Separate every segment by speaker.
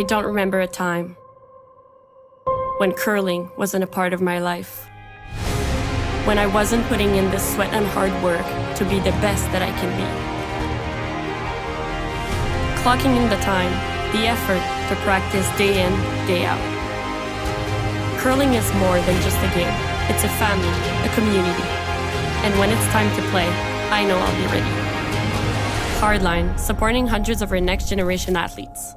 Speaker 1: I don't remember a time when curling wasn't a part of my life. When I wasn't putting in the sweat and hard work to be the best that I can be. Clocking in the time, the effort to practice day in, day out. Curling is more than just a game. It's a family, a community. And when it's time to play, I know I'll be ready. Hardline, supporting hundreds of our next generation athletes.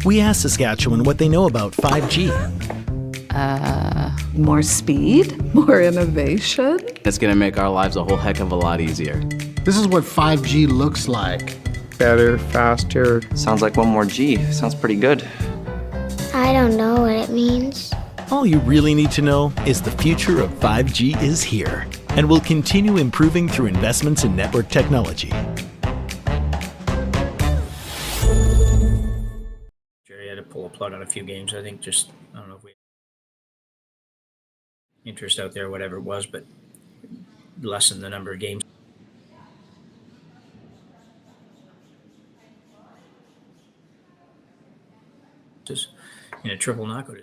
Speaker 2: We asked Saskatchewan what they know about 5G.
Speaker 3: More speed, more innovation.
Speaker 4: It's going to make our lives a whole heck of a lot easier.
Speaker 5: This is what 5G looks like.
Speaker 6: Better, faster.
Speaker 7: Sounds like one more G. Sounds pretty good.
Speaker 8: I don't know what it means.
Speaker 2: All you really need to know is the future of 5G is here and will continue improving through investments in network technology.
Speaker 9: Jerry had to pull a plug on a few games. I think just, I don't know if we had interest out there, whatever it was, but lessen the number of games. Just in a triple knockout.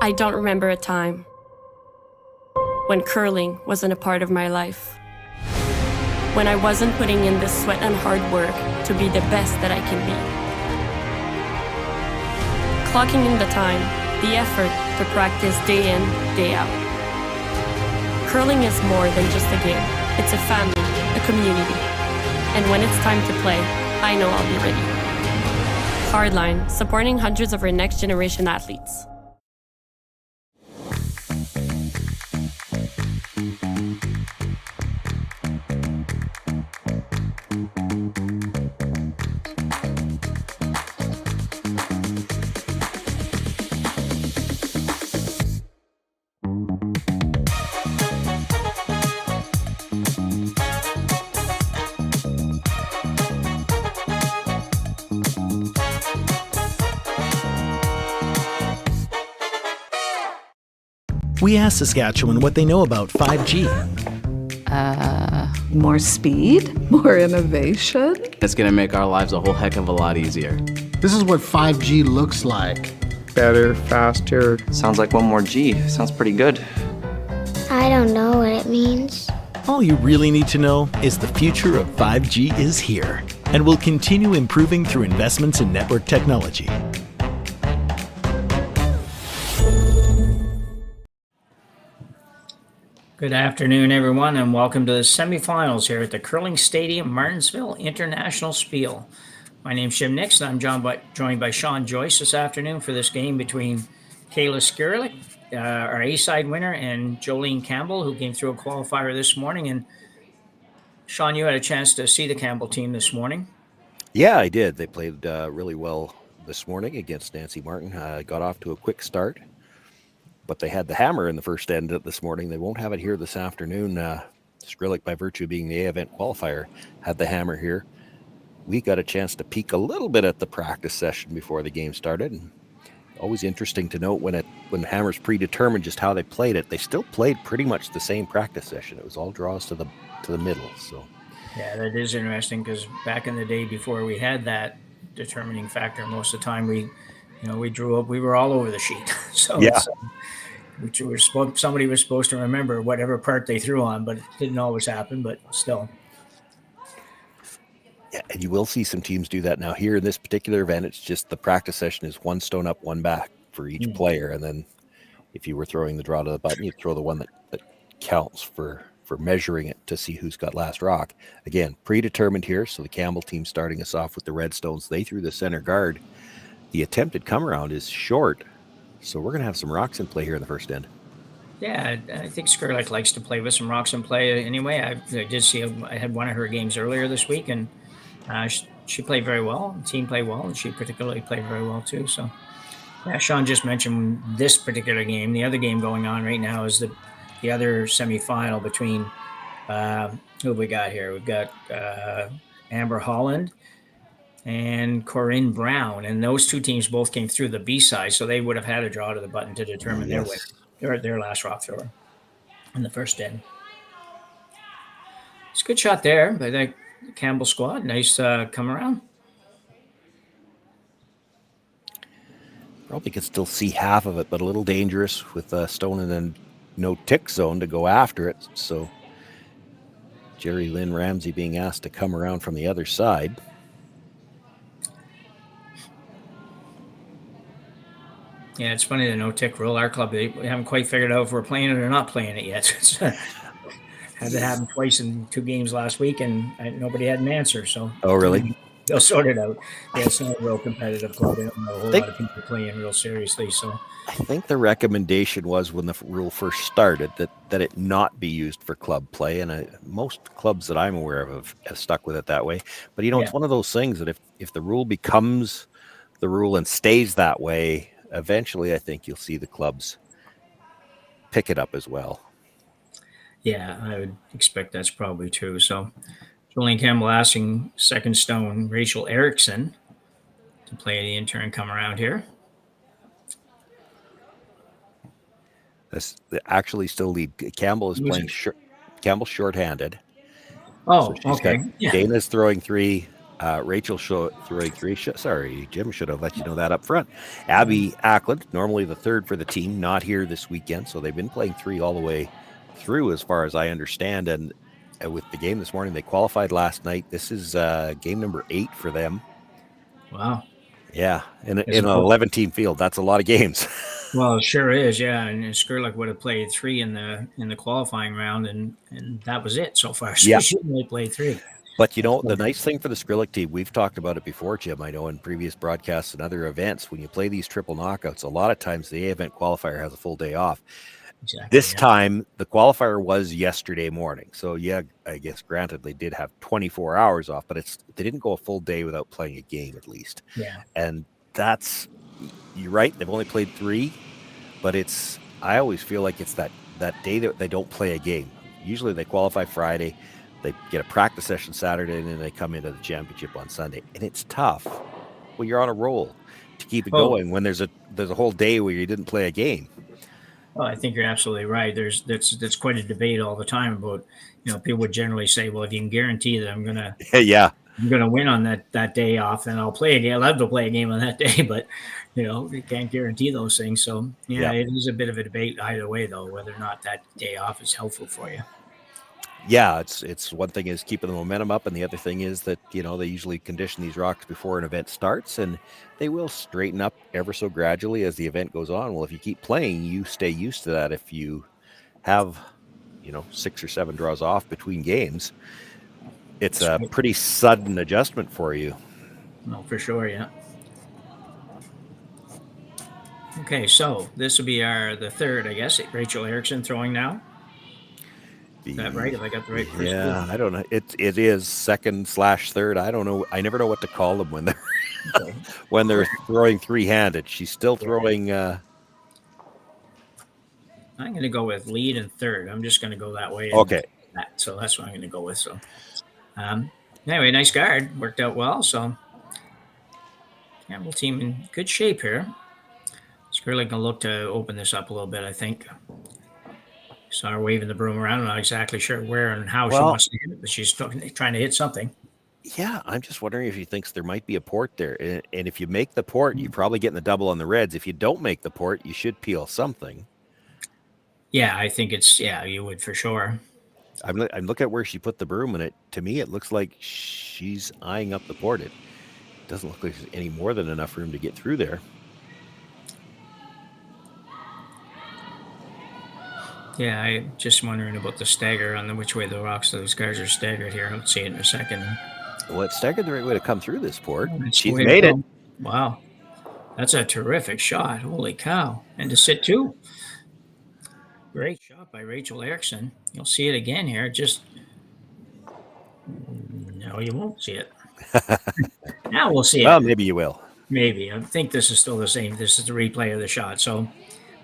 Speaker 1: I don't remember a time when curling wasn't a part of my life. When I wasn't putting in the sweat and hard work to be the best that I can be. Clocking in the time, the effort to practice day in, day out. Curling is more than just a game. It's a family, a community. And when it's time to play, I know I'll be ready. Hardline, supporting hundreds of our next generation athletes.
Speaker 2: We asked Saskatchewan what they know about 5G.
Speaker 3: More speed, more innovation.
Speaker 4: It's going to make our lives a whole heck of a lot easier.
Speaker 5: This is what 5G looks like.
Speaker 6: better, faster.
Speaker 7: Sounds like one more G. Sounds pretty good.
Speaker 8: I don't know what it means.
Speaker 2: All you really need to know is the future of 5G is here and will continue improving through investments in network technology.
Speaker 9: Good afternoon, everyone, and welcome to the semifinals here at the Curling Stadium, Martensville International Spiel. My name's Jim Nix, and I'm joined by Shawn, Joyce this afternoon for this game between Kayla Skrlik, our A-side winner, and Jolene Campbell, who came through a qualifier this morning. And Shawn, you had a chance to see the Campbell team this morning.
Speaker 10: Yeah, I did. They played really well this morning against Nancy Martin. Got off to a quick start. But they had the hammer in the first end this morning. They won't have it here this afternoon. Skrlik, by virtue of being the A event qualifier, had the hammer here. We got a chance to peek a little bit at the practice session before the game started. And always interesting to note when the hammer's predetermined just how they played it. They still played pretty much the same practice session. It was all draws to the middle. So
Speaker 9: yeah, that is interesting because back in the day before we had that determining factor, most of the time we drew up. We were all over the sheet. So
Speaker 10: yeah.
Speaker 9: Somebody was supposed to remember whatever part they threw on, but it didn't always happen, but still.
Speaker 10: Yeah, and you will see some teams do that now. Here in this particular event, it's just the practice session is one stone up, one back for each player. And then if you were throwing the draw to the button, you throw the one that counts for measuring it to see who's got last rock. Again, predetermined here. So the Campbell team starting us off with the Redstones. They threw the center guard. The attempted come around is short. So we're going to have some rocks in play here in the first end.
Speaker 9: Yeah, I think Skrlik likes to play with some rocks in play anyway. I did see I had one of her games earlier this week, and she played very well. The team played well, and she particularly played very well too. So, yeah, Shawn just mentioned this particular game. The other game going on right now is the other semifinal between who have we got here? We've got Amber Holland and Corinne Brown, and those two teams both came through the B side, so they would have had a draw to the button to determine their win, their last rock thrower in the first end. It's a good shot there by the Campbell squad. Nice come around.
Speaker 10: Probably could still see half of it, but a little dangerous with stone and then no tick zone to go after it. So Jerry Lynn Ramsey being asked to come around from the other side.
Speaker 9: Yeah, it's funny the no-tick rule. Our club, we haven't quite figured out if we're playing it or not playing it yet. It's had to happen twice in 2 games last week, and nobody had an answer. So,
Speaker 10: oh, really?
Speaker 9: They'll sort it out. Yeah, it's not a real competitive club. They don't know a whole lot of people playing real seriously. So,
Speaker 10: I think the recommendation was when the rule first started that it not be used for club play, and most clubs that I'm aware of have stuck with it that way. But it's one of those things that if the rule becomes the rule and stays that way, eventually, I think you'll see the clubs pick it up as well.
Speaker 9: Yeah, I would expect that's probably true. So, Jolene Campbell asking second stone Rachel Erickson to play the intern come around here.
Speaker 10: This actually still lead. Campbell is playing. Campbell's shorthanded.
Speaker 9: Oh,
Speaker 10: so
Speaker 9: okay.
Speaker 10: Dana's throwing 3. Rachel throwing three. Sorry, Jim should have let you know that up front. Abby Ackland, normally the third for the team, not here this weekend. So they've been playing three all the way through, as far as I understand. And with the game this morning, they qualified last night. This is game number 8 for them.
Speaker 9: Wow.
Speaker 10: Yeah, in an 11-team field, that's a lot of games.
Speaker 9: Well, it sure is, yeah. And Skrlik would have played 3 in the qualifying round, and that was it so far. So she only played 3.
Speaker 10: But the nice thing for the Skrlik team, we've talked about it before, Jim. I know in previous broadcasts and other events, when you play these triple knockouts, a lot of times the A event qualifier has a full day off. Exactly, this time, the qualifier was yesterday morning. So, yeah, I guess granted they did have 24 hours off, but they didn't go a full day without playing a game at least.
Speaker 9: Yeah.
Speaker 10: And you're right, they've only played 3, but I always feel like it's that day that they don't play a game. Usually they qualify Friday, they get a practice session Saturday, and then they come into the championship on Sunday. And it's tough when you're on a roll to keep it going when there's a whole day where you didn't play a game.
Speaker 9: Well, I think you're absolutely right. That's quite a debate all the time about, people would generally say, well, if you can guarantee that I'm gonna I'm gonna win on that day off, then I'll play a game. I'll have to play a game on that day, but you can't guarantee those things. So it is a bit of a debate either way, though, whether or not that day off is helpful for you.
Speaker 10: Yeah, it's one thing is keeping the momentum up, and the other thing is that they usually condition these rocks before an event starts, and they will straighten up ever so gradually as the event goes on. Well, if you keep playing, you stay used to that. If you have 6 or 7 draws off between games, it's a pretty sudden adjustment for you.
Speaker 9: No, for sure, yeah. Okay, so this will be the third, I guess. Rachel Erickson throwing now. Is that right? Have I got the right person?
Speaker 10: Yeah, I don't know. It is second/third. I don't know. I never know what to call them when they're when they're throwing 3-handed. She's still throwing. I'm
Speaker 9: going to go with lead and third. I'm just going to go that way.
Speaker 10: Okay.
Speaker 9: So that's what I'm going to go with. So anyway, nice guard. Worked out well. So Campbell team in good shape here. Skrlik can look to open this up a little bit, I think. Saw her waving the broom around. I'm not exactly sure where and how she wants to hit it, but she's trying to hit something.
Speaker 10: Yeah, I'm just wondering if she thinks there might be a port there. And if you make the port, you're probably getting the double on the reds. If you don't make the port, you should peel something.
Speaker 9: Yeah, I think you would for sure.
Speaker 10: I'm looking at where she put the broom, and to me, it looks like she's eyeing up the port. It doesn't look like there's any more than enough room to get through there.
Speaker 9: Yeah, I'm just wondering about the stagger on which way the rocks of those guys are staggered here. Let's see it in a second.
Speaker 10: Well, it's staggered the right way to come through this port. She's made it.
Speaker 9: Wow. That's a terrific shot. Holy cow. And to sit too. Great shot by Rachel Erickson. You'll see it again here. No, you won't see it. Now we'll see it.
Speaker 10: Well, maybe you will.
Speaker 9: Maybe. I think this is still the same. This is the replay of the shot. So,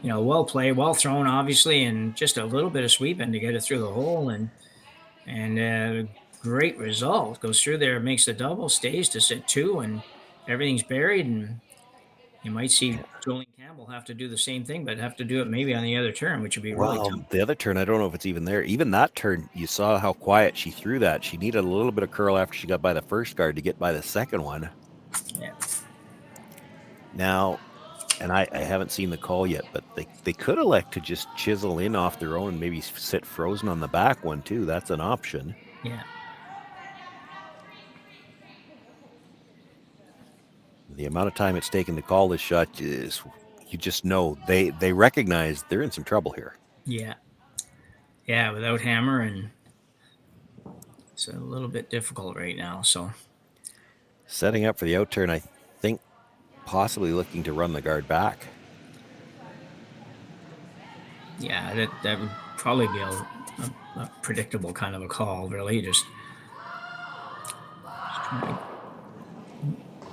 Speaker 9: well played, well thrown, obviously, and just a little bit of sweeping to get it through the hole, and great result. Goes through there, makes the double, stays to sit 2, and everything's buried. And you might see Jolene Campbell have to do the same thing, but have to do it maybe on the other turn, which would be really tough.
Speaker 10: The other turn, I don't know if it's even there. Even that turn, you saw how quiet she threw that. She needed a little bit of curl after she got by the first guard to get by the second one.
Speaker 9: Yeah.
Speaker 10: Now, and I haven't seen the call yet, but they could elect to just chisel in off their own and maybe sit frozen on the back one too. That's an option.
Speaker 9: Yeah.
Speaker 10: The amount of time it's taken to call this shot is, you just know they recognize they're in some trouble here.
Speaker 9: Yeah. Yeah, without hammer, and it's a little bit difficult right now. So
Speaker 10: setting up for the out turn, I think possibly looking to run the guard back.
Speaker 9: Yeah, that would probably be a predictable kind of a call, really. Just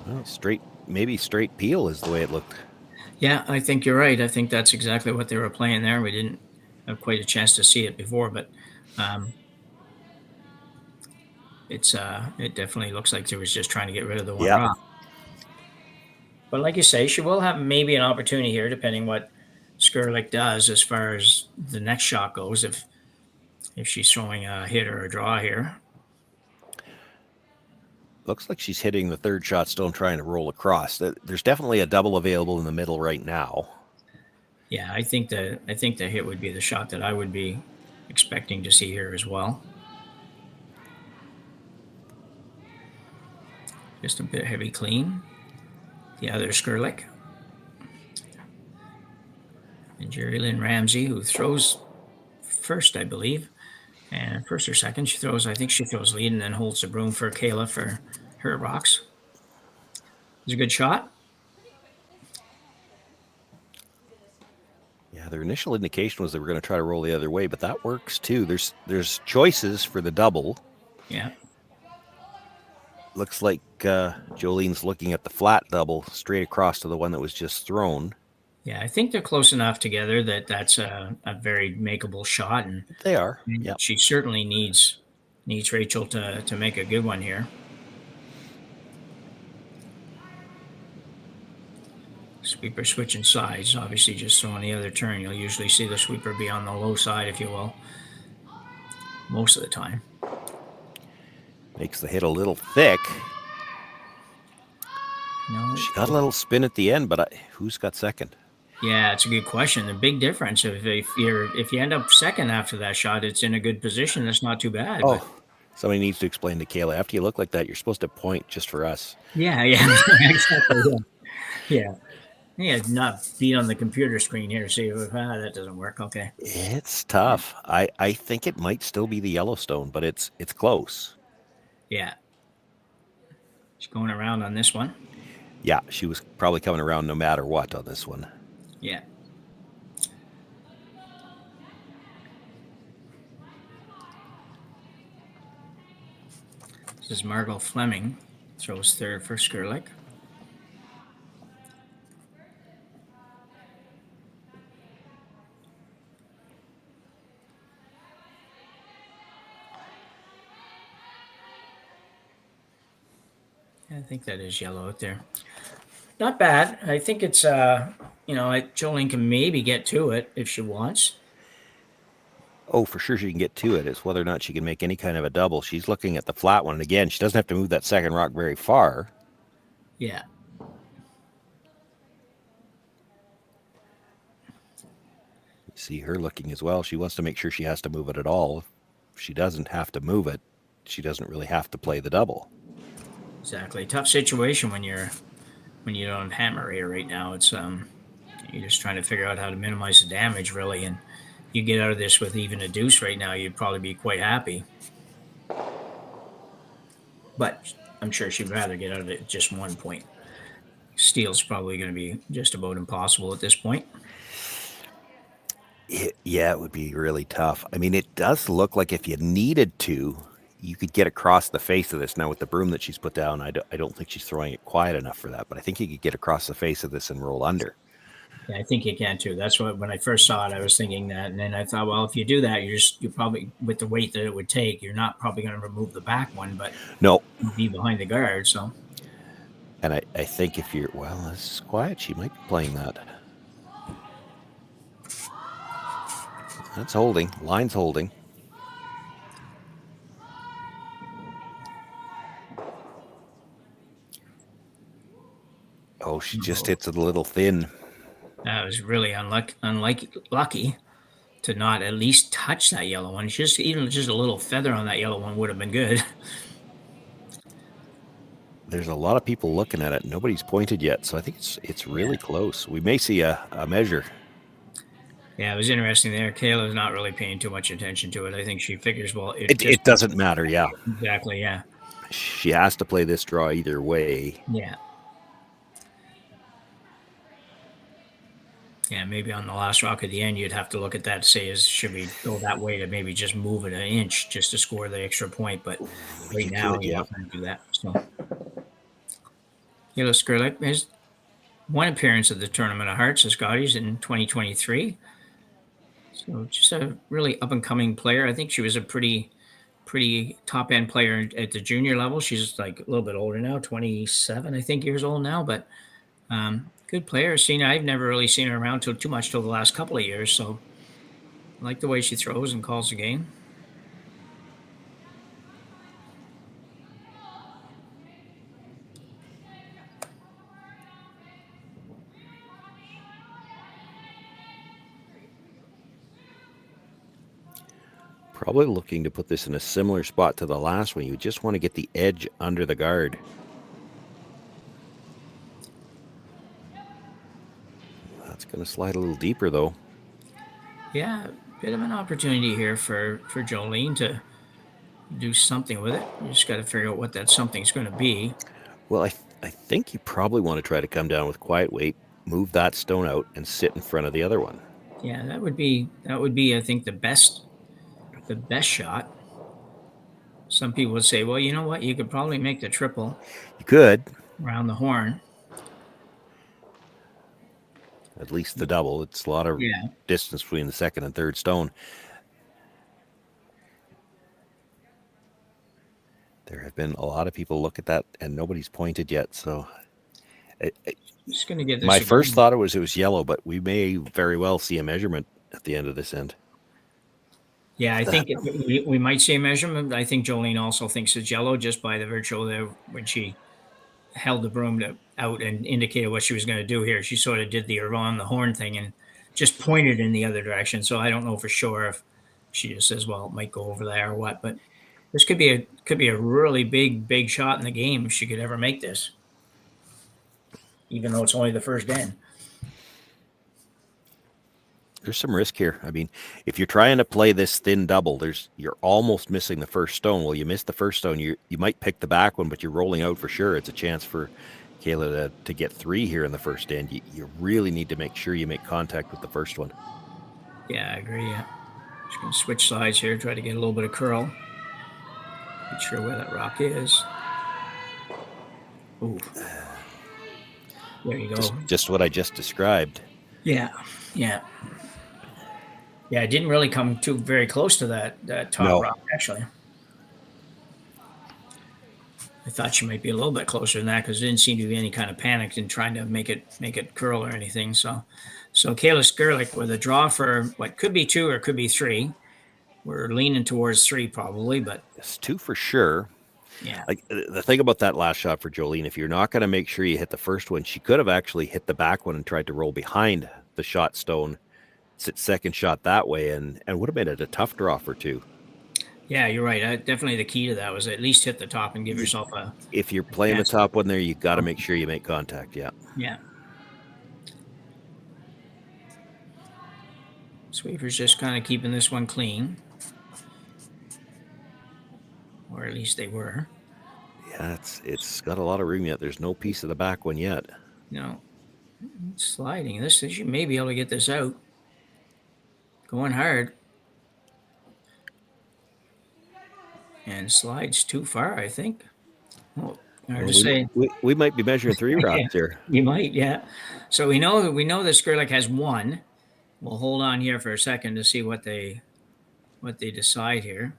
Speaker 10: well, maybe straight peel is the way it looked.
Speaker 9: Yeah, I think you're right. I think that's exactly what they were playing there. We didn't have quite a chance to see it before, but it definitely looks like they was just trying to get rid of the one rock. But like you say, she will have maybe an opportunity here, depending what Skrlik does as far as the next shot goes. If she's throwing a hit or a draw here.
Speaker 10: Looks like she's hitting the third shot stone trying to roll across. There's definitely a double available in the middle right now.
Speaker 9: Yeah, I think the hit would be the shot that I would be expecting to see here as well. Just a bit heavy clean. The other Skrlik. And Jerry Lynn Ramsey, who throws first, I believe. And first or second, I think she throws lead and then holds the broom for Kayla for her rocks. It's a good shot.
Speaker 10: Yeah, their initial indication was they were going to try to roll the other way, but that works too. There's choices for the double.
Speaker 9: Yeah.
Speaker 10: Looks like Jolene's looking at the flat double straight across to the one that was just thrown.
Speaker 9: Yeah, I think they're close enough together that that's a very makeable shot. And
Speaker 10: they are. Yeah.
Speaker 9: She certainly needs Rachel to make a good one here. Sweeper switching sides, obviously just throwing the other turn. You'll usually see the sweeper be on the low side, if you will, most of the time.
Speaker 10: Makes the hit a little thick.
Speaker 9: No,
Speaker 10: she got a little spin at the end, but who's got second?
Speaker 9: Yeah, it's a good question. The big difference, if you end up second after that shot, it's in a good position. That's not too bad.
Speaker 10: Oh, somebody needs to explain to Kayla. After you look like that, you're supposed to point just for us.
Speaker 9: Yeah, exactly. Yeah. Not be on the computer screen here. See if that doesn't work. Okay.
Speaker 10: It's tough. I think it might still be the Yellowstone, but it's close.
Speaker 9: Yeah. She's going around on this one.
Speaker 10: Yeah, she was probably coming around no matter what on this one.
Speaker 9: Yeah. This is Margot Fleming. Throws third for Skrlik. I think that is yellow out there. Not bad. I think it's, Jolene can maybe get to it if she wants.
Speaker 10: Oh, for sure she can get to it. It's whether or not she can make any kind of a double. She's looking at the flat one. And again, she doesn't have to move that second rock very far.
Speaker 9: Yeah.
Speaker 10: See her looking as well. She wants to make sure she has to move it at all. If she doesn't have to move it, she doesn't really have to play the double.
Speaker 9: Exactly. Tough situation when you don't have hammer here right now. It's you're just trying to figure out how to minimize the damage, really. And you get out of this with even a deuce right now, you'd probably be quite happy. But I'm sure she'd rather get out of it at just 1 point. Steal's probably going to be just about impossible at this point.
Speaker 10: Yeah, it would be really tough. I mean, it does look like if you needed to, you could get across the face of this. Now, with the broom that she's put down, I don't think she's throwing it quiet enough for that, but I think you could get across the face of this and roll under.
Speaker 9: Yeah, I think you can too. That's what, when I first saw it, I was thinking that. And then I thought, well, if you do that, you're probably, with the weight that it would take, you're not probably going to remove the back one, but
Speaker 10: no,
Speaker 9: be behind the guard. So,
Speaker 10: and I think if you're, well, this is quiet, she might be playing that. That's holding. Line's holding. Oh, she just hits it a little thin.
Speaker 9: That was really lucky to not at least touch that yellow one. Even just a little feather on that yellow one would have been good.
Speaker 10: There's a lot of people looking at it. Nobody's pointed yet, so I think it's really close. We may see a measure.
Speaker 9: Yeah, it was interesting there. Kayla's not really paying too much attention to it. I think she figures, well,
Speaker 10: it doesn't matter. Yeah,
Speaker 9: exactly. Yeah,
Speaker 10: she has to play this draw either way.
Speaker 9: Yeah. Yeah, maybe on the last rock at the end, you'd have to look at that and say, should we go that way to maybe just move it an inch just to score the extra point? But right now, you're not going to do that. So, Kayla Skrlik has one appearance at the Tournament of Hearts as Scotties in 2023. So just a really up-and-coming player. I think she was a pretty top-end player at the junior level. She's like a little bit older now, 27, I think, years old now. But good player. I've never really seen her around too much till the last couple of years. So I like the way she throws and calls the game.
Speaker 10: Probably looking to put this in a similar spot to the last one. You just want to get the edge under the guard. That's going to slide a little deeper, though.
Speaker 9: Yeah, bit of an opportunity here for Jolene to do something with it. You just got to figure out what that something's going to be.
Speaker 10: Well, I think you probably want to try to come down with quiet weight, move that stone out, and sit in front of the other one.
Speaker 9: Yeah, that would be I think the best shot. Some people would say, well, you know what? You could probably make the triple.
Speaker 10: You could.
Speaker 9: Around the horn.
Speaker 10: At least the double. It's a lot of distance between the second and third stone. There have been a lot of people look at that, and nobody's pointed yet. So,
Speaker 9: just gonna get this.
Speaker 10: My first thought it was yellow, but we may very well see a measurement at the end of this end.
Speaker 9: Yeah, I think we might see a measurement. I think Jolene also thinks it's yellow just by the virtue of when she held the broom out and indicated what she was going to do here. She sort of did the around the horn thing and just pointed in the other direction. So I don't know for sure if she just says, well, it might go over there or what. But this could be a really big shot in the game if she could ever make this, even though it's only the first end.
Speaker 10: There's some risk here. I mean, if you're trying to play this thin double, you're almost missing the first stone. Well, you miss the first stone, you might pick the back one, but you're rolling out for sure. It's a chance for Kayla to get 3 here in the first end. You really need to make sure you make contact with the first one.
Speaker 9: Yeah, I agree. Yeah, just gonna switch sides here, try to get a little bit of curl. Not sure where that rock is. Ooh, there you go.
Speaker 10: Just what I just described.
Speaker 9: Yeah. Yeah, it didn't really come too very close to that top rock, actually. I thought she might be a little bit closer than that because there didn't seem to be any kind of panic in trying to make it curl or anything. So Kayla Skrlik with a draw for what could be 2 or could be 3. We're leaning towards 3 probably, but
Speaker 10: it's 2 for sure.
Speaker 9: Yeah.
Speaker 10: Like the thing about that last shot for Jolene, if you're not going to make sure you hit the first one, she could have actually hit the back one and tried to roll behind the shot stone. Second shot that way and would have made it a tough draw for 2.
Speaker 9: Yeah, you're right. Definitely the key to that was at least hit the top and give yourself a.
Speaker 10: If you're playing the top one there, you got to make sure you make contact. Yeah.
Speaker 9: Sweeper's just kind of keeping this one clean, or at least they were.
Speaker 10: Yeah, it's got a lot of room yet. There's no piece of the back one yet.
Speaker 9: No, it's sliding. This you may be able to get this out. Going hard. And slides too far, I think. Oh,
Speaker 10: we might be measuring 3 rocks here.
Speaker 9: You might, yeah. So we know that Skrlik has 1. We'll hold on here for a second to see what they decide here.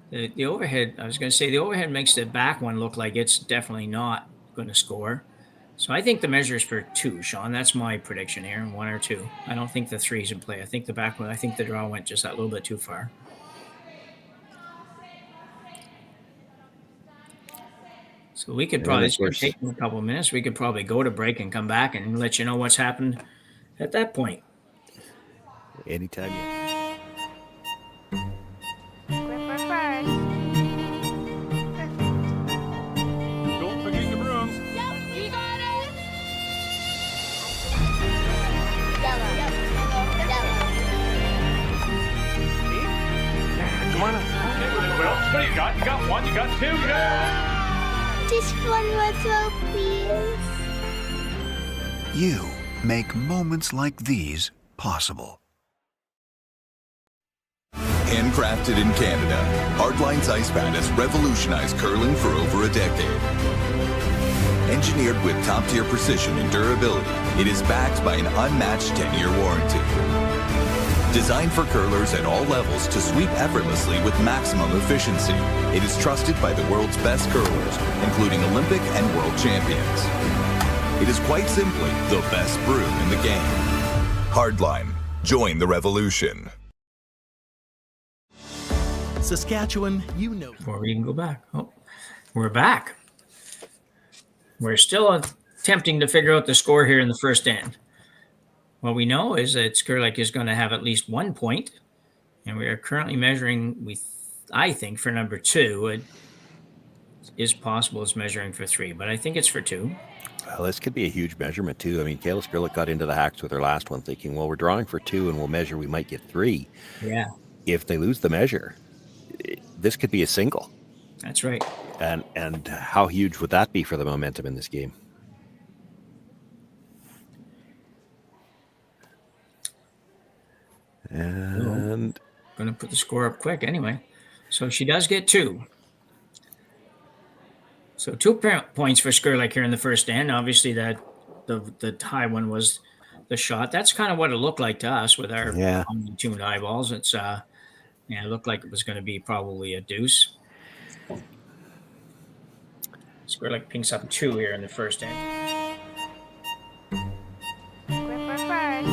Speaker 9: The overhead, I was going to say, the overhead makes the back one look like it's definitely not going to score. So I think the measure is for 2, Shawn. That's my prediction here, 1 or 2. I don't think the 3's in play. I think the back one, I think the draw went just that little bit too far. So we could probably, it's going to take a couple of minutes. We could probably go to break and come back and let you know what's happened at that point.
Speaker 10: Anytime you.
Speaker 11: Don't forget your brooms.
Speaker 8: Yep, you got it.
Speaker 11: Come on up. Well, what do you got? You got 1, you got 2, yeah.
Speaker 8: Just one more throw, please.
Speaker 12: You make moments like these possible.
Speaker 13: Handcrafted in Canada, Hardline's Ice Pad has revolutionized curling for over a decade. Engineered with top-tier precision and durability, it is backed by an unmatched 10-year warranty. Designed for curlers at all levels to sweep effortlessly with maximum efficiency, it is trusted by the world's best curlers, including Olympic and world champions. It is quite simply the best broom in the game. Hardline. Join the revolution.
Speaker 2: Saskatchewan, you know.
Speaker 9: Before we can go back. Oh, we're back. We're still attempting to figure out the score here in the first end. What we know is that Skrlik is going to have at least 1 point And we are currently measuring, I think, for number 2. It is possible it's measuring for 3, but I think it's for 2.
Speaker 10: Well, this could be a huge measurement, too. I mean, Kayla Skrlik got into the hacks with her last one thinking, well, we're drawing for 2 and we'll measure, we might get 3.
Speaker 9: Yeah.
Speaker 10: If they lose the measure, this could be a single.
Speaker 9: That's right.
Speaker 10: And how huge would that be for the momentum in this game? And
Speaker 9: going to put the score up quick anyway. So she does get 2. So 2 points for Skrlik here in the first end. Obviously, that the high one was the shot. That's kind of what it looked like to us with our tuned eyeballs. It's it looked like it was going to be probably a deuce. Skrlik pinks up 2 here in the first end.
Speaker 8: Gripper first.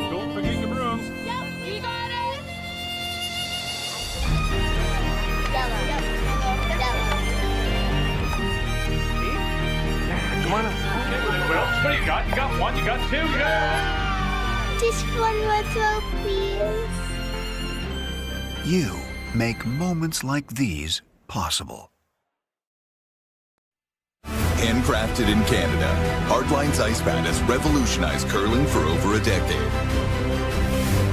Speaker 11: Don't forget your brooms.
Speaker 8: Yep, we got it. Yellow.
Speaker 11: Come on up. Okay, well, what do you got? You got 1, you got 2, yeah.
Speaker 8: Just one more throw, please.
Speaker 12: You make moments like these possible.
Speaker 13: Handcrafted in Canada, Hardlines Ice Pad has revolutionized curling for over a decade.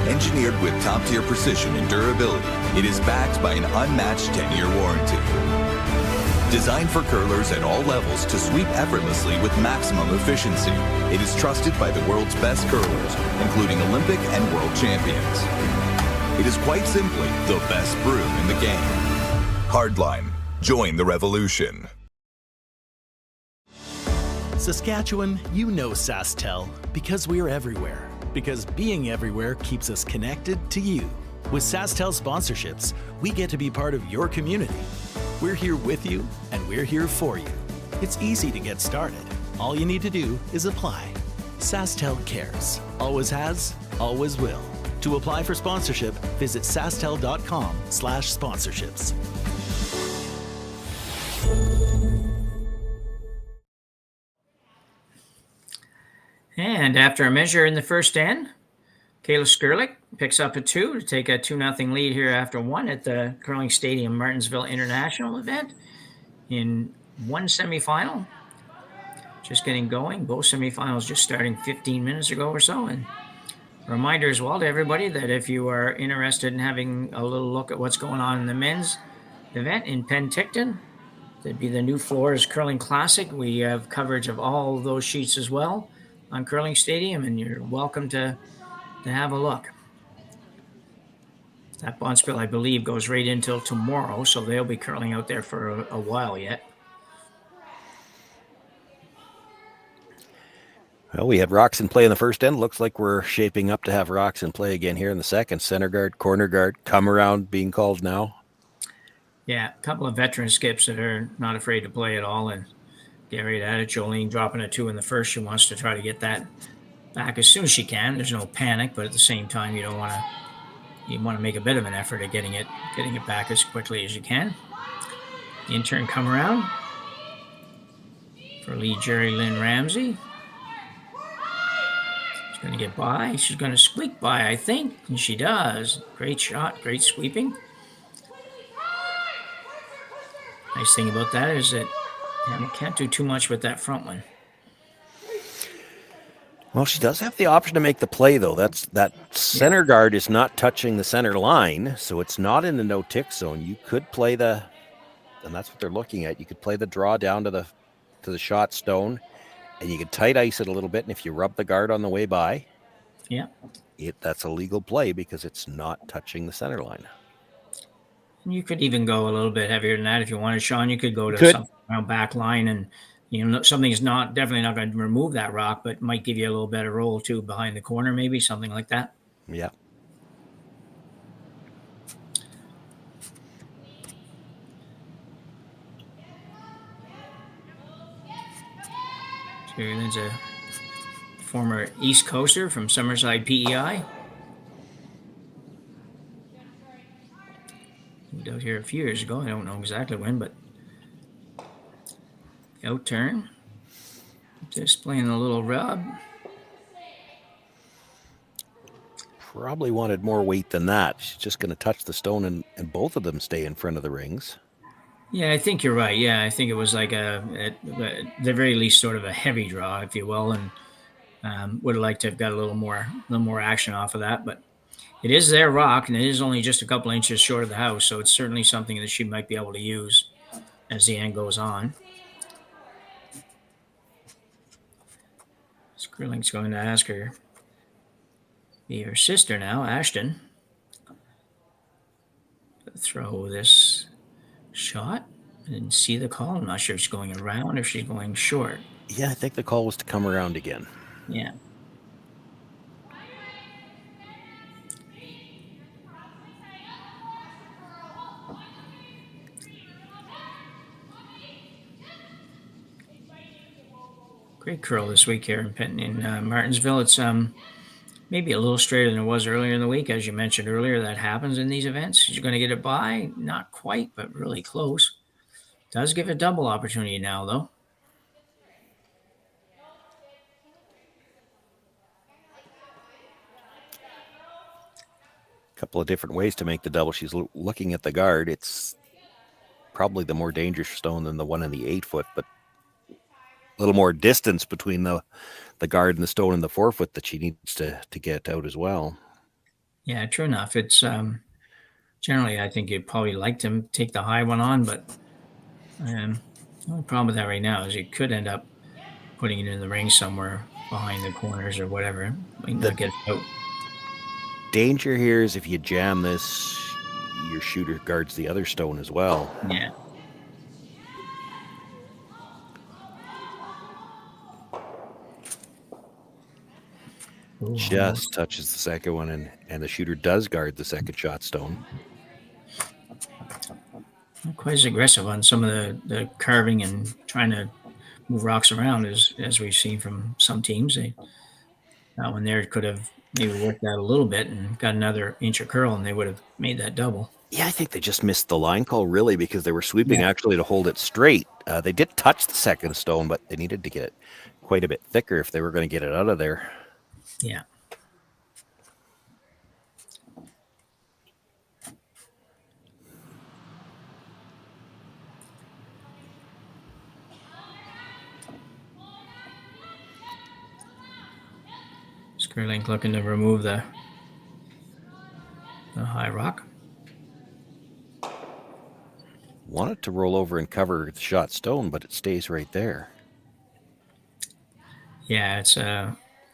Speaker 13: Engineered with top-tier precision and durability, it is backed by an unmatched 10-year warranty. Designed for curlers at all levels to sweep effortlessly with maximum efficiency, it is trusted by the world's best curlers, including Olympic and world champions. It is quite simply the best broom in the game. Hardline. Join the revolution.
Speaker 2: Saskatchewan, you know SaskTel because we're everywhere. Because being everywhere keeps us connected to you. With SaskTel sponsorships, we get to be part of your community. We're here with you, and we're here for you. It's easy to get started. All you need to do is apply. SaskTel cares. Always has, always will. To apply for sponsorship, visit sastel.com/sponsorships.
Speaker 9: And after a measure in the first end, Kayla Skrlik picks up a 2 to take a 2-0 lead here after 1 at the Curling Stadium Martensville International event in one semifinal. Just getting going. Both semifinals just starting 15 minutes ago or so. And a reminder as well to everybody that if you are interested in having a little look at what's going on in the men's event in Penticton, that'd be the New Floors Curling Classic. We have coverage of all of those sheets as well on Curling Stadium, and you're welcome to have a look. That bonspiel, I believe, goes right until tomorrow, so they'll be curling out there for a while yet.
Speaker 10: Well, we had Roxon play in the first end. Looks like we're shaping up to have Roxon play again here in the second. Center guard, corner guard, come around being called now.
Speaker 9: Yeah, a couple of veteran skips that are not afraid to play at all and get right at it. Jolene dropping a 2 in the first. She wants to try to get that back as soon as she can. There's no panic, but at the same time, you want to make a bit of an effort at getting it back as quickly as you can. The intern come around for lead Jerry Lynn Ramsey. She's going to get by. She's going to squeak by, I think, and she does. Great shot, great sweeping. Nice thing about that is that we can't do too much with that front one.
Speaker 10: Well, she does have the option to make the play, though. That center guard is not touching the center line, so it's not in the no-tick zone. You could play and that's what they're looking at. You could play the draw down to the shot stone, and you could tight ice it a little bit, and if you rub the guard on the way by, that's a legal play because it's not touching the center line.
Speaker 9: And you could even go a little bit heavier than that if you wanted, Shawn. You could go to something around back line, and something is definitely not going to remove that rock, but might give you a little better roll too behind the corner, maybe something like that.
Speaker 10: Yeah.
Speaker 9: There's a former East Coaster from Summerside PEI. Moved out here a few years ago. I don't know exactly when, but out turn. Just playing a little rub.
Speaker 10: probably wanted more weight than that. She's just going to touch the stone and both of them stay in front of the rings.
Speaker 9: Yeah, I think you're right. Yeah, I think it was like at the very least sort of a heavy draw, if you will, and would have liked to have got a little more action off of that. But it is their rock, and it is only just a couple inches short of the house, so it's certainly something that she might be able to use as the end goes on. Skrlik's going to ask her, be her sister now, Ashton, to throw this shot. I didn't see the call. I'm not sure if she's going around or if she's going short.
Speaker 10: Yeah, I think the call was to come around again.
Speaker 9: Yeah. Great curl this week here in Martensville. It's maybe a little straighter than it was earlier in the week. As you mentioned earlier, that happens in these events. You're going to get it by, not quite, but really close. Does give a double opportunity now, though.
Speaker 10: A couple of different ways to make the double. She's looking at the guard. It's probably the more dangerous stone than the one in the 8-foot, but a little more distance between the guard and the stone in the 4-foot that she needs to get out as well.
Speaker 9: Yeah, true enough. It's generally, I think you'd probably like to take the high one on, but the only problem with that right now is you could end up putting it in the ring somewhere behind the corners or whatever. Might not get it out.
Speaker 10: Danger here is if you jam this, your shooter guards the other stone as well.
Speaker 9: Yeah.
Speaker 10: Just touches the second one, and the shooter does guard the second shot stone.
Speaker 9: Not quite as aggressive on some of the carving and trying to move rocks around as we've seen from some teams. That one there could have maybe worked out a little bit and got another inch of curl, and they would have made that double.
Speaker 10: Yeah, I think they just missed the line call, really, because they were sweeping actually to hold it straight. They did touch the second stone, but they needed to get it quite a bit thicker if they were going to get it out of there.
Speaker 9: Yeah. Skrlik looking to remove the high rock.
Speaker 10: Wanted to roll over and cover the shot stone, but it stays right there.
Speaker 9: Yeah, it's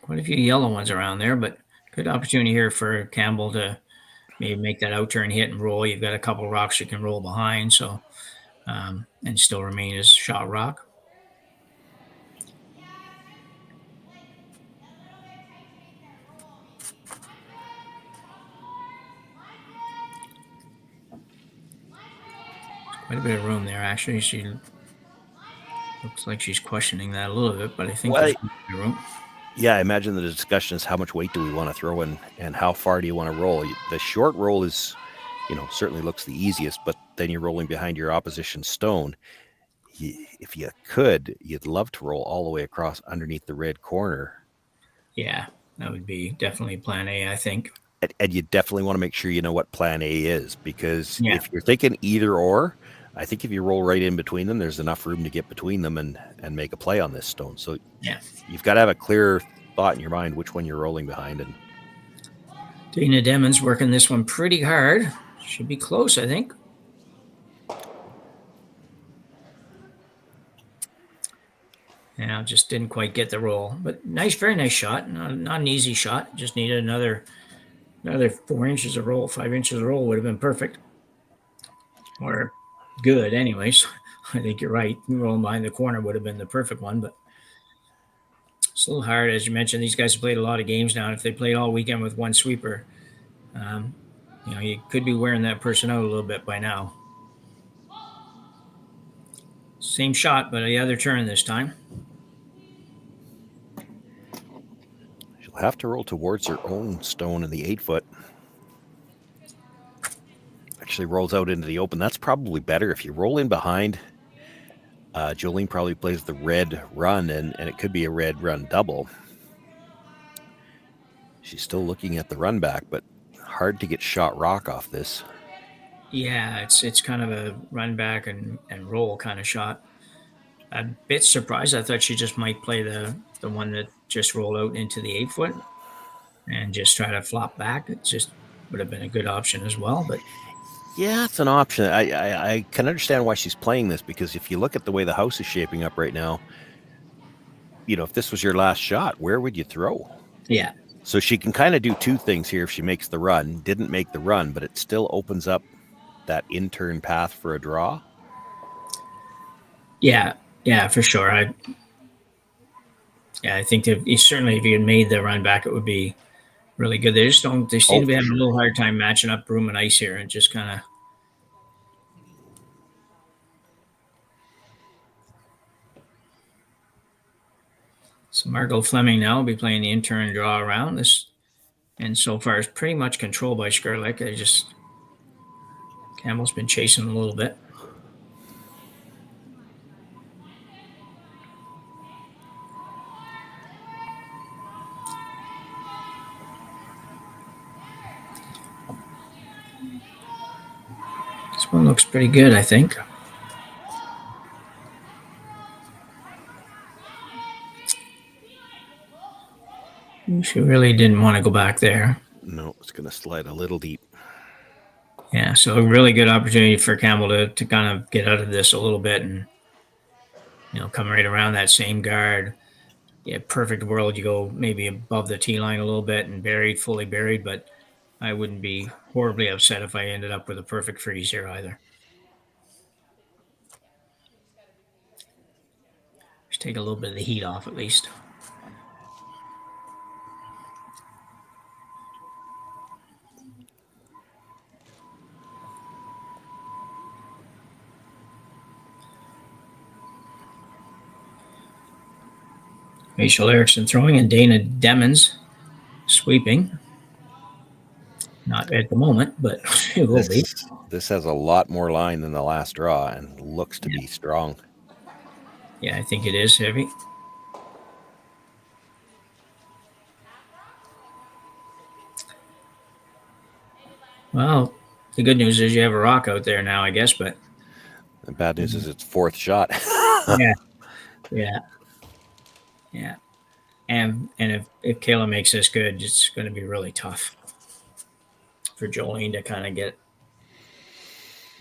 Speaker 9: quite a few yellow ones around there, but good opportunity here for Campbell to maybe make that out turn hit and roll. You've got a couple rocks you can roll behind, so and still remain as shot rock. Quite a bit of room there, actually. She looks like she's questioning that a little bit, but I think there's room.
Speaker 10: Yeah, I imagine the discussion is how much weight do we want to throw in and how far do you want to roll? The short roll is, certainly looks the easiest, but then you're rolling behind your opposition stone. If you could, you'd love to roll all the way across underneath the red corner.
Speaker 9: Yeah, that would be definitely plan A, I think.
Speaker 10: And you definitely want to make sure you know what plan A is, because if you're thinking either or, I think if you roll right in between them, there's enough room to get between them and make a play on this stone. So you've got to have a clear thought in your mind which one you're rolling behind. And
Speaker 9: Dana Demons working this one pretty hard. Should be close, I think. Yeah, just didn't quite get the roll. But nice, very nice shot. Not an easy shot. Just needed another 4 inches of roll. 5 inches of roll would have been perfect. Or good anyways. I think you're right. Rolling behind the corner would have been the perfect one, but it's a little hard. As you mentioned, these guys have played a lot of games now. If they played all weekend with one sweeper, you could be wearing that person out a little bit by now. Same shot, but the other turn this time.
Speaker 10: she'll have to roll towards her own stone in the 8-foot. Actually rolls out into the open. That's probably better. If you roll in behind, Jolene probably plays the red run, and it could be a red run double. She's still looking at the run back, but hard to get shot rock off this.
Speaker 9: Yeah, it's kind of a run back and roll kind of shot. A bit surprised. I thought she just might play the one that just rolled out into the 8-foot and just try to flop back. It just would have been a good option as well. But
Speaker 10: yeah, it's an option. I can understand why she's playing this, because if you look at the way the house is shaping up right now, if this was your last shot, where would you throw?
Speaker 9: Yeah.
Speaker 10: So she can kind of do two things here if she makes the run. Didn't make the run, but it still opens up that in-turn path for a draw.
Speaker 9: Yeah, for sure. I think that certainly if you had made the run back, it would be really good. They seem to be having a little hard time matching up broom and ice here, and just kind of. So Margot Fleming now will be playing the in-turn draw around this, and so far it's pretty much controlled by Skrlik. Campbell's been chasing a little bit. This one looks pretty good, I think. She really didn't want to go back there.
Speaker 10: No, it's going to slide a little deep.
Speaker 9: Yeah, so a really good opportunity for Campbell to kind of get out of this a little bit and, come right around that same guard. Yeah, perfect world. You go maybe above the tee line a little bit and fully buried, but I wouldn't be horribly upset if I ended up with a perfect freeze here either. Just take a little bit of the heat off at least. Rachel Erickson throwing and Dana Demmons sweeping. Not at the moment, but it will be.
Speaker 10: This has a lot more line than the last draw and looks to be strong.
Speaker 9: Yeah, I think it is heavy. Well, the good news is you have a rock out there now, I guess, but
Speaker 10: the bad news is it's fourth shot.
Speaker 9: Yeah. And if Kayla makes this good, it's going to be really tough for Jolene to kind of get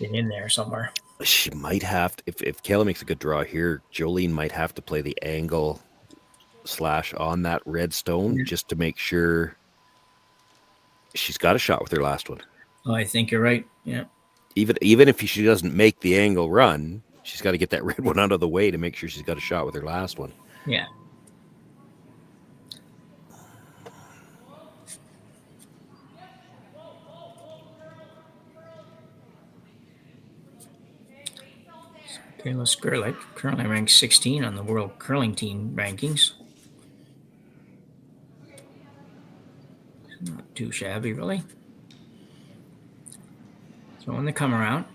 Speaker 9: in there somewhere.
Speaker 10: She might have to, if Kayla makes a good draw here, Jolene might have to play the angle / on that red stone just to make sure she's got a shot with her last one.
Speaker 9: Oh, I think you're right. Yeah.
Speaker 10: Even if she doesn't make the angle run, she's got to get that red one out of the way to make sure she's got a shot with her last one.
Speaker 9: Yeah. Kayla Skrlik currently ranked 16 on the World Curling Team rankings. Not too shabby, really. So when they come around,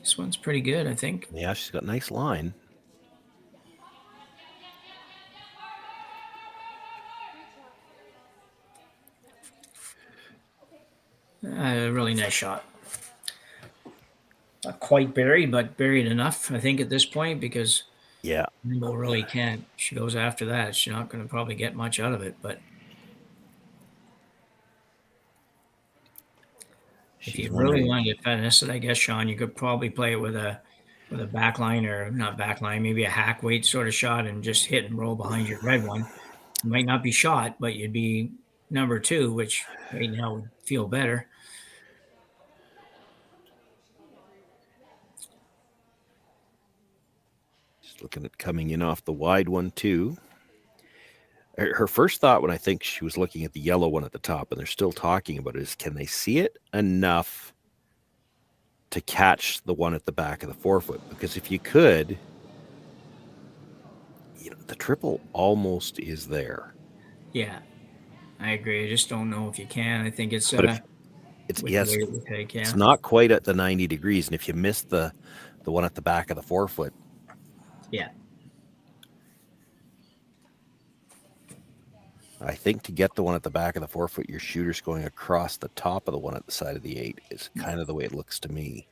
Speaker 9: this one's pretty good, I think.
Speaker 10: Yeah, she's got a nice line.
Speaker 9: A really nice shot. Not quite buried, but buried enough, I think, at this point, because Rainbow really can't. She goes after that. She's not going to probably get much out of it, but if you really want to finesse it, I guess, Shawn, you could probably play it with a backline, or not backline, maybe a hack weight sort of shot, and just hit and roll behind your red one. It might not be shot, but you'd be number 2, which right now would feel better.
Speaker 10: Just looking at coming in off the wide one too. Her first thought when I think she was looking at the yellow one at the top, and they're still talking about it, is can they see it enough to catch the one at the back of the 4-foot? Because if you could, the triple almost is there.
Speaker 9: Yeah. I agree. I just don't know if you can. I think it's
Speaker 10: But if it's
Speaker 9: with
Speaker 10: yes,
Speaker 9: the way it would take,
Speaker 10: it's not quite at the 90 degrees, and if you miss the one at the back of the forefoot,
Speaker 9: yeah.
Speaker 10: I think to get the one at the back of the forefoot, your shooter's going across the top of the one at the side of the 8 is kind of the way it looks to me.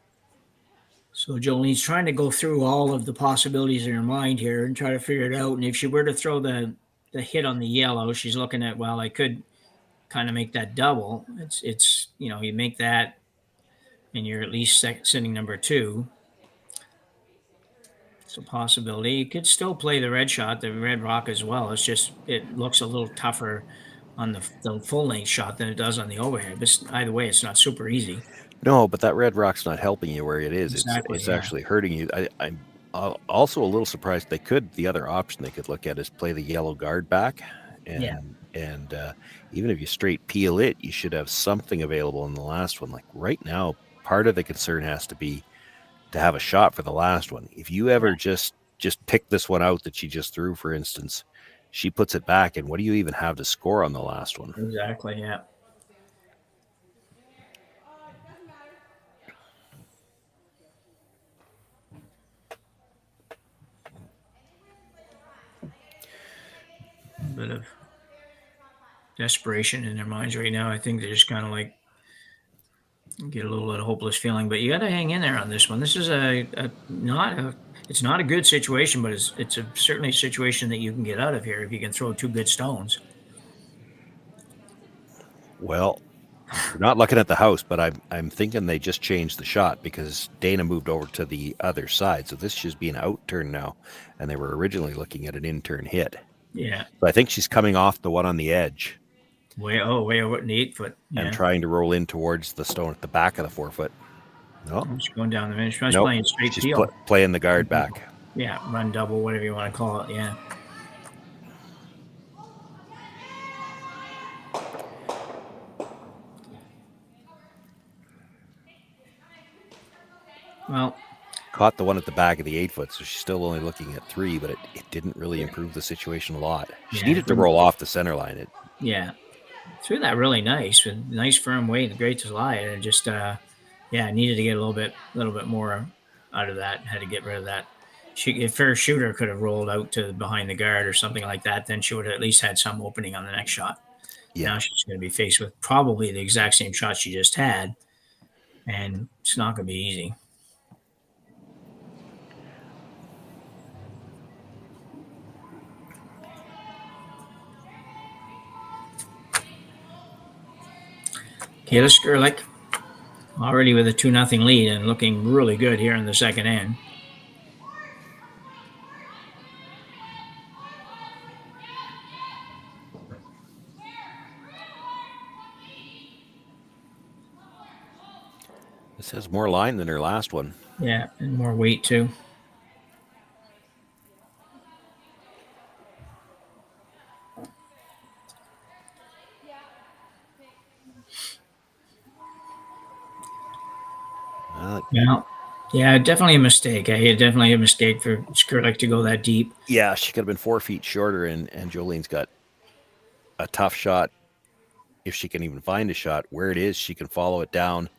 Speaker 9: So Jolene's trying to go through all of the possibilities in her mind here and try to figure it out. And if she were to throw the hit on the yellow, she's looking at, well, I could kind of make that double. It's you make that and you're at least sitting number 2. It's a possibility. You could still play the red shot, the red rock as well. It's just, it looks a little tougher on the full length shot than it does on the overhead. But either way, it's not super easy.
Speaker 10: No, but that red rock's not helping you where it is.
Speaker 9: Exactly,
Speaker 10: it's actually hurting you. I'm also a little surprised the other option they could look at is play the yellow guard back. And even if you straight peel it, you should have something available in the last one. Like right now, part of the concern has to be to have a shot for the last one. If you ever just pick this one out that she just threw, for instance, she puts it back, and what do you even have to score on the last one?
Speaker 9: Exactly, yeah. A bit of desperation in their minds right now. I think they're just kind of like get a little bit of hopeless feeling, but you got to hang in there on this one. This is it's not a good situation, but it's certainly a situation that you can get out of here if you can throw 2 good stones.
Speaker 10: Well, we're not looking at the house, but I'm thinking they just changed the shot because Dana moved over to the other side. So this should be an out turn now, and they were originally looking at an in turn hit.
Speaker 9: Yeah.
Speaker 10: So I think she's coming off the one on the edge.
Speaker 9: Way over in the 8 foot. Yeah.
Speaker 10: And trying to roll in towards the stone at the back of the forefoot. No.
Speaker 9: She's going down the finish. She's playing straight
Speaker 10: she's
Speaker 9: peel.
Speaker 10: Playing the guard back.
Speaker 9: Yeah, run double, whatever you want to call it. Yeah. Well,
Speaker 10: caught the one at the back of the 8 foot, so she's still only looking at 3, but it didn't really improve the situation a lot. She needed to roll off the center line.
Speaker 9: Threw that really nice with nice firm weight and great to slide, and just needed to get a little bit more out of that. Had to get rid of that. If her shooter could have rolled out to behind the guard or something like that, then she would have at least had some opening on the next shot. Yeah. Now she's going to be faced with probably the exact same shot she just had, and it's not going to be easy. Kayla Skrlik already with a 2-0 lead and looking really good here in the second end.
Speaker 10: This has more line than her last one.
Speaker 9: Yeah, and more weight too. Yeah, definitely a mistake. Definitely a mistake for Skrlik to go that deep.
Speaker 10: Yeah, she could have been 4 feet shorter, and Jolene's got a tough shot. If she can even find a shot where it is, she can follow it down.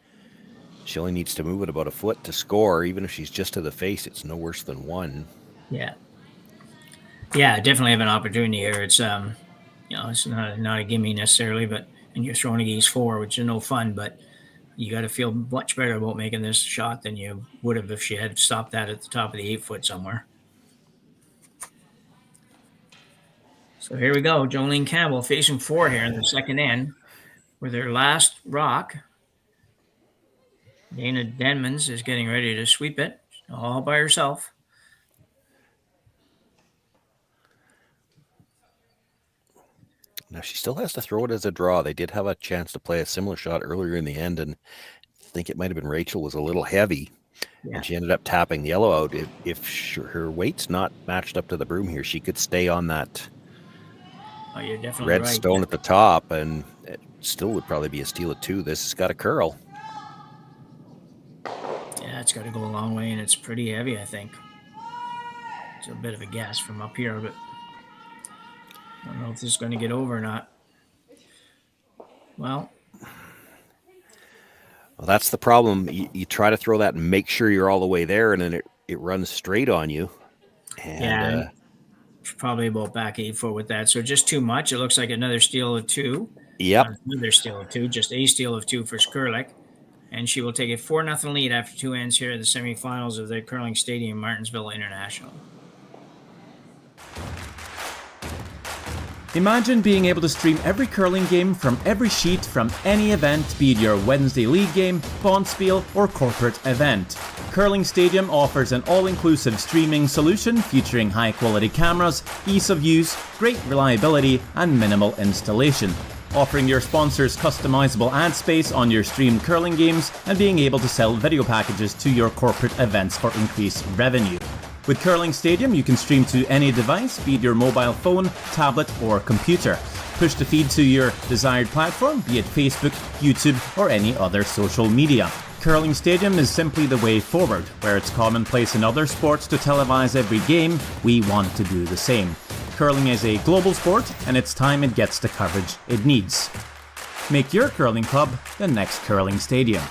Speaker 10: She only needs to move it about a foot to score. Even if she's just to the face, it's no worse than 1.
Speaker 9: Yeah, definitely have an opportunity here. It's it's not a gimme necessarily, and you're throwing against 4, which is no fun, but you got to feel much better about making this shot than you would have if she had stopped that at the top of the 8 foot somewhere. So here we go. Jolene Campbell facing 4 here in the second end with her last rock. Dana Denmans is getting ready to sweep it all by herself.
Speaker 10: Now she still has to throw it as a draw. They did have a chance to play a similar shot earlier in the end, and I think it might have been Rachel was a little heavy, and she ended up tapping the yellow out. If her weight's not matched up to the broom here, she could stay on that
Speaker 9: you're definitely
Speaker 10: red
Speaker 9: right.
Speaker 10: stone at the top, and it still would probably be a steal of 2. This has got a curl.
Speaker 9: Yeah, it's got to go a long way, and it's pretty heavy, I think. It's a bit of a guess from up here, but I don't know if this is going to get over or not. Well,
Speaker 10: that's the problem. You try to throw that and make sure you're all the way there, and then it runs straight on you. And
Speaker 9: probably about back 8-4 with that. So just too much. It looks like another steal of 2.
Speaker 10: Yep.
Speaker 9: Another steal of 2. Just a steal of 2 for Skrlik. And she will take a 4-0 lead after 2 ends here at the semifinals of the Curling Stadium, Martensville International.
Speaker 14: Imagine being able to stream every curling game from every sheet from any event, be it your Wednesday league game, bonspiel, or corporate event. Curling Stadium offers an all-inclusive streaming solution featuring high-quality cameras, ease of use, great reliability, and minimal installation. Offering your sponsors customizable ad space on your streamed curling games and being able to sell video packages to your corporate events for increased revenue. With Curling Stadium, you can stream to any device, be it your mobile phone, tablet, or computer. Push the feed to your desired platform, be it Facebook, YouTube, or any other social media. Curling Stadium is simply the way forward. Where it's commonplace in other sports to televise every game, we want to do the same. Curling is a global sport, and it's time it gets the coverage it needs. Make your curling club the next Curling Stadium.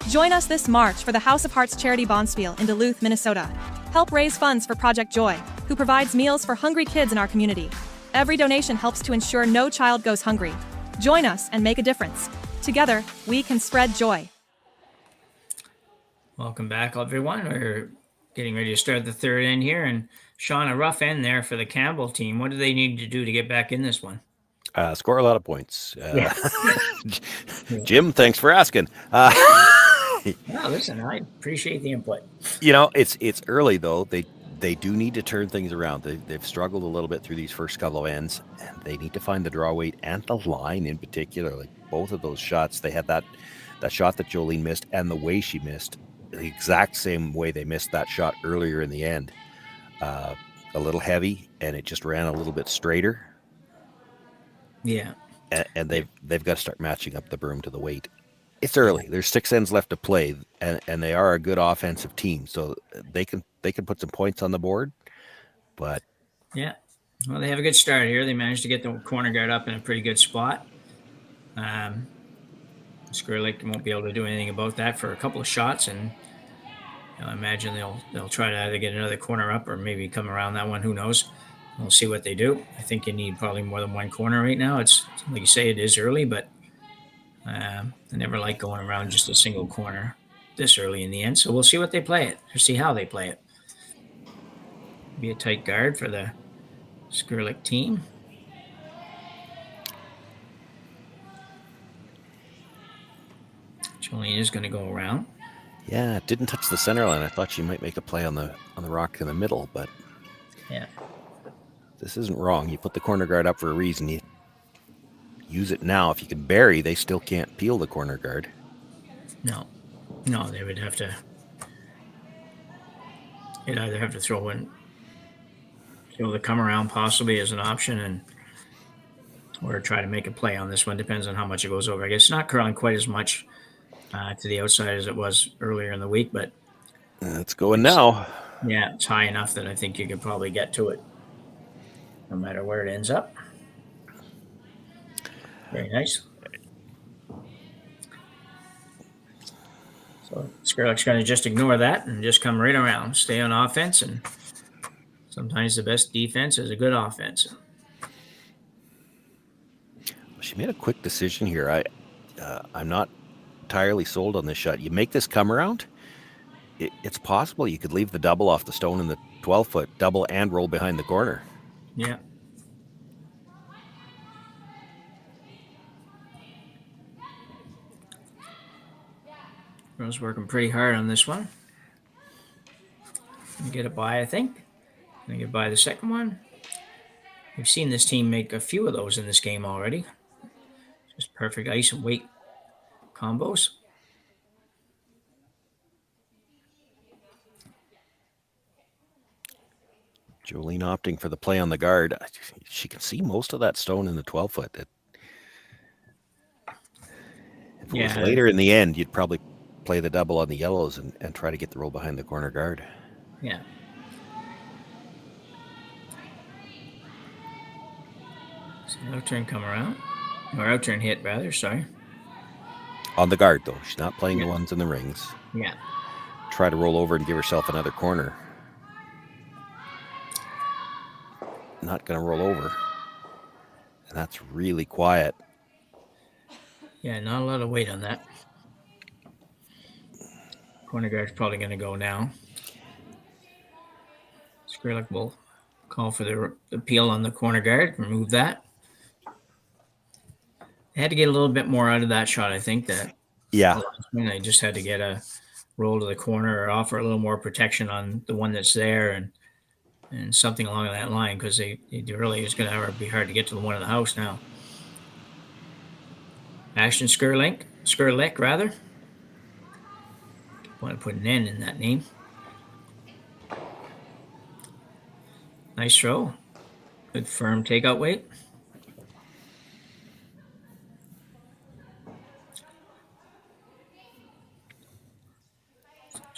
Speaker 15: Join us this March for the House of Hearts Charity Bonspiel in Duluth, Minnesota. Help raise funds for Project Joy, who provides meals for hungry kids in our community. Every donation helps to ensure no child goes hungry. Join us and make a difference. Together, we can spread joy.
Speaker 9: Welcome back, everyone. We're getting ready to start the third end here. And Shawn, a rough end there for the Campbell team. What do they need to do to get back in this one?
Speaker 10: Score a lot of points. Jim, thanks for asking.
Speaker 9: No, listen, I appreciate the input.
Speaker 10: You know, it's early though. They do need to turn things around. They've struggled a little bit through these first couple of ends, and they need to find the draw weight and the line in particular. Like both of those shots, they had that shot that Jolene missed, and the way she missed, the exact same way they missed that shot earlier in the end. A little heavy, and it just ran a little bit straighter.
Speaker 9: Yeah,
Speaker 10: and they've got to start matching up the broom to the weight. It's early. There's 6 ends left to play, and they are a good offensive team, so they can put some points on the board. But
Speaker 9: yeah, well, they have a good start here. They managed to get the corner guard up in a pretty good spot. Skrlik won't be able to do anything about that for a couple of shots, and I imagine they'll try to either get another corner up or maybe come around that one. Who knows? We'll see what they do. I think you need probably more than one corner right now. It's like you say, it is early, but I never like going around just a single corner this early in the end. So we'll see what they play it, or see how they play it. Be a tight guard for the Skrlik team. Jolene is going to go around.
Speaker 10: Yeah, it didn't touch the center line. I thought she might make a play on the rock in the middle, but
Speaker 9: yeah.
Speaker 10: This isn't wrong. You put the corner guard up for a reason. You use it now. If you can bury, they still can't peel the corner guard.
Speaker 9: No, they would have to. They'd either have to throw the come around possibly as an option, or try to make a play on this one. Depends on how much it goes over. I guess it's not curling quite as much to the outside as it was earlier in the week, but
Speaker 10: it's going now.
Speaker 9: Yeah, it's high enough that I think you could probably get to it, no matter where it ends up. Very nice. So Skrlik's going to just ignore that and just come right around, stay on offense, and sometimes the best defense is a good offense.
Speaker 10: She made a quick decision here. I'm not entirely sold on this shot. You make this come around, it's possible you could leave the double off the stone in the 12-foot double and roll behind the corner.
Speaker 9: Yeah. Girls working pretty hard on this one. Get it by, I think. Gonna get by the second one. We've seen this team make a few of those in this game already. Perfect ice and weight combos.
Speaker 10: Jolene opting for the play on the guard. She can see most of that stone in the 12-foot. If it was later in the end, you'd probably play the double on the yellows and try to get the roll behind the corner guard.
Speaker 9: Yeah. So out turn come around. Or out turn hit, rather. Sorry.
Speaker 10: On the guard, though. She's not playing the ones in the rings.
Speaker 9: Yeah.
Speaker 10: Try to roll over and give herself another corner. Not going to roll over. And that's really quiet.
Speaker 9: Yeah, not a lot of weight on that. Corner guard's probably going to go now. Skrlik will call for the peel on the corner guard. Remove that. I had to get a little bit more out of that shot, I think.
Speaker 10: Yeah.
Speaker 9: I just had to get a roll to the corner or offer a little more protection on the one that's there and something along that line, because it really is going to be hard to get to the one in the house now. Ashton Skrlik, rather. Want to put an N in that name. Nice throw. Good firm takeout weight.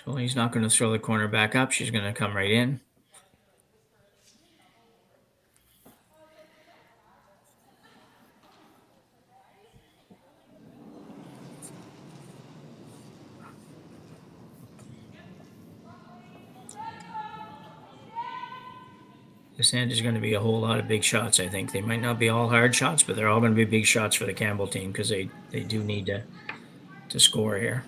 Speaker 9: So he's not going to throw the corner back up. She's going to come right in. This end is going to be a whole lot of big shots, I think. They might not be all hard shots, but they're all going to be big shots for the Campbell team, because they do need to score here.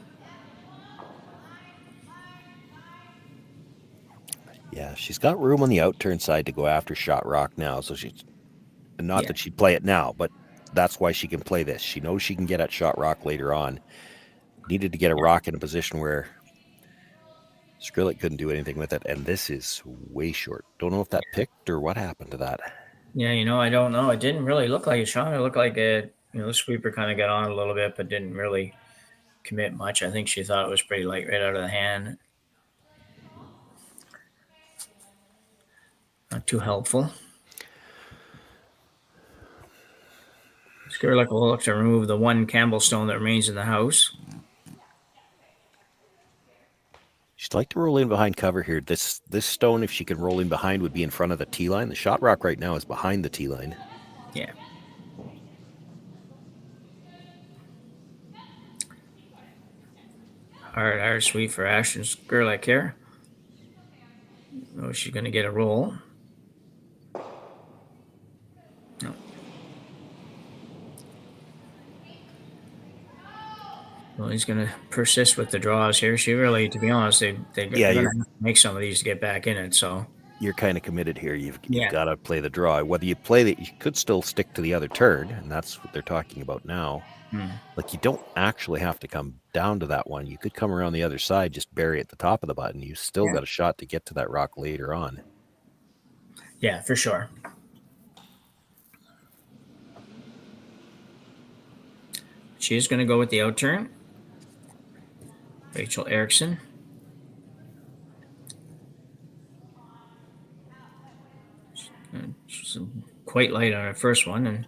Speaker 10: Yeah, she's got room on the out-turn side to go after shot rock now. So she's not that she'd play it now, but that's why she can play this. She knows she can get at shot rock later on. Needed to get a rock in a position where Skrlik couldn't do anything with it, and this is way short. Don't know if that picked or what happened to that.
Speaker 9: Yeah, I don't know. It didn't really look like a shot. It looked like the sweeper kind of got on a little bit, but didn't really commit much. I think she thought it was pretty light right out of the hand. Not too helpful. Skrlik will look to remove the one Campbell stone that remains in the house.
Speaker 10: She'd like to roll in behind cover here. This stone, if she can roll in behind, would be in front of the tee line. The shot rock right now is behind the tee line.
Speaker 9: Yeah. Hard sweep for Ashton Skrlik here. Oh, she's going to get a roll. No. Well, he's going to persist with the draws here. She really, to be honest, they're going to make some of these to get back in it. So
Speaker 10: you're kind of committed here. You've got to play the draw. Whether you play that, you could still stick to the other turn, and that's what they're talking about now. Like, you don't actually have to come down to that one. You could come around the other side, just bury at the top of the button. You still got a shot to get to that rock later on.
Speaker 9: Yeah, for sure. She is going to go with the out turn. Rachel Erickson. She's quite light on her first one, and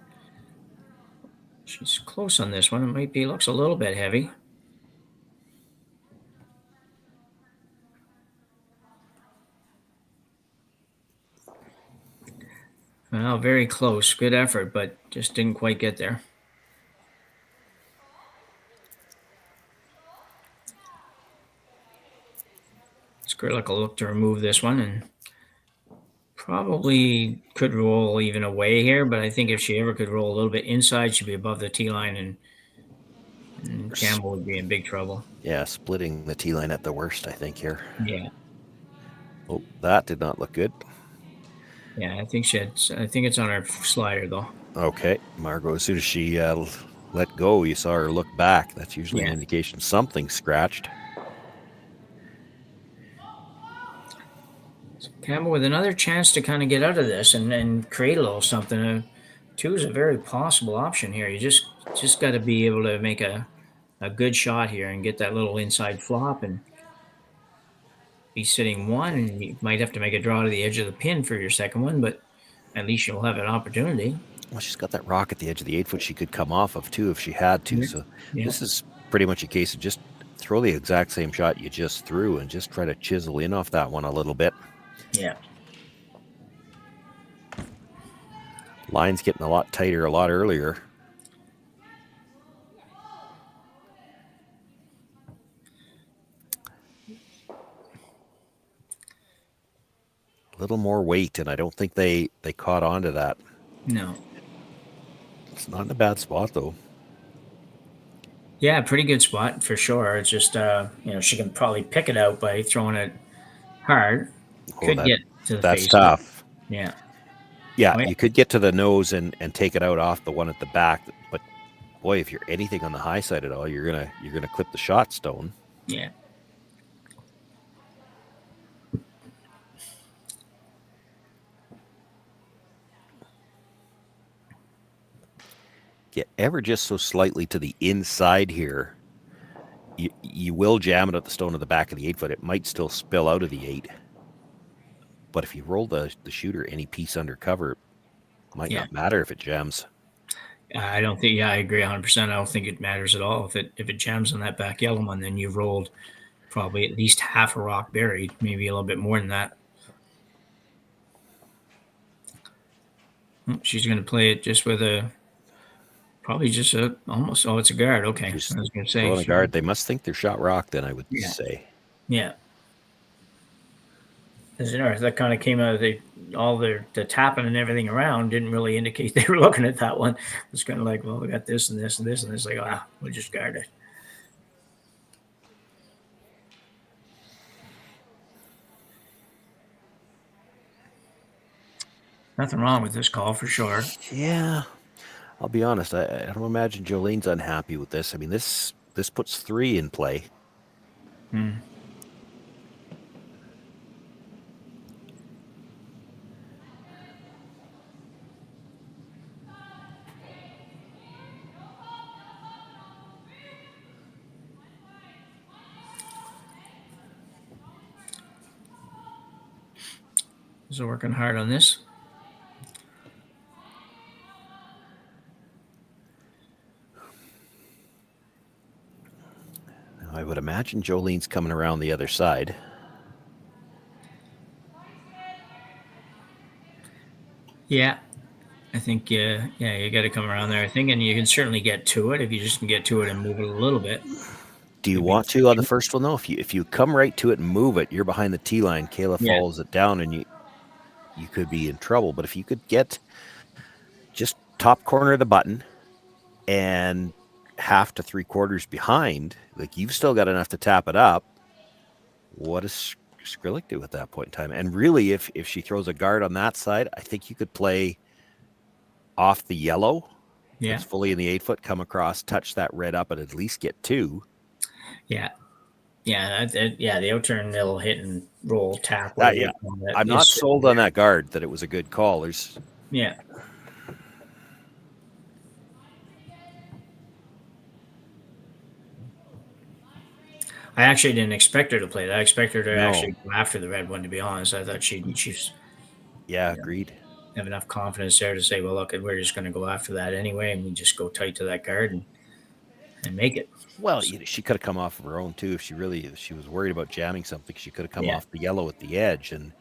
Speaker 9: she's close on this one. It looks a little bit heavy. Well, very close. Good effort, but just didn't quite get there. Skrlik will look to remove this one and probably could roll even away here, but I think if she ever could roll a little bit inside, she'd be above the tee line, and Campbell would be in big trouble.
Speaker 10: Yeah, splitting the tee line at the worst, I think, here.
Speaker 9: Yeah.
Speaker 10: Oh, that did not look good.
Speaker 9: Yeah, I think it's on her slider, though.
Speaker 10: Okay. Margot, as soon as she let go, you saw her look back. That's usually an indication something scratched.
Speaker 9: Campbell with another chance to kind of get out of this and create a little something. 2 is a very possible option here. You just just got to be able to make a good shot here and get that little inside flop and be sitting one. And you might have to make a draw to the edge of the pin for your second one, but at least you'll have an opportunity.
Speaker 10: Well, she's got that rock at the edge of the 8-foot she could come off of too if she had to. So this is pretty much a case of just throw the exact same shot you just threw and just try to chisel in off that one a little bit.
Speaker 9: Yeah.
Speaker 10: Line's getting a lot tighter a lot earlier. A little more weight, and I don't think they caught on to that.
Speaker 9: No.
Speaker 10: It's not in a bad spot, though.
Speaker 9: Yeah, pretty good spot for sure. It's just, she can probably pick it out by throwing it hard. Could get to the
Speaker 10: that's
Speaker 9: face.
Speaker 10: tough.
Speaker 9: Yeah.
Speaker 10: Yeah, you could get to the nose and take it out off the one at the back. But boy, if you're anything on the high side at all, you're gonna clip the shot stone.
Speaker 9: Yeah.
Speaker 10: Get ever just so slightly to the inside here, you will jam it at the stone of the back of the 8-foot. It might still spill out of the 8. But if you roll the shooter any piece under cover, it might not matter if it jams.
Speaker 9: I don't think. Yeah, I agree 100%. I don't think it matters at all if it jams on that back yellow one. Then you've rolled probably at least half a rock buried, maybe a little bit more than that. She's going to play it just with probably just almost. Oh, it's a guard. Okay, I was going to say
Speaker 10: a guard. They must think they're shot rock. Then I would say.
Speaker 9: Yeah. As you know, that kind of came out of all the tapping and everything around didn't really indicate they were looking at that one. It's kind of like, well, we got this and this and this, and it's like, we'll just guard it. Nothing wrong with this call for sure.
Speaker 10: Yeah, I'll be honest. I don't imagine Jolene's unhappy with this. I mean, this puts 3 in play.
Speaker 9: So working hard on this.
Speaker 10: Now, I would imagine Jolene's coming around the other side.
Speaker 9: Yeah, I think you got to come around there. I think, and you can certainly get to it if you just can get to it and move it a little bit.
Speaker 10: Do you want to on the first one though? If you come right to it and move it, you're behind the tee line. Kayla follows it down, and you could be in trouble. But if you could get just top corner of the button and half to 3/4 behind, like you've still got enough to tap it up. What does Skrlik do at that point in time? And really, if she throws a guard on that side, I think you could play off the yellow.
Speaker 9: Yeah.
Speaker 10: It's fully in the 8-foot, come across, touch that red up, and at least get 2.
Speaker 9: Yeah. Yeah, the outturn they'll hit and roll tap.
Speaker 10: I'm not sold on that guard that it was a good call.
Speaker 9: Yeah. I actually didn't expect her to play that. I expected her to actually go after the red one, to be honest. I thought she's
Speaker 10: agreed.
Speaker 9: Have enough confidence there to say, well, look, we're just going to go after that anyway, and we just go tight to that guard and make it.
Speaker 10: Well, she could have come off of her own too if she was worried about jamming something. She could have come off the yellow at the edge and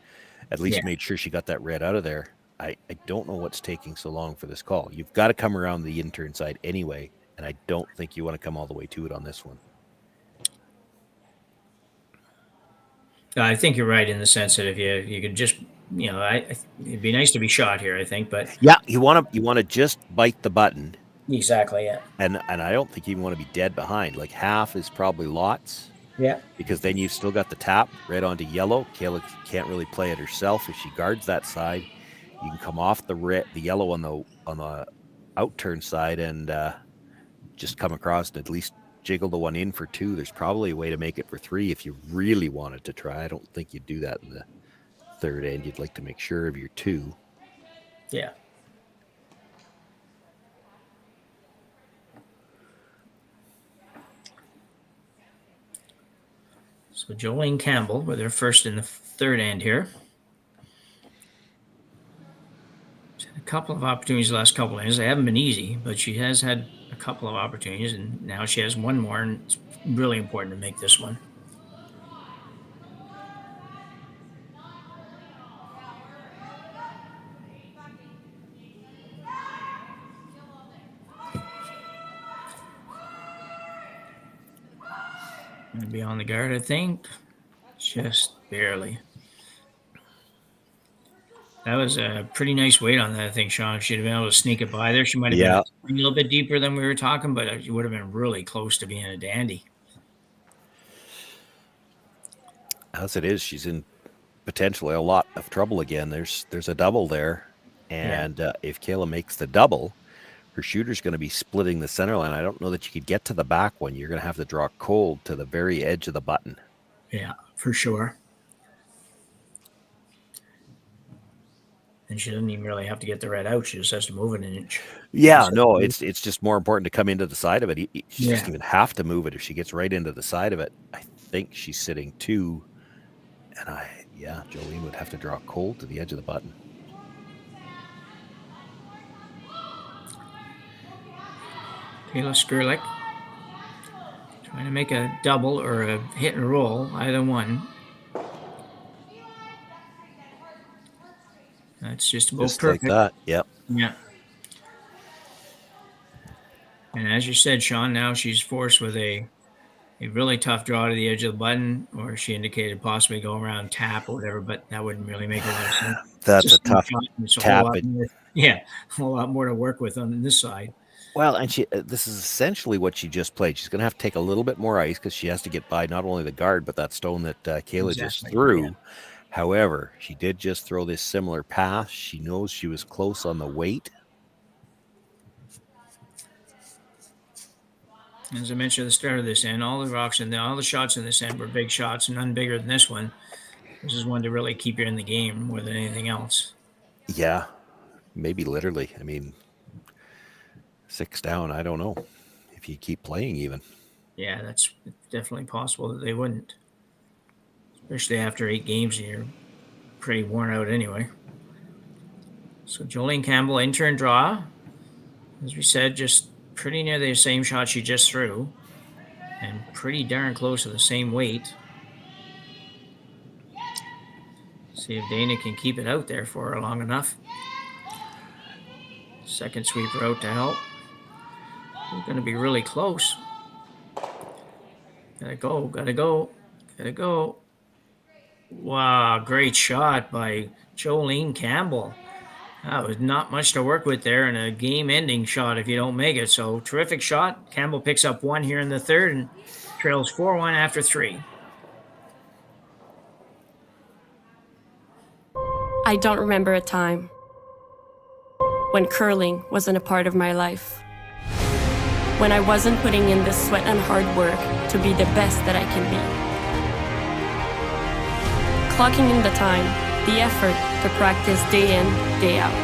Speaker 10: at least made sure she got that red out of there. I don't know what's taking so long for this call. You've got to come around the intern side anyway, and I don't think you want to come all the way to it on this one.
Speaker 9: I think you're right in the sense that if you could just, it'd be nice to be shot here, I think, but
Speaker 10: you want to just bite the button.
Speaker 9: Exactly, yeah.
Speaker 10: And I don't think you even want to be dead behind. Like half is probably lots.
Speaker 9: Yeah. Because
Speaker 10: then you've still got the tap right onto yellow. Kayla can't really play it herself. If she guards that side, you can come off the yellow on the outturn side and just come across and at least jiggle the one in for 2. There's probably a way to make it for 3 if you really wanted to try. I don't think you'd do that in the third end. You'd like to make sure of your 2.
Speaker 9: Yeah. So Jolene Campbell with her first in the third end here. She's had a couple of opportunities the last couple of ends. They haven't been easy, but she has had a couple of opportunities, and now she has one more, and it's really important to make this one. Going to be on the guard, I think. Just barely. That was a pretty nice weight on that, I think, Shawn. If she'd have been able to sneak it by there, she might have been a little bit deeper than we were talking, but it would have been really close to being a dandy.
Speaker 10: As it is, she's in potentially a lot of trouble again. There's a double there, and if Kayla makes the double, her shooter's going to be splitting the center line. I don't know that you could get to the back one. You're going to have to draw cold to the very edge of the button.
Speaker 9: Yeah, for sure. And she doesn't even really have to get the red out. She just has to move it an inch.
Speaker 10: Yeah, no, it's just more important to come into the side of it. She doesn't even have to move it. If she gets right into the side of it, I think she's sitting 2. And Jolene would have to draw cold to the edge of the button.
Speaker 9: Kayla Skrlik trying to make a double or a hit and roll, either one. That's just about perfect.
Speaker 10: Like that, yep.
Speaker 9: Yeah. And as you said, Shawn, now she's forced with a really tough draw to the edge of the button, or she indicated possibly go around tap or whatever, but that wouldn't really make a lot of sense.
Speaker 10: That's a tough tap.
Speaker 9: A whole lot more to work with on this side.
Speaker 10: Well, and this is essentially what she just played. She's going to have to take a little bit more ice because she has to get by not only the guard, but that stone that Kayla just threw. Yeah. However, she did just throw this similar pass. She knows she was close on the weight.
Speaker 9: As I mentioned at the start of this end, all the shots in this end were big shots, none bigger than this one. This is one to really keep you in the game more than anything else.
Speaker 10: Yeah, maybe literally. I mean, 6 down, I don't know if you keep playing even.
Speaker 9: Yeah, that's definitely possible that they wouldn't. Especially after 8 games and you're pretty worn out anyway. So Jolene Campbell, in turn draw. As we said, just pretty near the same shot she just threw. And pretty darn close to the same weight. See if Dana can keep it out there for her long enough. Second sweeper out to help. We're going to be really close. Gotta go. Wow, great shot by Jolene Campbell. That was not much to work with there, and a game-ending shot if you don't make it. So, terrific shot. Campbell picks up 1 here in the third and trails 4-1 after 3.
Speaker 1: I don't remember a time when curling wasn't a part of my life. When I wasn't putting in the sweat and hard work to be the best that I can be. Clocking in the time, the effort to practice day in, day out.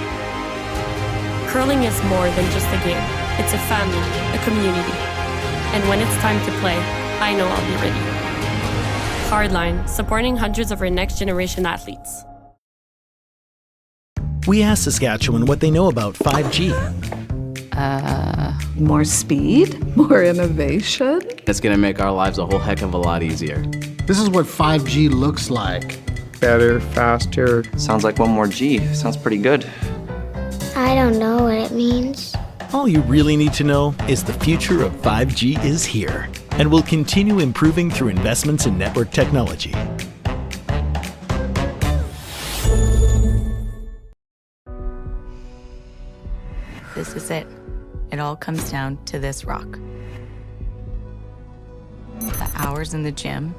Speaker 1: Curling is more than just a game. It's a family, a community. And when it's time to play, I know I'll be ready. Hardline, supporting hundreds of our next generation athletes.
Speaker 2: We asked Saskatchewan what they know about 5G.
Speaker 3: More speed, more innovation.
Speaker 4: It's going to make our lives a whole heck of a lot easier.
Speaker 5: This is what 5G looks like.
Speaker 6: Better, faster.
Speaker 7: Sounds like one more G. Sounds pretty good.
Speaker 8: I don't know what it means.
Speaker 2: All you really need to know is the future of 5G is here and will continue improving through investments in network technology.
Speaker 16: This is it. It all comes down to this rock. The hours in the gym,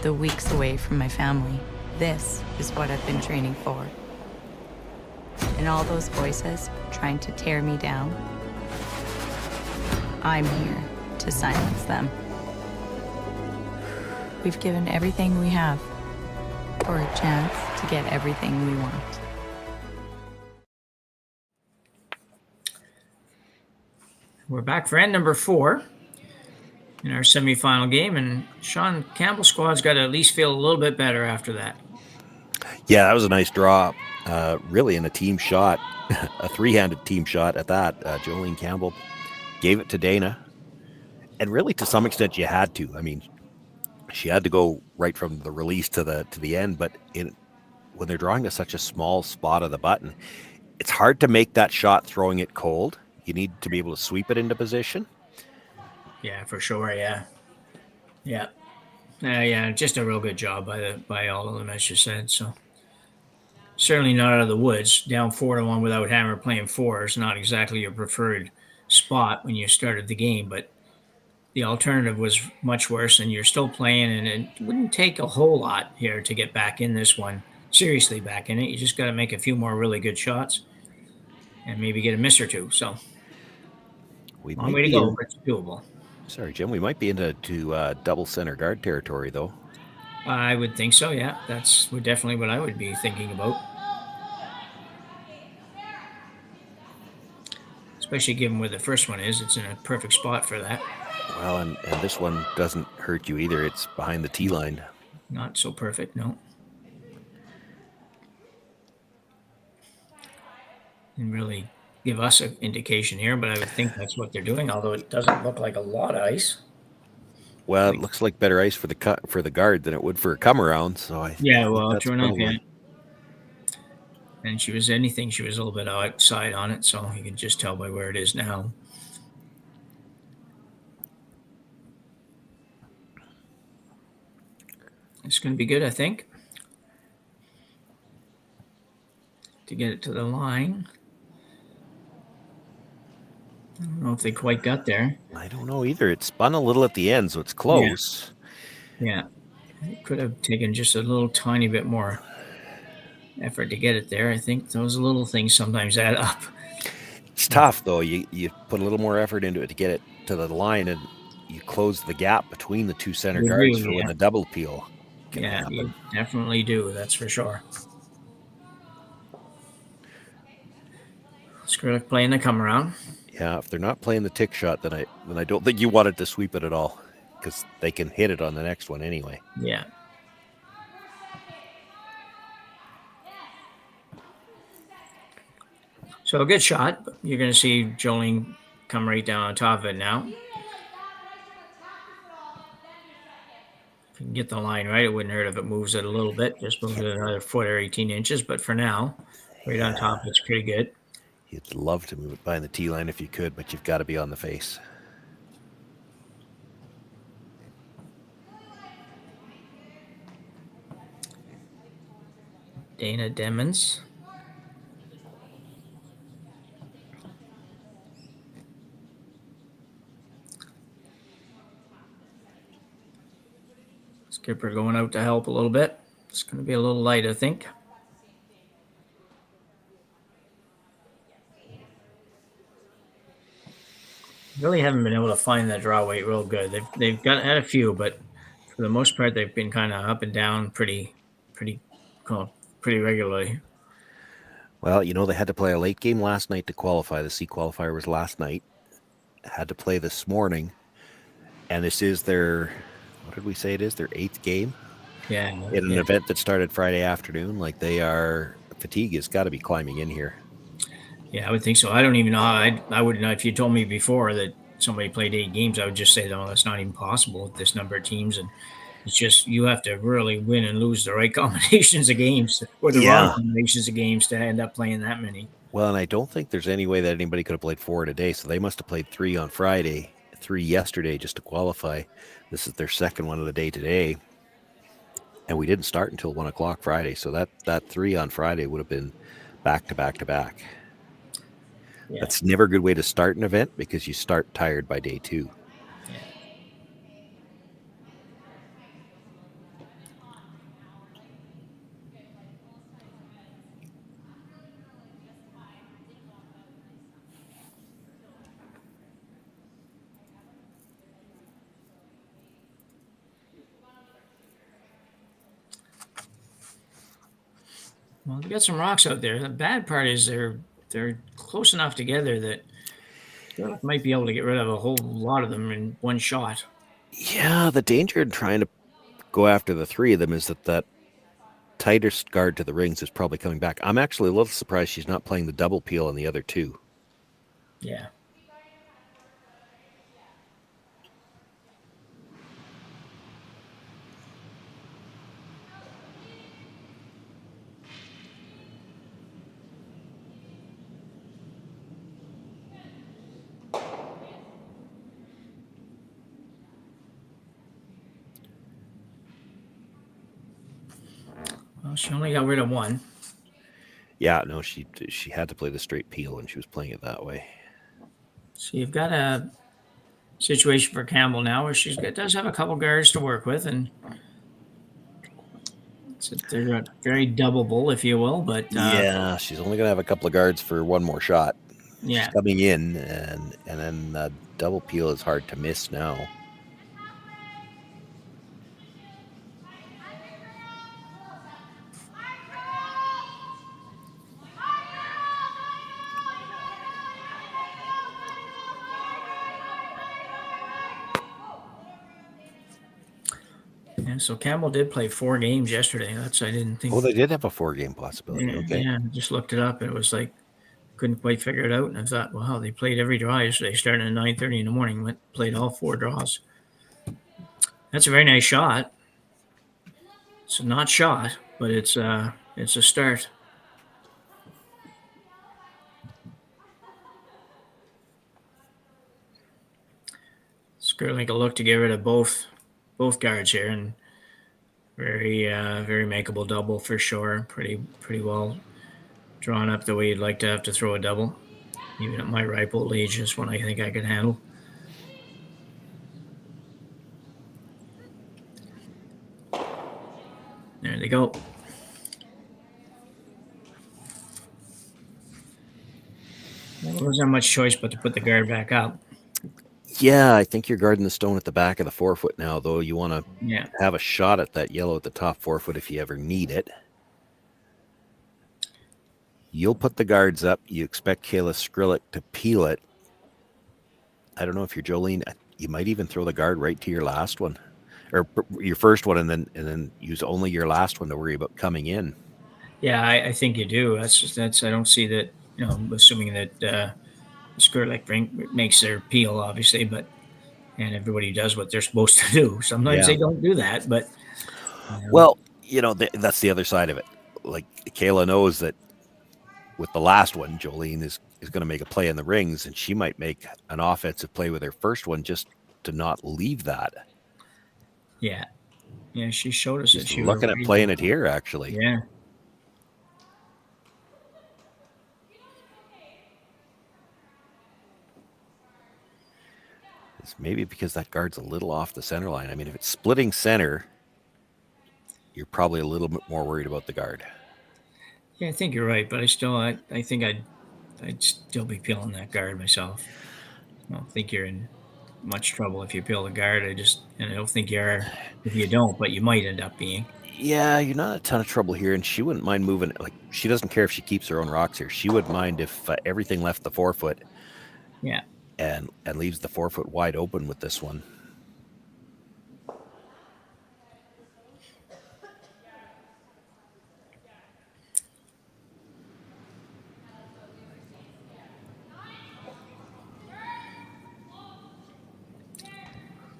Speaker 16: the weeks away from my family. This is what I've been training for. And all those voices trying to tear me down, I'm here to silence them. We've given everything we have for a chance to get everything we want.
Speaker 9: We're back for end number 4. in our semifinal game, and Shawn Campbell's squad's got to at least feel a little bit better after that.
Speaker 10: Yeah, that was a nice draw. Really in a team shot, a three-handed team shot at that. Jolene Campbell gave it to Dana. And really, to some extent, you had to. I mean, she had to go right from the release to the end. But when they're drawing to such a small spot of the button, it's hard to make that shot throwing it cold. You need to be able to sweep it into position.
Speaker 9: Yeah, for sure. Yeah. Just a real good job by all of them, as you said. So certainly not out of the woods. Down 4-1 without Hammer playing 4 is not exactly your preferred spot when you started the game, but the alternative was much worse, and you're still playing, and it wouldn't take a whole lot here to get back in this one. Seriously back in it. You just got to make a few more really good shots and maybe get a miss or two. So long way to go, but it's doable.
Speaker 10: Sorry, Jim. We might be into double center guard territory, though.
Speaker 9: I would think so, yeah. That's definitely what I would be thinking about. Especially given where the first one is. It's in a perfect spot for that.
Speaker 10: Well, and this one doesn't hurt you either. It's behind the tee line.
Speaker 9: Not so perfect, no. Didn't really give us an indication here, but I would think that's what they're doing, although it doesn't look like a lot of ice.
Speaker 10: Well, it looks like better ice for the guard than it would for a come around. So
Speaker 9: true enough, yeah. And she was a little bit outside on it, so you can just tell by where it is now. It's going to be good, I think, to get it to the line. I don't know if they quite got there.
Speaker 10: I don't know either. It spun a little at the end, so it's close.
Speaker 9: Yeah. It could have taken just a little tiny bit more effort to get it there. I think those little things sometimes add up.
Speaker 10: It's tough, though. You put a little more effort into it to get it to the line, and you close the gap between the two center guards for when the double peel can happen.
Speaker 9: You definitely do. That's for sure. Skrlik playing the come around.
Speaker 10: Yeah, if they're not playing the tick shot, then I don't think you wanted to sweep it at all, because they can hit it on the next one anyway.
Speaker 9: Yeah. So a good shot. You're going to see Jolene come right down on top of it now. If you can get the line right, it wouldn't hurt if it moves it a little bit. Just move it another foot or 18 inches. But for now, right on top, it's pretty good.
Speaker 10: You'd love to move it behind the tee line if you could, but you've got to be on the face.
Speaker 9: Dana Demons. Skipper going out to help a little bit. It's going to be a little light, I think. Really haven't been able to find that draw weight real good. They've had a few, but for the most part, they've been kind of up and down pretty regularly.
Speaker 10: Well, they had to play a late game last night to qualify. The C qualifier was last night. Had to play this morning, and this is their, what did we say it is? Their 8th game.
Speaker 9: Yeah.
Speaker 10: In an event that started Friday afternoon. Like, fatigue has got to be climbing in here.
Speaker 9: Yeah, I would think so. I don't even know how I wouldn't know. If you told me before that somebody played 8 games, I would just say, no, that's not even possible with this number of teams. And it's just, you have to really win and lose the right combinations of games or the wrong combinations of games to end up playing that many.
Speaker 10: Well, and I don't think there's any way that anybody could have played 4 in a day. So they must have played 3 on Friday, 3 yesterday just to qualify. This is their second one of the day today. And we didn't start until 1 o'clock Friday. So that 3 on Friday would have been back to back to back. Yeah. That's never a good way to start an event because you start tired by day 2.
Speaker 9: Yeah. Well, we got some rocks out there. The bad part is they're close enough together that you might be able to get rid of a whole lot of them in one shot.
Speaker 10: Yeah, the danger in trying to go after the three of them is that tighter guard to the rings is probably coming back. I'm actually a little surprised she's not playing the double peel on the other two.
Speaker 9: Yeah. Well, she only got rid of one.
Speaker 10: Yeah, no, she had to play the straight peel, and she was playing it that way.
Speaker 9: So you've got a situation for Campbell now where does have a couple guards to work with, and they're very doubleable, if you will. But
Speaker 10: yeah, she's only going to have a couple of guards for one more shot.
Speaker 9: Yeah.
Speaker 10: She's coming in, and then double peel is hard to miss now.
Speaker 9: Yeah, so Campbell did play 4 games yesterday. I didn't think.
Speaker 10: Oh, they did have a 4-game possibility.
Speaker 9: Yeah,
Speaker 10: Okay.
Speaker 9: yeah, just looked it up. And it was like couldn't quite figure it out. And I thought, wow, they played every draw yesterday, starting at 9:30 in the morning. Played all 4 draws. That's a very nice shot. It's not shot, but it's a start. Skrlik will look to get rid of both guards here, and very makeable double for sure. Pretty well drawn up the way you'd like to have to throw a double. Even at my ripe old age, this one I think I could handle. There they go. Well, there wasn't much choice but to put the guard back up.
Speaker 10: Yeah, I think you're guarding the stone at the back of the 4-foot now, though. You want to have a shot at that yellow at the top 4-foot if you ever need it. You'll put the guards up. You expect Kayla Skrlik to peel it. I don't know if you're Jolene. You might even throw the guard right to your last one, or your first one, and then use only your last one to worry about coming in.
Speaker 9: Yeah, I think you do. That's I don't see that. Assuming that Skrlik makes their peel, obviously, and everybody does what they're supposed to do. Sometimes they don't do that, but
Speaker 10: well, that's the other side of it. Like Kayla knows that with the last one, Jolene is going to make a play in the rings, and she might make an offensive play with her first one just to not leave that.
Speaker 9: Yeah, she showed us that she was
Speaker 10: looking at playing it here, actually.
Speaker 9: Yeah.
Speaker 10: It's maybe because that guard's a little off the center line. I mean, if it's splitting center, you're probably a little bit more worried about the guard.
Speaker 9: Yeah, I think you're right, but I think I'd still be peeling that guard myself. I don't think you're in much trouble if you peel the guard. I don't think you are if you don't, but you might end up being.
Speaker 10: Yeah, you're not a ton of trouble here, and she wouldn't mind moving. Like, she doesn't care if she keeps her own rocks here. She wouldn't mind if everything left the 4-foot.
Speaker 9: Yeah.
Speaker 10: And leaves the 4-foot wide open with this one.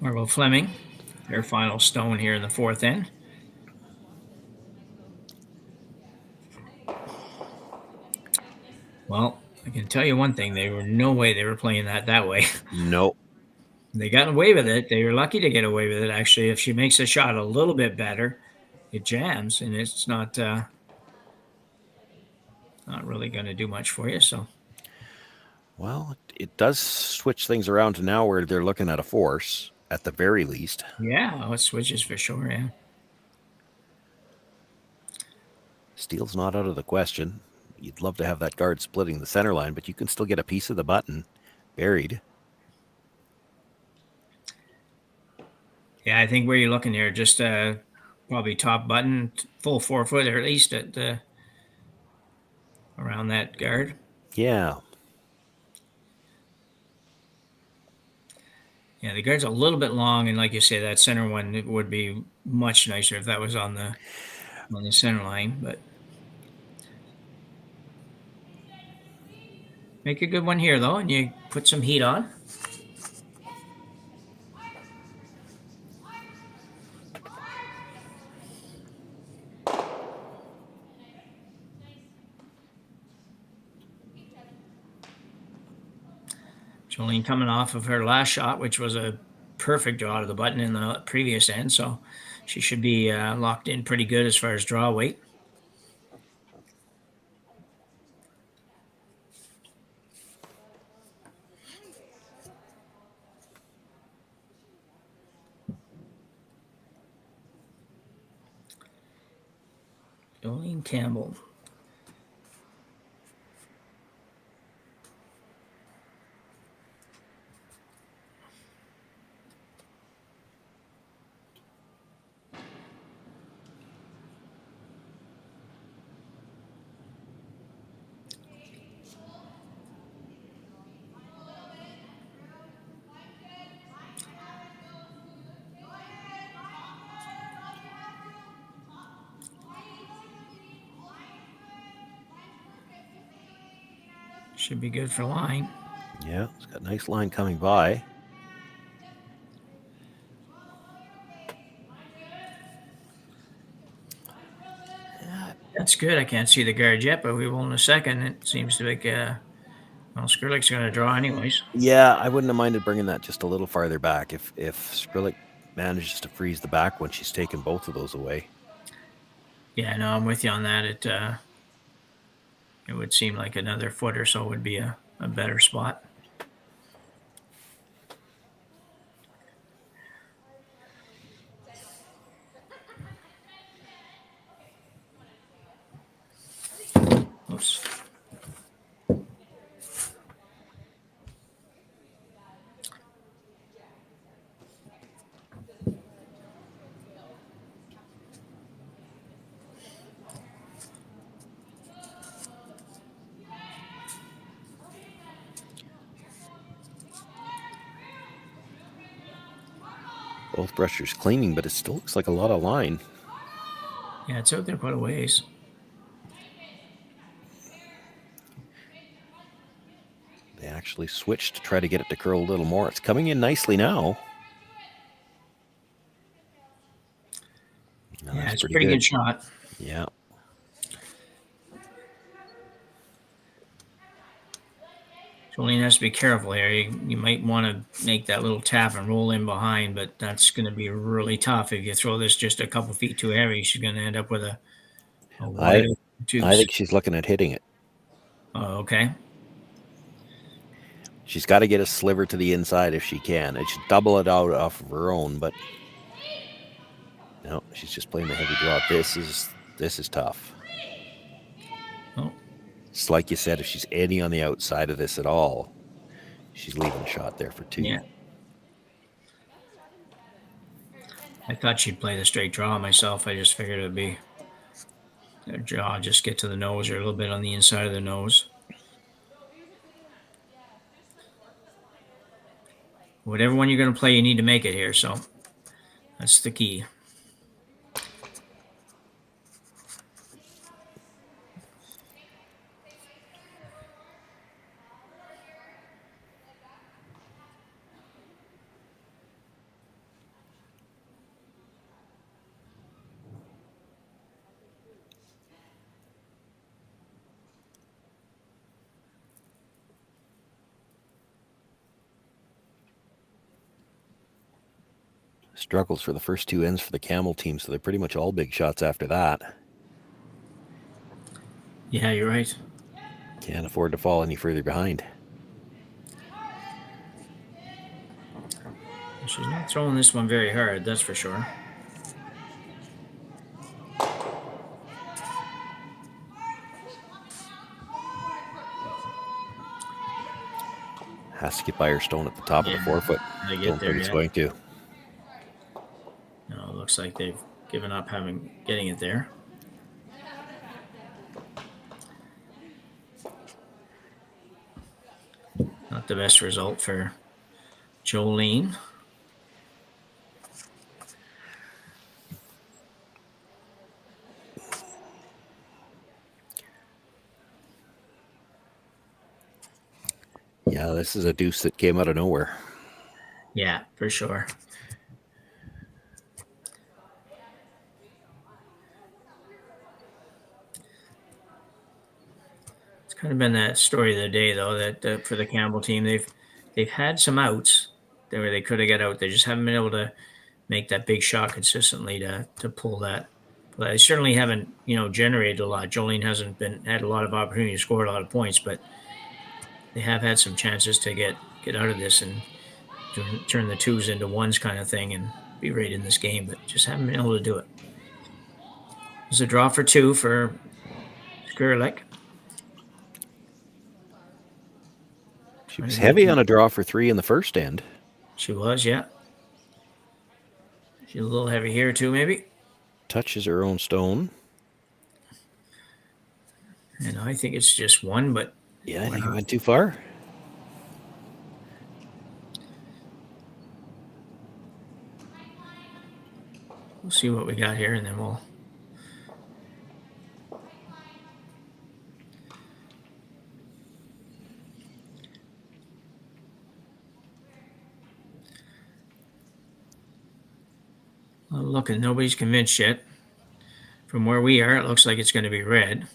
Speaker 9: Margot Fleming, their final stone here in the 4th end. Well, I can tell you one thing: no way they were playing that way.
Speaker 10: Nope.
Speaker 9: They got away with it. They were lucky to get away with it. Actually, if she makes a shot a little bit better, it jams, and it's not really going to do much for you. So,
Speaker 10: well, it does switch things around to now where they're looking at a force at the very least.
Speaker 9: Yeah, it switches for sure. Yeah.
Speaker 10: Steel's not out of the question. You'd love to have that guard splitting the center line, but you can still get a piece of the button buried.
Speaker 9: Yeah, I think where you're looking here, just probably top button, full 4-foot, or at least at around that guard.
Speaker 10: Yeah.
Speaker 9: Yeah, the guard's a little bit long, and like you say, that center one, it would be much nicer if that was on the center line, but make a good one here, though, and you put some heat on. Jolene coming off of her last shot, which was a perfect draw to the button in the previous end, so she should be locked in pretty good as far as draw weight. Jolene Campbell. Should be good for line.
Speaker 10: Yeah, it's got a nice line coming by.
Speaker 9: That's good. I can't see the guard yet, but we will in a second. It seems to make well, Skrlik's going to draw anyways.
Speaker 10: Yeah, I wouldn't have minded bringing that just a little farther back if Skrlik manages to freeze the back when she's taken both of those away.
Speaker 9: Yeah, no, I'm with you on that. It would seem like another foot or so would be a better spot. Oops.
Speaker 10: Both brushers cleaning, but it still looks like a lot of line.
Speaker 9: Yeah, it's out there quite a ways.
Speaker 10: They actually switched to try to get it to curl a little more. It's coming in nicely now. No,
Speaker 9: yeah, it's a pretty good shot.
Speaker 10: Yeah.
Speaker 9: Jolene has to be careful here. You might want to make that little tap and roll in behind, but that's going to be really tough. If you throw this just a couple feet too heavy, she's going to end up with a wide tubes.
Speaker 10: I think she's looking at hitting it.
Speaker 9: Oh, okay.
Speaker 10: She's got to get a sliver to the inside if she can. It should double it out off of her own, but no, she's just playing the heavy draw. This is tough.
Speaker 9: Oh.
Speaker 10: It's like you said, if she's any on the outside of this at all, she's leaving a shot there for two.
Speaker 9: Yeah. I thought she'd play the straight draw myself. I just figured it'd be a draw, just get to the nose or a little bit on the inside of the nose. Whatever one you're going to play, you need to make it here. So that's the key.
Speaker 10: Struggles for the first two ends for the Camel team, so they're pretty much all big shots after that.
Speaker 9: Yeah, you're right.
Speaker 10: Can't afford to fall any further behind.
Speaker 9: She's not throwing this one very hard, that's for sure.
Speaker 10: Has to get by her stone at the top of the forefoot. Don't think it's going to.
Speaker 9: No, it looks like they've given up getting it there. Not the best result for Jolene.
Speaker 10: Yeah, this is a deuce that came out of nowhere.
Speaker 9: Yeah, for sure. It's kind of been that story of the day, though, that for the Campbell team, they've had some outs where they could have got out. They just haven't been able to make that big shot consistently to pull that. But they certainly haven't, generated a lot. Jolene hasn't had a lot of opportunity to score a lot of points, but they have had some chances to get out of this and turn the twos into ones kind of thing and be right in this game, but just haven't been able to do it. There's a draw for 2 for Skrlik.
Speaker 10: She was heavy on a draw for 3 in the first end.
Speaker 9: She was, yeah. She's a little heavy here too, maybe.
Speaker 10: Touches her own stone.
Speaker 9: And I think it's just 1, but...
Speaker 10: Yeah, I think it went too far.
Speaker 9: We'll see what we got here, and then we'll... Well, look, and nobody's convinced yet. From where we are, it looks like it's going to be red.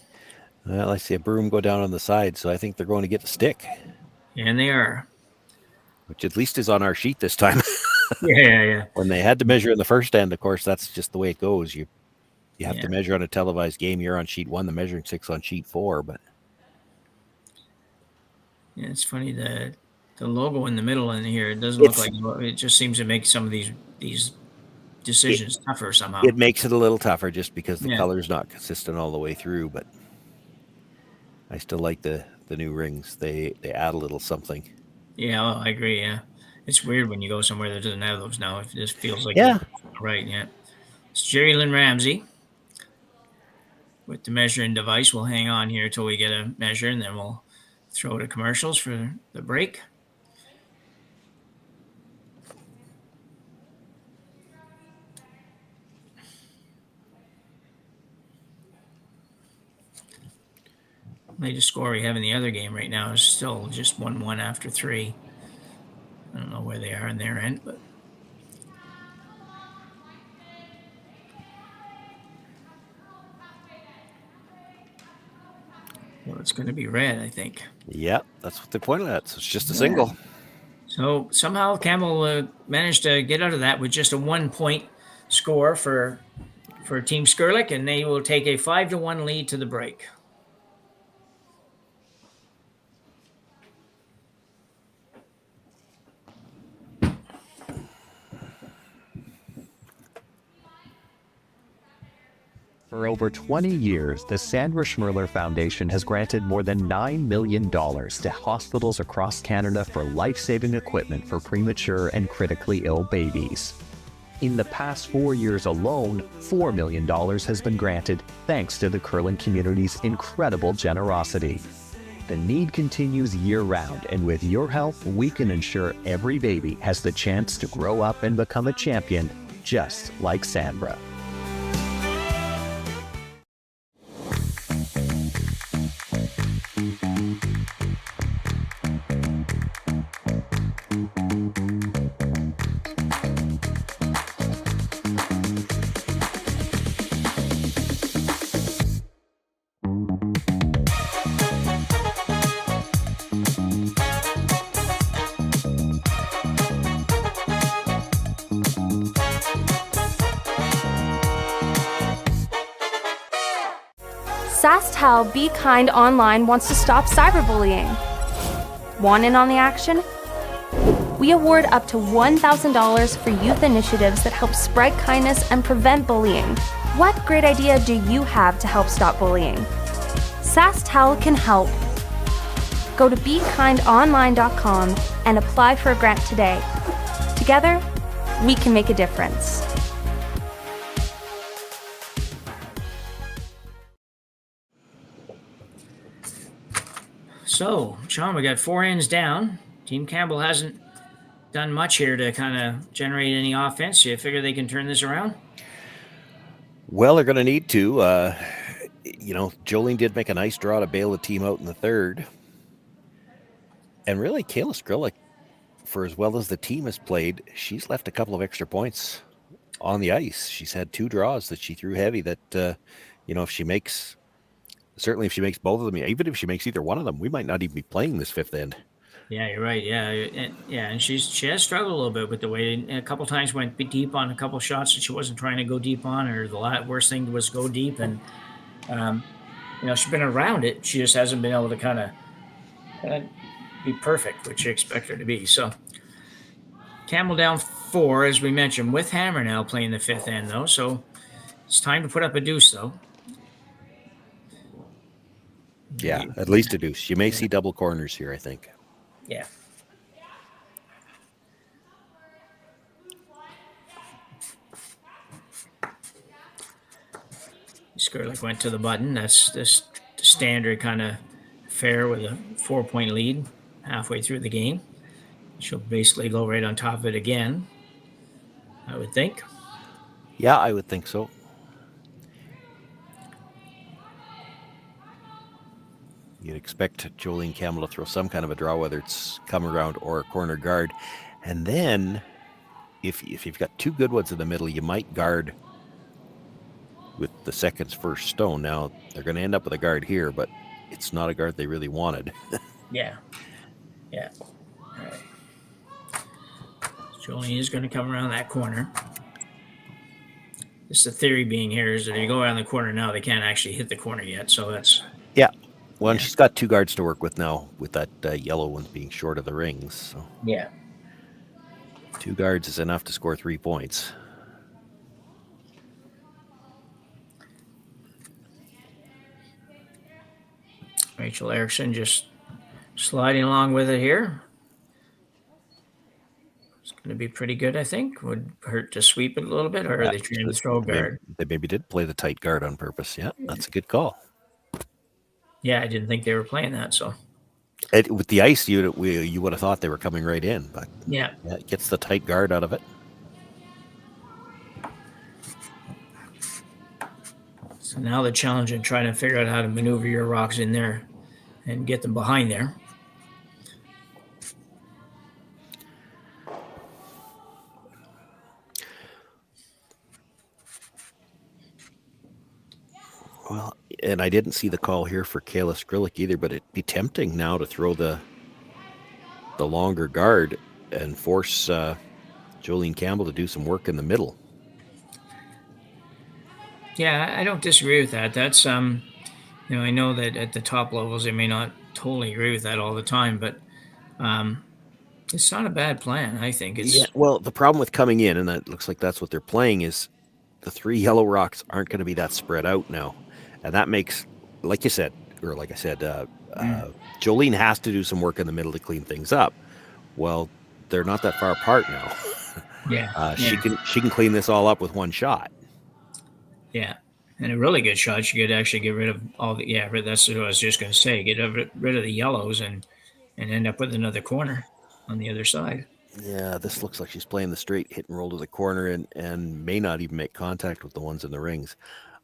Speaker 10: Well, I see a broom go down on the side, so I think they're going to get the stick.
Speaker 9: And they are.
Speaker 10: Which at least is on our sheet this time.
Speaker 9: Yeah.
Speaker 10: When they had to measure in the first end, of course, that's just the way it goes. You have to measure on a televised game. You're on sheet 1, the measuring stick's on sheet 4, but...
Speaker 9: Yeah, it's funny, the logo in the middle in here, it doesn't look like... It just seems to make some of these decisions tougher somehow.
Speaker 10: It makes it a little tougher just because the color's not consistent all the way through, but I still like the new rings. They add a little something.
Speaker 9: Yeah, I agree, yeah. It's weird when you go somewhere that doesn't have those now. It just feels like... Right, yeah. It's Jerry Lynn Ramsey with the measuring device. We'll hang on here till we get a measure, and then we'll throw to commercials for the break. Latest score we have in the other game right now is still just 1-1 after 3. I don't know where they are on their end, but... Well, it's going to be red, I think.
Speaker 10: Yeah, that's what they pointed at. So it's just a single.
Speaker 9: So somehow Campbell managed to get out of that with just a 1-point score for Team Skrlik, and they will take a 5-1 lead to the break.
Speaker 17: For over 20 years, the Sandra Schmirler Foundation has granted more than $9 million to hospitals across Canada for life-saving equipment for premature and critically ill babies. In the past 4 years alone, $4 million has been granted thanks to the curling community's incredible generosity. The need continues year-round, and with your help, we can ensure every baby has the chance to grow up and become a champion, just like Sandra.
Speaker 18: SaskTel Be Kind Online wants to stop cyberbullying. Want in on the action? We award up to $1,000 for youth initiatives that help spread kindness and prevent bullying. What great idea do you have to help stop bullying? SaskTel can help. Go to BeKindOnline.com and apply for a grant today. Together, we can make a difference.
Speaker 9: So, Shawn, we got 4 ends down. Team Campbell hasn't done much here to kind of generate any offense. You figure they can turn this around?
Speaker 10: Well, they're going to need to. Jolene did make a nice draw to bail the team out in the third. And really, Kayla Skrlik, for as well as the team has played, she's left a couple of extra points on the ice. She's had 2 draws that she threw heavy that, if she makes, certainly if she makes both of them, even if she makes either one of them, we might not even be playing this 5th end.
Speaker 9: Yeah, you're right. Yeah, and she has struggled a little bit with the weight. A couple times went deep on a couple shots that she wasn't trying to go deep on, or the worst thing was go deep. And she's been around it. She just hasn't been able to kind of be perfect, which you expect her to be. So Campbell down 4, as we mentioned, with Hammer now playing the 5th end though. So it's time to put up a deuce though.
Speaker 10: Yeah, at least a deuce. You may see double corners here, I think.
Speaker 9: Yeah. Skrlik went to the button. That's this standard kind of fare with a 4-point lead halfway through the game. She'll basically go right on top of it again, I would think.
Speaker 10: Yeah, I would think so. You'd expect Jolene Campbell to throw some kind of a draw, whether it's come around or a corner guard. And then if you've got 2 good ones in the middle, you might guard with the second's first stone. Now, they're going to end up with a guard here, but it's not a guard they really wanted.
Speaker 9: Yeah. Yeah. All right. Jolene is going to come around that corner. Just the theory being here is that if you go around the corner now, they can't actually hit the corner yet. So that's...
Speaker 10: Yeah. Well, and she's got 2 guards to work with now, with that yellow one being short of the rings. So
Speaker 9: yeah.
Speaker 10: 2 guards is enough to score 3 points.
Speaker 9: Rachel Erickson just sliding along with it here. It's going to be pretty good, I think. Would hurt to sweep it a little bit, or are they trying to throw a guard?
Speaker 10: They maybe did play the tight guard on purpose. Yeah, that's a good call.
Speaker 9: Yeah, I didn't think they were playing that. So
Speaker 10: with the ice, you would have thought they were coming right in, but
Speaker 9: yeah,
Speaker 10: it gets the tight guard out of it.
Speaker 9: So now the challenge in trying to figure out how to maneuver your rocks in there and get them behind there.
Speaker 10: Well, and I didn't see the call here for Kayla Skrlik either, but it'd be tempting now to throw the longer guard and force Jolene Campbell to do some work in the middle.
Speaker 9: Yeah, I don't disagree with that. That's I know that at the top levels they may not totally agree with that all the time, but it's not a bad plan. I think it's...
Speaker 10: Yeah, well, the problem with coming in, and that looks like that's what they're playing, is the 3 yellow rocks aren't going to be that spread out now. And that makes, like I said, Jolene has to do some work in the middle to clean things up. Well, they're not that far apart now.
Speaker 9: Yeah.
Speaker 10: She can clean this all up with 1 shot.
Speaker 9: Yeah. And a really good shot, she could actually get rid of all the... Yeah, that's what I was just going to say. Get rid of the yellows and end up with another corner on the other side.
Speaker 10: Yeah, this looks like she's playing the straight hit and roll to the corner and may not even make contact with the ones in the rings.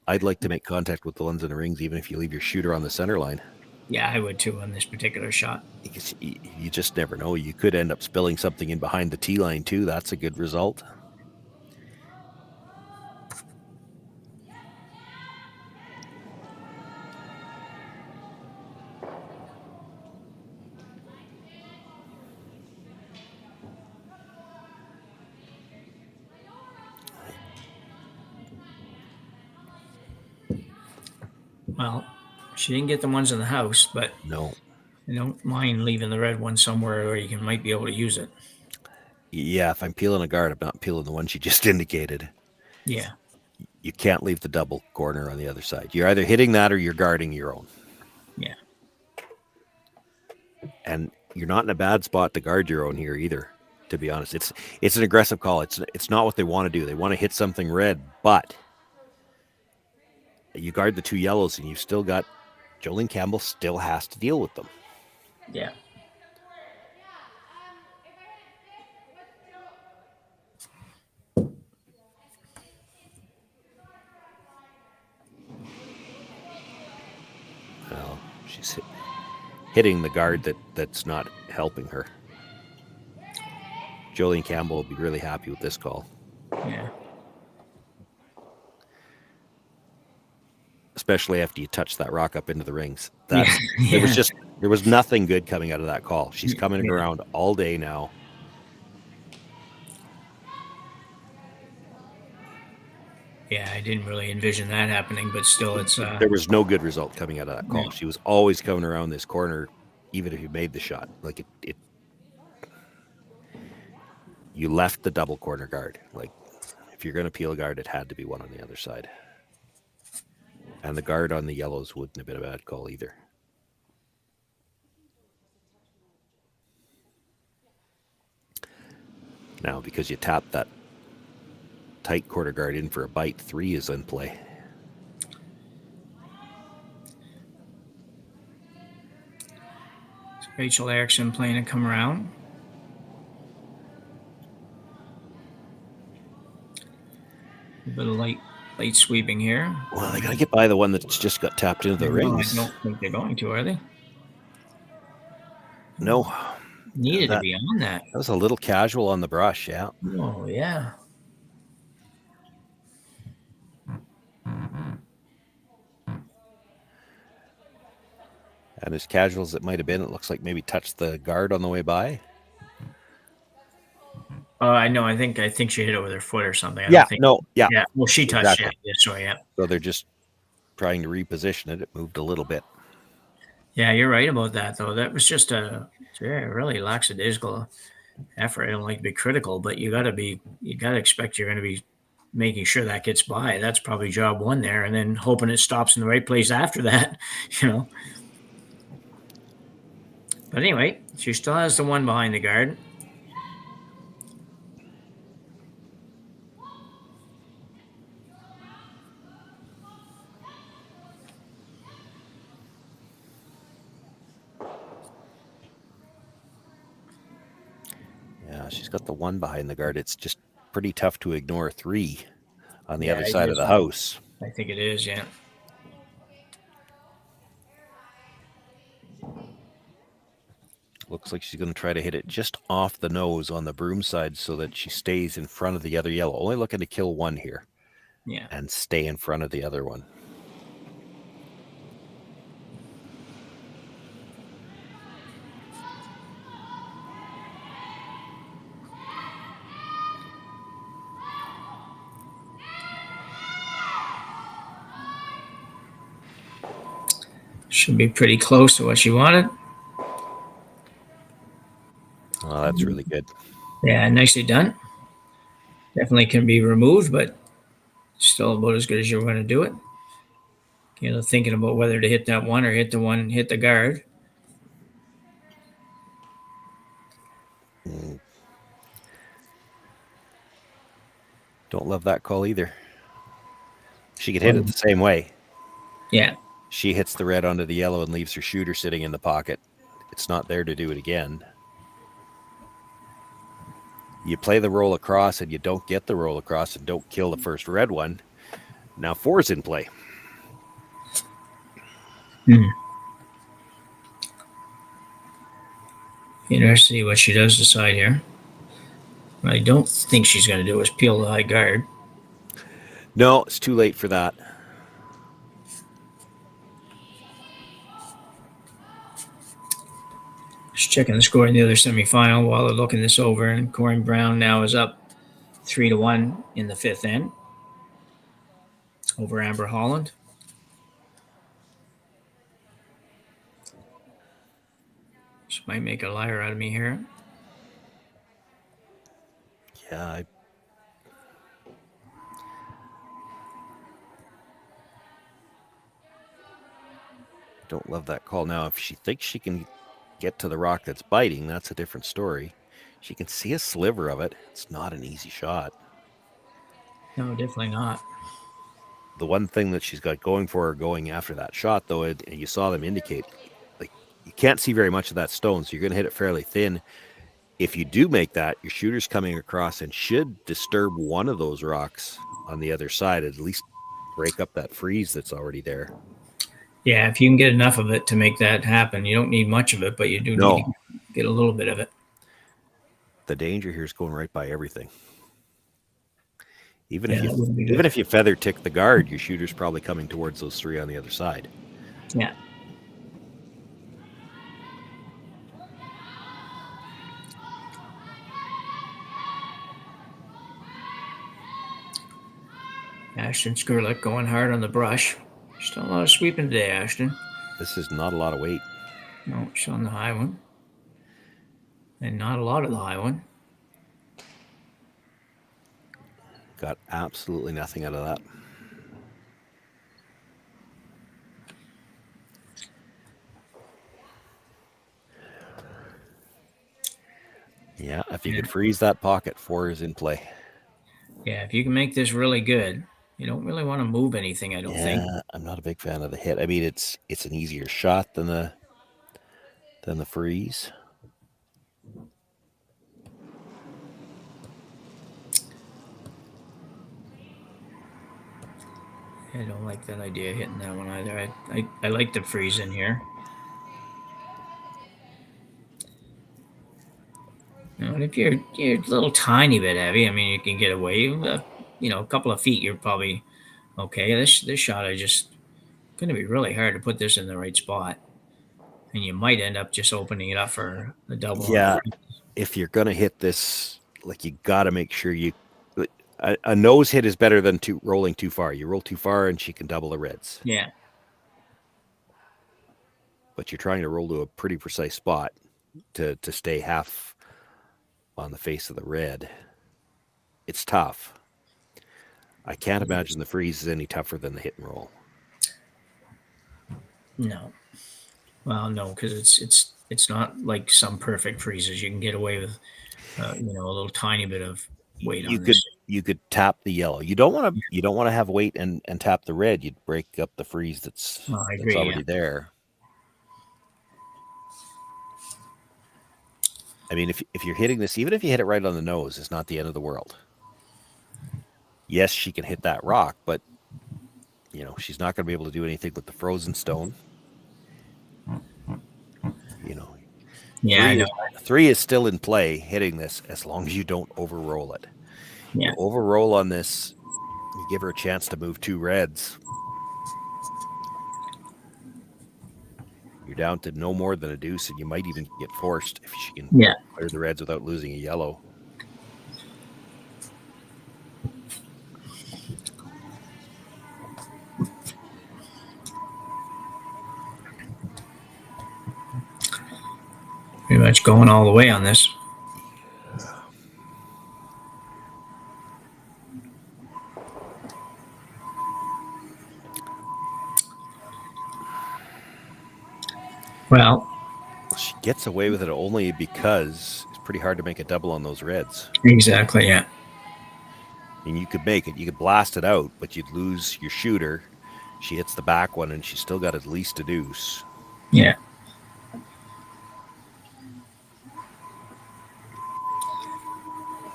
Speaker 10: I'd like to make contact with the ones in the rings, even if you leave your shooter on the center line.
Speaker 9: Yeah, I would too on this particular shot.
Speaker 10: Because you just never know. You could end up spilling something in behind the tee line too. That's a good result.
Speaker 9: Well, she didn't get the ones in the house, but
Speaker 10: no,
Speaker 9: I don't mind leaving the red one somewhere where you might be able to use it.
Speaker 10: Yeah, if I'm peeling a guard, I'm not peeling the one she just indicated.
Speaker 9: Yeah.
Speaker 10: You can't leave the double corner on the other side. You're either hitting that or you're guarding your own.
Speaker 9: Yeah.
Speaker 10: And you're not in a bad spot to guard your own here either, to be honest. It's an aggressive call. It's not what they want to do. They want to hit something red, but you guard the 2 yellows and you've still got Jolene Campbell still has to deal with them.
Speaker 9: Yeah.
Speaker 10: Well, she's hitting the guard that's not helping her. Jolene Campbell will be really happy with this call.
Speaker 9: Yeah.
Speaker 10: Especially after you touch that rock up into the rings.
Speaker 9: Yeah.
Speaker 10: There was nothing good coming out of that call. She's coming around all day now.
Speaker 9: Yeah, I didn't really envision that happening, but still, it's
Speaker 10: there was no good result coming out of that call.
Speaker 9: No.
Speaker 10: She was always coming around this corner, even if you made the shot. Like it you left the double corner guard. Like if you're going to peel a guard, it had to be one on the other side. And the guard on the yellows wouldn't have been a bad call either. Now, because you tapped that tight quarter guard in for a bite, 3 is in play.
Speaker 9: Rachel Erickson playing to come around. A bit of late sweeping here.
Speaker 10: Well, they got to get by the one that's just got tapped into the rings.
Speaker 9: I don't think they're going to, are they?
Speaker 10: No.
Speaker 9: Needed to be on that.
Speaker 10: That was a little casual on the brush, yeah.
Speaker 9: Oh, yeah.
Speaker 10: And as casual as it might have been, it looks like maybe touched the guard on the way by.
Speaker 9: I know. I think she hit it with her foot or something.
Speaker 10: Yeah.
Speaker 9: Well, she touched it. Yeah, so yeah.
Speaker 10: So they're just trying to reposition it. It moved a little bit.
Speaker 9: Yeah, you're right about that, though. That was just a really lackadaisical effort. I don't like to be critical, but you got to expect you're going to be making sure that gets by. That's probably job one there, and then hoping it stops in the right place after that, you know. But anyway, she still has the one behind the guard.
Speaker 10: Yeah, she's got the one behind the guard. It's just pretty tough to ignore 3 on the other
Speaker 9: it
Speaker 10: side
Speaker 9: is.
Speaker 10: of the house.
Speaker 9: I think it is, yeah.
Speaker 10: Looks like she's going to try to hit it just off the nose on the broom side so that she stays in front of the other yellow. Only looking to kill one here.
Speaker 9: Yeah.
Speaker 10: And stay in front of the other one.
Speaker 9: Should be pretty close to what she wanted.
Speaker 10: Oh, that's really good.
Speaker 9: Yeah, nicely done. Definitely can be removed, but still about as good as you're going to do it. You know, thinking about whether to hit that one or hit the guard.
Speaker 10: Don't love that call either. She could hit it the same way.
Speaker 9: Yeah.
Speaker 10: She hits the red onto the yellow and leaves her shooter sitting in the pocket. It's not there to do it again. You play the roll across and you don't get the roll across and don't kill the first red one. Now 4's in play.
Speaker 9: Interesting to see what she does decide here. What I don't think she's going to do is peel the high guard.
Speaker 10: No, it's too late for that.
Speaker 9: Just checking the score in the other semifinal while they're looking this over. And Corin Brown now is up 3-1 in the 5th end over Amber Holland. She might make a liar out of me here.
Speaker 10: Yeah, I don't love that call. Now, if she thinks she can get to the rock that's biting, that's a different story. She can see a sliver of it. It's not an easy shot.
Speaker 9: No, definitely not.
Speaker 10: The one thing that she's got going for her going after that shot, though, and you saw them indicate, like, you can't see very much of that stone, so you're going to hit it fairly thin. If you do make that, your shooter's coming across and should disturb one of those rocks on the other side, at least break up that freeze that's already there.
Speaker 9: Yeah, if you can get enough of it to make that happen, you don't need much of it, but you do need to get a little bit of it.
Speaker 10: The danger here is going right by everything. Even
Speaker 9: Yeah,
Speaker 10: if you feather tick the guard, your shooter's probably coming towards those 3 on the other side.
Speaker 9: Yeah. Ashton Skrlik going hard on the brush. Still a lot of sweeping today, Ashton.
Speaker 10: This is not a lot of weight.
Speaker 9: No, she's on the high one. And not a lot of the high one.
Speaker 10: Got absolutely nothing out of that. Yeah, if you could freeze that pocket, 4 is in play.
Speaker 9: Yeah, if you can make this really good, you don't really want to move anything, I don't think.
Speaker 10: I'm not a big fan of the hit. I mean, it's an easier shot than the freeze.
Speaker 9: I don't like that idea hitting that one either. I like the freeze in here. And if you're a little tiny bit heavy, I mean, you can get away. A couple of feet, you're probably okay. This shot is just going to be really hard to put this in the right spot, and you might end up just opening it up for a double.
Speaker 10: Yeah, if you're going to hit this, like, you got to make sure you. A nose hit is better than rolling too far. You roll too far, and she can double the reds.
Speaker 9: Yeah.
Speaker 10: But you're trying to roll to a pretty precise spot to stay half on the face of the red. It's tough. I can't imagine the freeze is any tougher than the hit and roll.
Speaker 9: No. Well, no, because it's not like some perfect freezes. You can get away with, a little tiny bit of weight on this.
Speaker 10: You could tap the yellow. You don't want to have weight and tap the red. You'd break up the freeze that's already there. I mean, if you're hitting this, even if you hit it right on the nose, it's not the end of the world. Yes, she can hit that rock, but she's not going to be able to do anything with the frozen stone.
Speaker 9: Yeah,
Speaker 10: 3 is still in play hitting this as long as you don't overroll it.
Speaker 9: Yeah.
Speaker 10: You overroll on this, you give her a chance to move 2 reds. You're down to no more than a deuce, and you might even get forced if she can clear the reds without losing a yellow.
Speaker 9: Pretty much going all the way on this. Well,
Speaker 10: she gets away with it only because it's pretty hard to make a double on those reds.
Speaker 9: Exactly, yeah.
Speaker 10: And you could make it. You could blast it out, but you'd lose your shooter. She hits the back one, and she's still got at least a deuce.
Speaker 9: Yeah.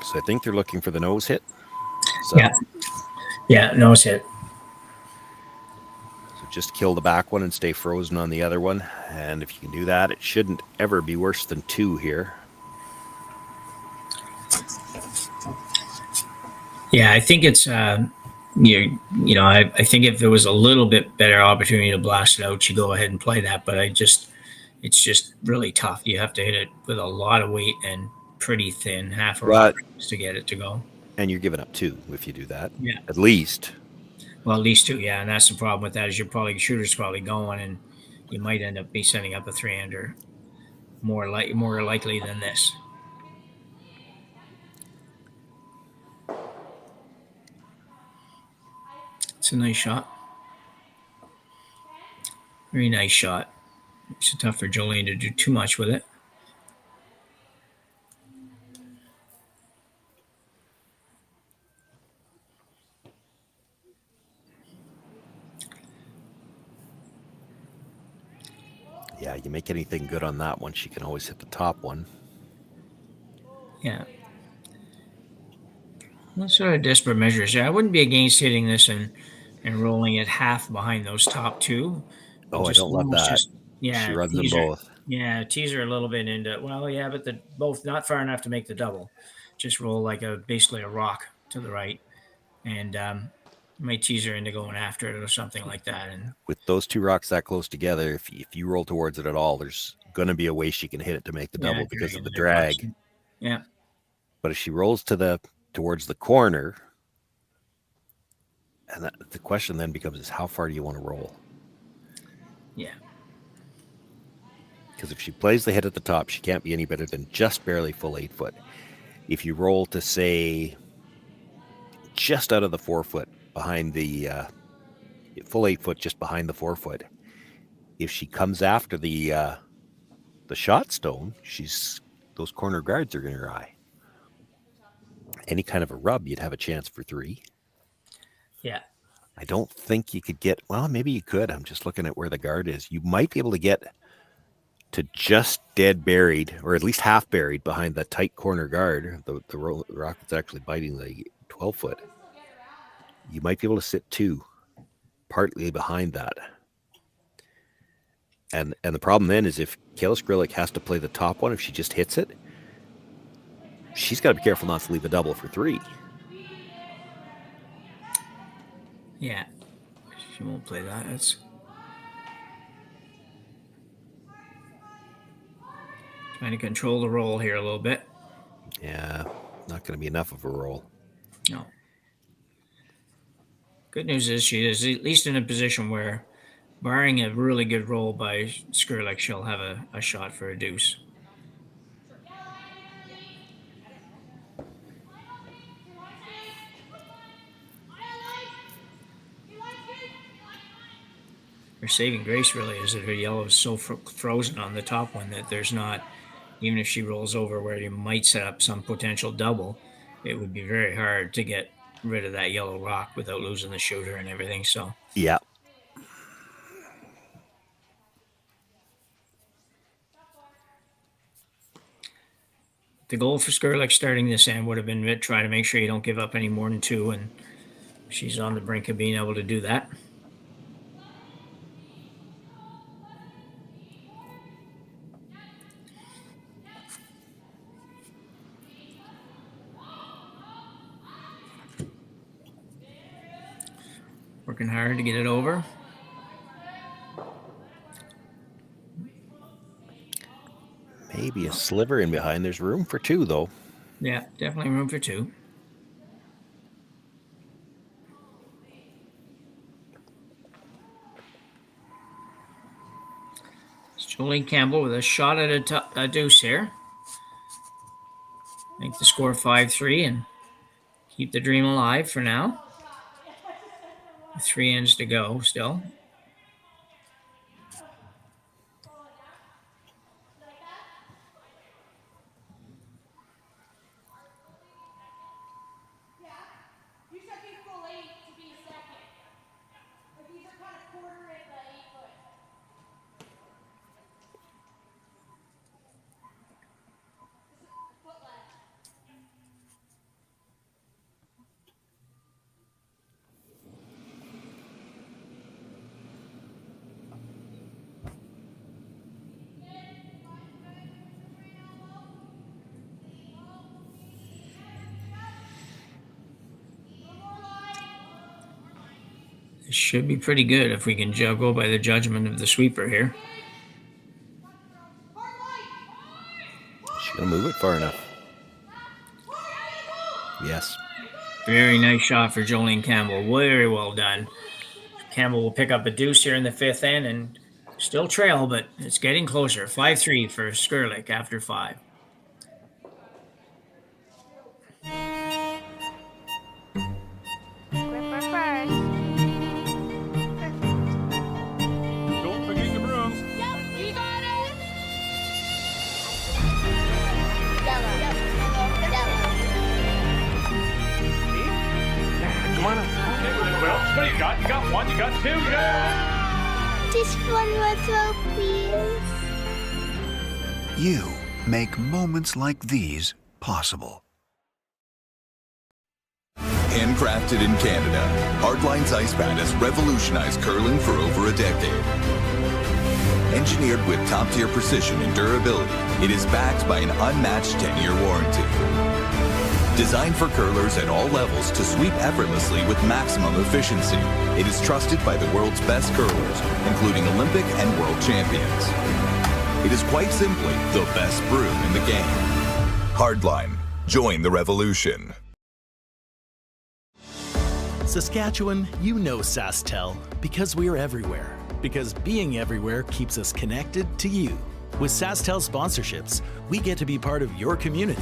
Speaker 10: So I think they're looking for the nose hit. So,
Speaker 9: yeah, nose hit.
Speaker 10: So just kill the back one and stay frozen on the other one. And if you can do that, it shouldn't ever be worse than 2 here.
Speaker 9: Yeah, I think it's I think if there was a little bit better opportunity to blast it out, you go ahead and play that. But it's just really tough. You have to hit it with a lot of weight and pretty thin, half a rock to get it to go.
Speaker 10: And you're giving up 2 if you do that.
Speaker 9: Yeah,
Speaker 10: at least.
Speaker 9: Well, at least 2, yeah. And that's the problem with that is shooter's probably going, and you might end up be setting up a 3-hander more likely than this. It's a nice shot. Very nice shot. It's tough for Jolene to do too much with it.
Speaker 10: Yeah, you make anything good on that one, she can always hit the top one.
Speaker 9: Yeah. What sort of desperate measures? Yeah, I wouldn't be against hitting this and rolling it half behind those top 2.
Speaker 10: Oh, I don't love that.
Speaker 9: She
Speaker 10: runs them both.
Speaker 9: Yeah, tease her a little bit into, well, yeah, but both not far enough to make the double. Just roll like basically a rock to the right, and might tease her into going after it or something like that. And
Speaker 10: with those two rocks that close together, if you roll towards it at all, there's going to be a way she can hit it to make the double because of the drag.
Speaker 9: Yeah.
Speaker 10: But if she rolls towards the corner, and the question then becomes is how far do you want to roll?
Speaker 9: Yeah.
Speaker 10: Because if she plays the hit at the top, she can't be any better than just barely full 8 foot. If you roll to say just out of the 4 foot behind the full 8 foot, just behind the 4 foot, if she comes after the shot stone, those corner guards are in her eye. Any kind of a rub, you'd have a chance for 3.
Speaker 9: Yeah.
Speaker 10: I don't think you could get, well, maybe you could. I'm just looking at where the guard is. You might be able to get to just dead buried, or at least half buried behind the tight corner guard, the rock that's actually biting the 12 foot. You might be able to sit 2 partly behind that. And the problem then is if Kayla Skrlik has to play the top one, if she just hits it, she's got to be careful not to leave a double for 3.
Speaker 9: Yeah. She won't play that. That's trying to control the roll here a little bit.
Speaker 10: Yeah, not going to be enough of a roll.
Speaker 9: No. Good news is she is at least in a position where, barring a really good roll by Skrlik, she'll have a shot for a deuce. Her saving grace really is that her yellow is so frozen on the top one that there's not, even if she rolls over where you might set up some potential double, it would be very hard to get rid of that yellow rock without losing the shooter and everything. So
Speaker 10: yeah.
Speaker 9: The goal for Skrlik starting this end would have been to try to make sure you don't give up any more than 2, and she's on the brink of being able to do that. Working hard to get it over.
Speaker 10: Maybe a sliver in behind. There's room for 2, though.
Speaker 9: Yeah, definitely room for 2. It's Jolene Campbell with a shot at a deuce here. Make the score 5-3 and keep the dream alive for now. 3 ends to go still. This should be pretty good if we can go by the judgment of the sweeper here.
Speaker 10: She's going to move it far enough. Yes.
Speaker 9: Very nice shot for Jolene Campbell. Very well done. Campbell will pick up a deuce here in the 5th end and still trail, but it's getting closer. 5-3 for Skrlik after 5.
Speaker 11: What do you got? You got 1, you got 2, you got...
Speaker 8: Just one more throw, please.
Speaker 12: You make moments like these possible.
Speaker 13: Handcrafted in Canada, Hardlines Ice Pad has revolutionized curling for over a decade. Engineered with top-tier precision and durability, it is backed by an unmatched 10-year warranty. Designed for curlers at all levels to sweep effortlessly with maximum efficiency, it is trusted by the world's best curlers, including Olympic and world champions. It is quite simply the best broom in the game. Hardline. Join the revolution.
Speaker 2: Saskatchewan, you know SaskTel because we're everywhere. Because being everywhere keeps us connected to you. With SaskTel sponsorships, we get to be part of your community.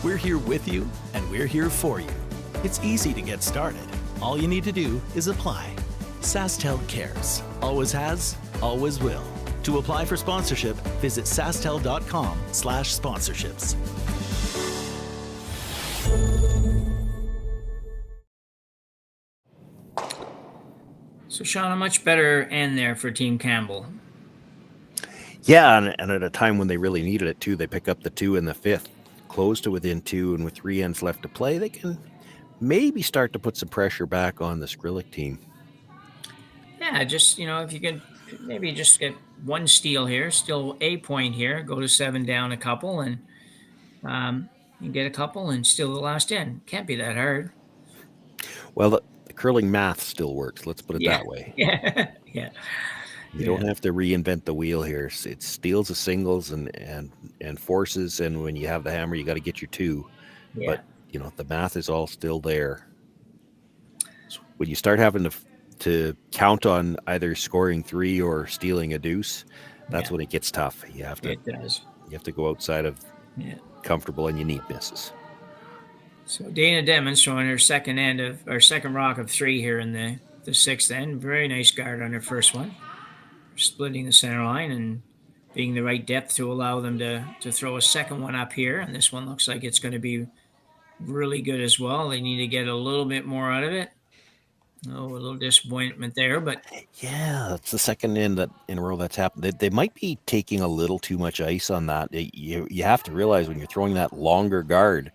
Speaker 2: We're here with you, and we're here for you. It's easy to get started. All you need to do is apply. SaskTel cares. Always has, always will. To apply for sponsorship, visit sastel.com/sponsorships.
Speaker 9: So, Shawn, a much better end there for Team Campbell.
Speaker 10: Yeah, and at a time when they really needed it too, they pick up the 2 in the 5th, close to within 2, and with 3 ends left to play, they can maybe start to put some pressure back on the Skrlik team.
Speaker 9: Yeah, just, if you could maybe just get one steal here, still a point here, go to 7 down a couple, and you get a couple and steal the last end. Can't be that hard.
Speaker 10: Well, the curling math still works. Let's put it that way.
Speaker 9: Yeah, yeah.
Speaker 10: You don't have to reinvent the wheel here. It steals the singles and forces, and when you have the hammer, you got to get your 2.
Speaker 9: Yeah.
Speaker 10: But the math is all still there. So when you start having to count on either scoring 3 or stealing a deuce, that's when it gets tough. You have to.
Speaker 9: It does.
Speaker 10: You have to go outside of comfortable, and you need misses.
Speaker 9: So Dana Demons showing her second rock of 3 here in the 6th end. Very nice guard on her first one. Splitting the center line and being the right depth to allow them to throw a second one up here. And this one looks like it's going to be really good as well. They need to get a little bit more out of it. Oh, a little disappointment there, but
Speaker 10: yeah, that's the second in a row that's happened. They might be taking a little too much ice on that. You have to realize when you're throwing that longer guard,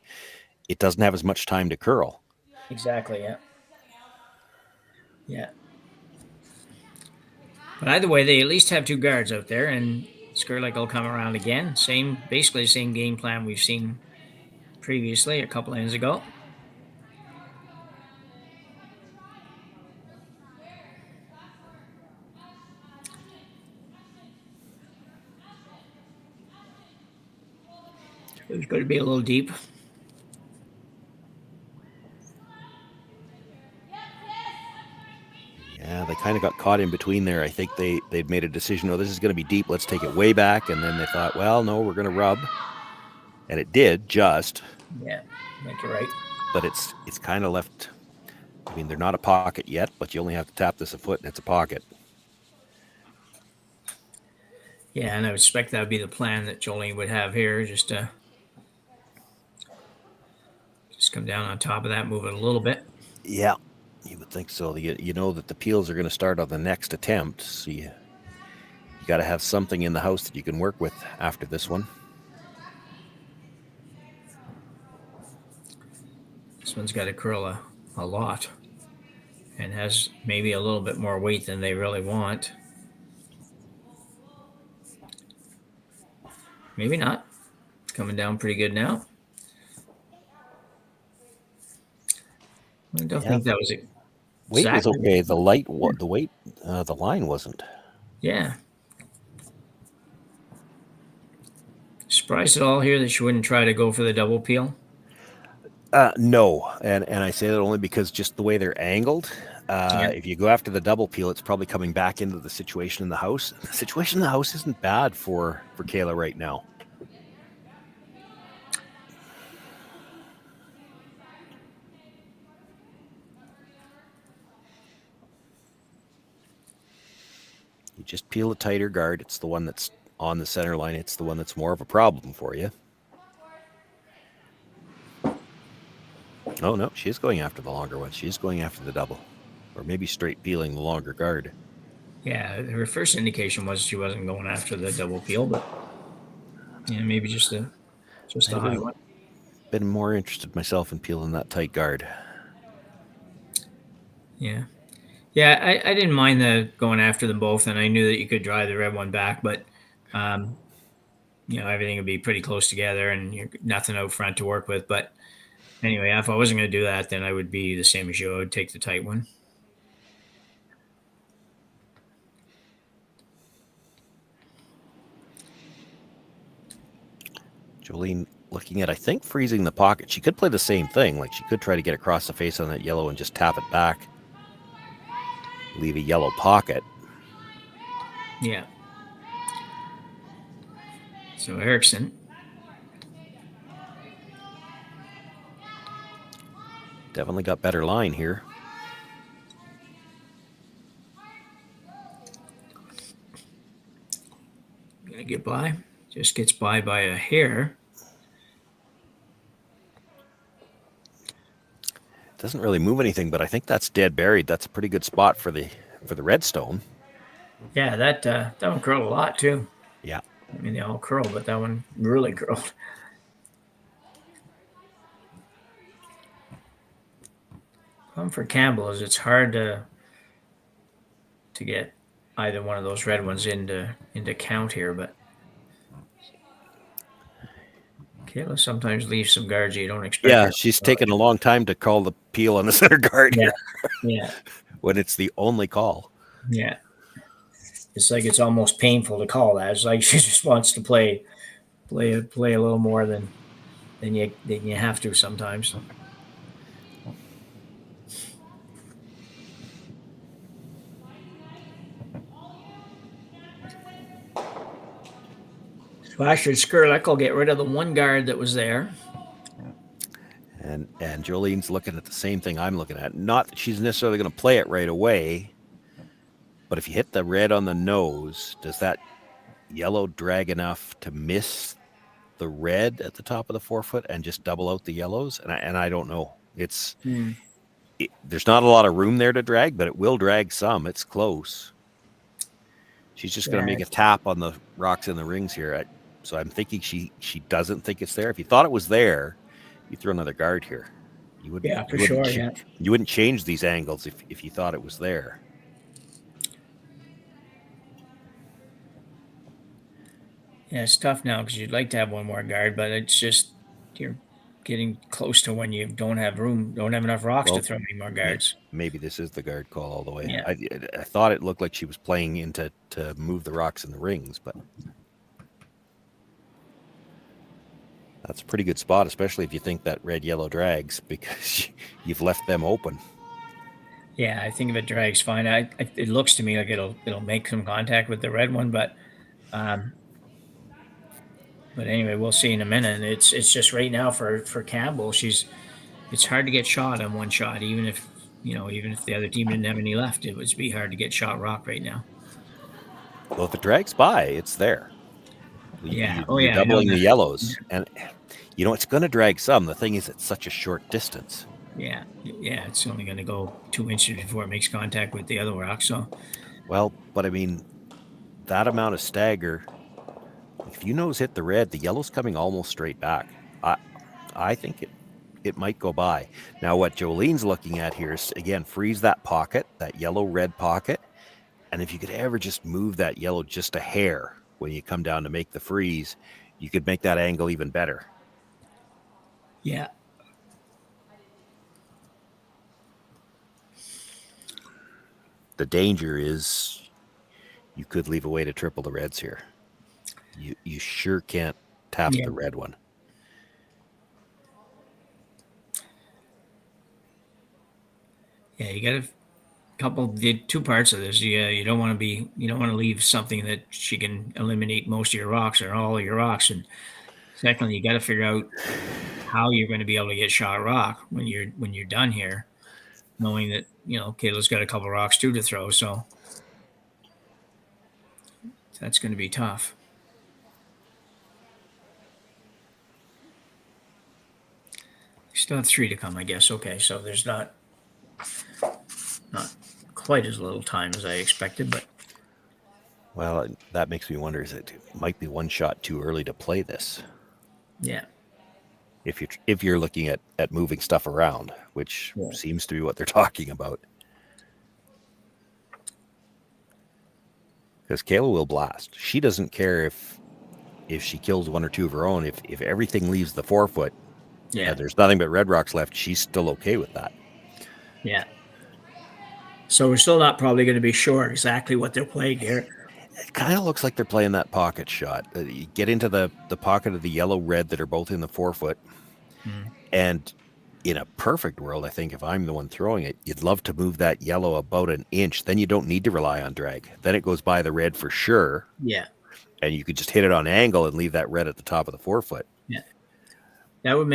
Speaker 10: it doesn't have as much time to curl.
Speaker 9: Exactly. Yeah. Yeah. But either way, they at least have 2 guards out there, and Skrlik will come around again. Basically the same game plan we've seen previously a couple ends ago. It's going to be a little deep.
Speaker 10: Yeah, they kind of got caught in between there. I think they'd made a decision, this is going to be deep, let's take it way back. And then they thought, well, no, we're going to rub. And it did, just.
Speaker 9: Yeah, I think you're right.
Speaker 10: But it's kind of left. I mean, they're not a pocket yet, but you only have to tap this a foot and it's a pocket.
Speaker 9: Yeah, and I would expect that would be the plan that Jolene would have here, just come down on top of that, move it a little bit.
Speaker 10: Yeah, you would think so. You know that the peels are going to start on the next attempt, so you got to have something in the house that you can work with after this one.
Speaker 9: This one's got to curl a lot and has maybe a little bit more weight than they really want. Maybe not. Coming down pretty good now. I don't think that was it.
Speaker 10: Weight was okay. The line wasn't.
Speaker 9: Yeah. Surprised at all here that she wouldn't try to go for the double peel?
Speaker 10: No, and I say that only because just the way they're angled. If you go after the double peel, it's probably coming back into the situation in the house. The situation in the house isn't bad for Kayla right now. You just peel a tighter guard. It's the one that's on the center line. It's the one that's more of a problem for you. Oh, no, she's going after the longer one. She's going after the double. Or maybe straight peeling the longer guard.
Speaker 9: Yeah, her first indication was she wasn't going after the double peel, but maybe just a high one.
Speaker 10: Been more interested myself in peeling that tight guard.
Speaker 9: Yeah. Yeah, I didn't mind the going after them both, and I knew that you could drive the red one back, but everything would be pretty close together, and you're nothing out front to work with. But anyway, if I wasn't going to do that, then I would be the same as you. I would take the tight one.
Speaker 10: Jolene looking at, I think, freezing the pocket. She could play the same thing. Like, she could try to get across the face on that yellow and just tap it back. Leave a yellow pocket.
Speaker 9: Yeah. So Erickson.
Speaker 10: Definitely got better line here.
Speaker 9: Gonna get by. Just gets by a hair.
Speaker 10: Doesn't really move anything, but I think that's dead buried. That's a pretty good spot for the redstone.
Speaker 9: Yeah, that one curled a lot too.
Speaker 10: Yeah.
Speaker 9: I mean, they all curl, but that one really curled. Problem for Campbell is it's hard to get either one of those red ones into count here, but Kayla sometimes leaves some guards you don't expect.
Speaker 10: Yeah, she's taken a long time to call the peel on the center guard here.
Speaker 9: Yeah.
Speaker 10: When it's the only call.
Speaker 9: Yeah. It's like it's almost painful to call that. It's like she just wants to play a little more than you have to sometimes. So Astrid Skrlik will get rid of the one guard that was there.
Speaker 10: And Jolene's looking at the same thing I'm looking at. Not that she's necessarily going to play it right away, but if you hit the red on the nose, does that yellow drag enough to miss the red at the top of the forefoot and just double out the yellows? And I don't know. There's not a lot of room there to drag, but it will drag some. It's close. She's just going to make a tap on the rocks in the rings here. So I'm thinking she doesn't think it's there. If you thought it was there, you throw another guard here. You wouldn't change these angles if you thought it was there.
Speaker 9: Yeah, it's tough now because you'd like to have one more guard, but it's just you're getting close to when you don't have room, don't have enough rocks to throw any more guards.
Speaker 10: Maybe this is the guard call all the way.
Speaker 9: Yeah.
Speaker 10: I thought it looked like she was playing into to move the rocks in the rings, but that's a pretty good spot, especially if you think that red-yellow drags, because you've left them open.
Speaker 9: Yeah, I think if it drags fine. It looks to me like it'll make some contact with the red one, but anyway, we'll see in a minute. It's just right now for Campbell, it's hard to get shot on one shot, even if the other team didn't have any left, it would be hard to get shot rock right now.
Speaker 10: Well, if it drags by, it's there.
Speaker 9: Yeah.
Speaker 10: You're doubling the yellows, and it's going to drag some. The thing is, it's such a short distance.
Speaker 9: Yeah. It's only going to go 2 inches before it makes contact with the other rock. So,
Speaker 10: well, but I mean, that amount of stagger. If you nose hit the red, the yellow's coming almost straight back. I think it might go by. Now, what Jolene's looking at here is, again, freeze that pocket, that yellow-red pocket, and if you could ever just move that yellow just a hair when you come down to make the freeze, you could make that angle even better.
Speaker 9: Yeah.
Speaker 10: The danger is you could leave a way to triple the reds here. You sure can't tap the red one.
Speaker 9: Yeah, you got two parts of this. You don't want to leave something that she can eliminate most of your rocks or all of your rocks. And secondly, you got to figure out how you're going to be able to get shot rock when you're done here, knowing that Kayla's got a couple rocks too to throw. So that's going to be tough. Still have 3 to come, I guess. Okay, so there's not quite as little time as I expected, but
Speaker 10: well, that makes me wonder: is it might be one shot too early to play this?
Speaker 9: Yeah.
Speaker 10: If you're looking at moving stuff around, which seems to be what they're talking about. Because Kayla will blast. She doesn't care if she kills one or two of her own. If everything leaves the 4 foot,
Speaker 9: Yeah.
Speaker 10: there's nothing but red rocks left, she's still okay with that.
Speaker 9: Yeah. So we're still not probably going to be sure exactly what they're playing here.
Speaker 10: It kind of looks like they're playing that pocket shot. You get into the pocket of the yellow-red that are both in the 4 foot. And in a perfect world, I think if I'm the one throwing it, you'd love to move that yellow about an inch. Then you don't need to rely on drag. Then it goes by the red for sure.
Speaker 9: Yeah.
Speaker 10: And you could just hit it on angle and leave that red at the top of the 4 foot.
Speaker 9: Yeah. That would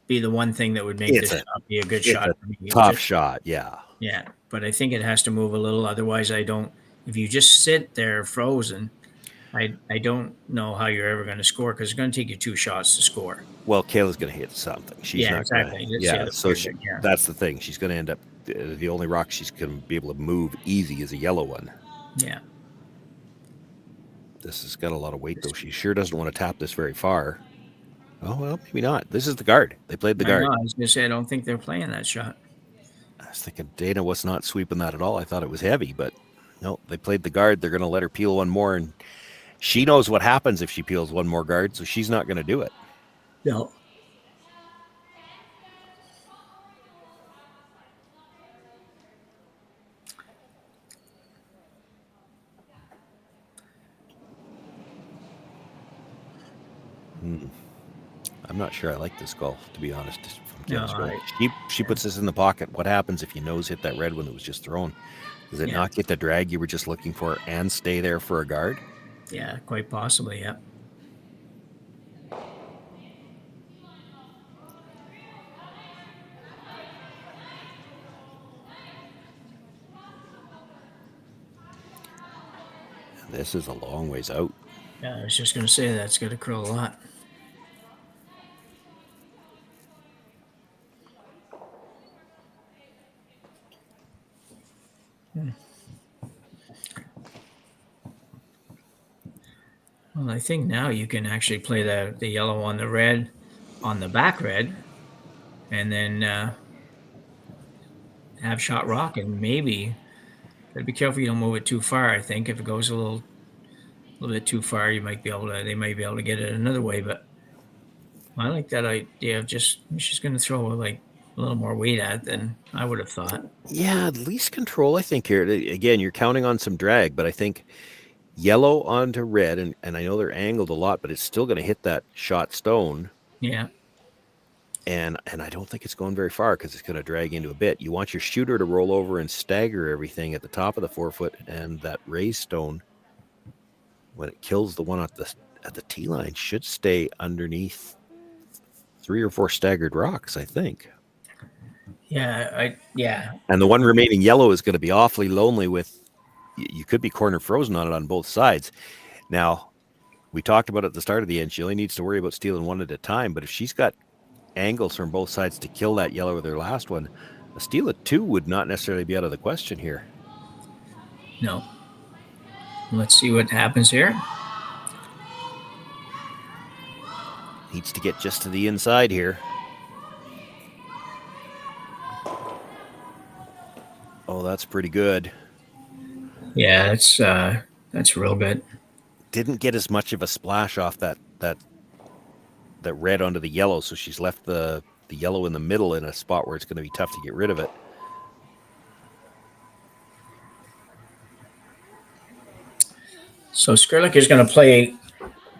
Speaker 9: be the one thing that would make this shot be a good shot.
Speaker 10: Tough shot, yeah.
Speaker 9: Yeah, but I think it has to move a little. Otherwise, if you just sit there frozen, I don't know how you're ever going to score because it's going to take you 2 shots to score.
Speaker 10: Well, Kayla's going to hit something. She's not
Speaker 9: exactly.
Speaker 10: That's the thing. She's going to end up, the only rock she's going to be able to move easy is a yellow one.
Speaker 9: Yeah.
Speaker 10: This has got a lot of weight, though. She sure doesn't want to tap this very far. Oh, well, maybe not. This is the guard. They played the guard.
Speaker 9: I was going to say, I don't think they're playing that shot.
Speaker 10: I was thinking Dana was not sweeping that at all. I thought it was heavy, but no, they played the guard. They're going to let her peel one more, and she knows what happens if she peels one more guard, so she's not going to do it.
Speaker 9: No.
Speaker 10: I'm not sure I like this golf, to be honest.
Speaker 9: No,
Speaker 10: she puts this in the pocket. What happens if you nose hit that red one that was just thrown? Does it not get the drag you were just looking for and stay there for a guard?
Speaker 9: Yeah, quite possibly, yeah.
Speaker 10: This is a long ways out.
Speaker 9: Yeah, I was just going to say that's going to curl a lot. Well, I think now you can actually play the yellow on the red, on the back red, and then have shot rock, and maybe gotta be careful you don't move it too far. I think if it goes a little bit too far, they might be able to get it another way. But I like that idea of she's going to throw like a little more weight at than I would have thought.
Speaker 10: Yeah, at least control, I think, here. Again, you're counting on some drag, but I think yellow onto red, and I know they're angled a lot, but it's still going to hit that shot stone.
Speaker 9: Yeah.
Speaker 10: And I don't think it's going very far because it's going to drag into a bit. You want your shooter to roll over and stagger everything at the top of the 4 foot, and that raised stone, when it kills the one at the tee line, should stay underneath 3 or 4 staggered rocks, I think.
Speaker 9: Yeah,
Speaker 10: And the one remaining yellow is going to be awfully lonely with, you could be corner frozen on it on both sides. Now, we talked about at the start of the end, she only needs to worry about stealing one at a time, but if she's got angles from both sides to kill that yellow with her last one, a steal of 2 would not necessarily be out of the question here.
Speaker 9: No. Let's see what happens here.
Speaker 10: Needs to get just to the inside here. Oh, that's pretty good.
Speaker 9: Yeah, that's real good.
Speaker 10: Didn't get as much of a splash off that red onto the yellow, so she's left the yellow in the middle in a spot where it's going to be tough to get rid of it.
Speaker 9: So Skrlik is going to play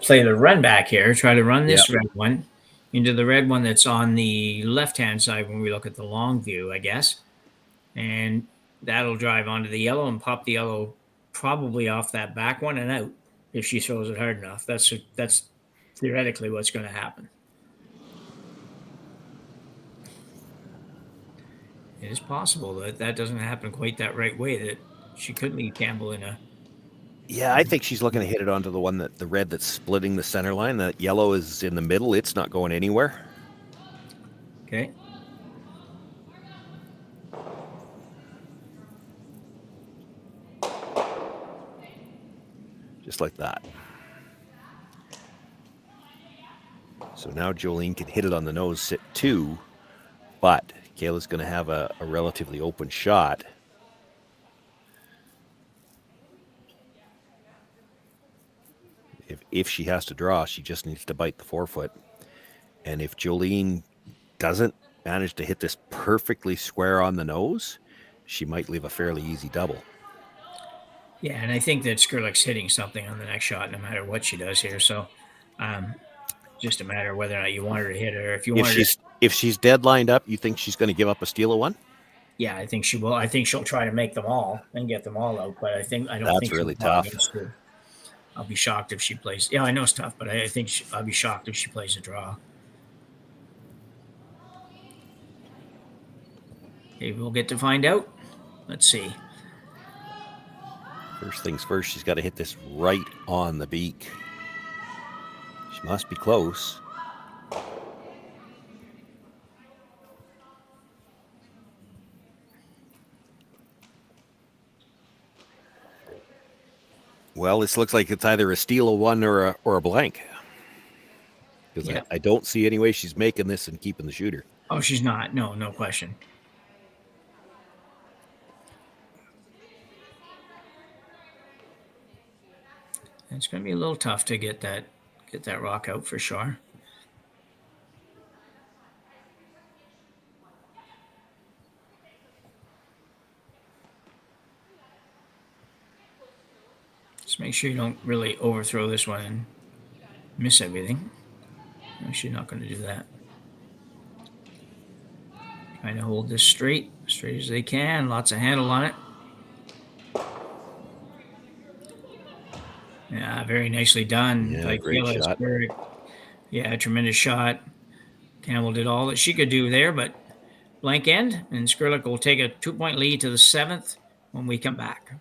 Speaker 9: the run back here, try to run this red one into the red one that's on the left-hand side when we look at the long view, I guess. And that'll drive onto the yellow and pop the yellow probably off that back one and out if she throws it hard enough. That's theoretically what's going to happen. It is possible that doesn't happen quite that right way, that she could leave Campbell in a...
Speaker 10: Yeah, I think she's looking to hit it onto the one the red that's splitting the center line. That yellow is in the middle. It's not going anywhere.
Speaker 9: Okay.
Speaker 10: Just like that. So now Jolene can hit it on the nose, sit 2, but Kayla's going to have a relatively open shot. if she has to draw, she just needs to bite the forefoot. And if Jolene doesn't manage to hit this perfectly square on the nose, she might leave a fairly easy double.
Speaker 9: Yeah, and I think that Skrlik's hitting something on the next shot, no matter what she does here. So, just a matter of whether or not you want her to hit it, or if you want her.
Speaker 10: If she's dead lined up, you think she's going to give up a steal of one?
Speaker 9: Yeah, I think she will. I think she'll try to make them all and get them all out. But I don't
Speaker 10: That's
Speaker 9: think
Speaker 10: really tough.
Speaker 9: I'll be shocked if she plays. Yeah, I know it's tough, but I think I'll be shocked if she plays a draw. Maybe we'll get to find out. Let's see.
Speaker 10: First things first, she's got to hit this right on the beak. She must be close. Well, this looks like it's either a steal of one or a blank. Because
Speaker 9: Yeah.
Speaker 10: I don't see any way she's making this and keeping the shooter.
Speaker 9: Oh, she's not. No question. It's going to be a little tough to get that rock out for sure. Just make sure you don't really overthrow this one and miss everything. No, she's not going to do that. Trying to hold this straight as they can. Lots of handle on it. Yeah, very nicely done.
Speaker 10: Yeah,
Speaker 9: by
Speaker 10: great
Speaker 9: Kayla
Speaker 10: shot.
Speaker 9: Skrlik. Yeah, tremendous shot. Campbell did all that she could do there, but blank end, and Skrlik will take a 2-point lead to the 7th when we come back.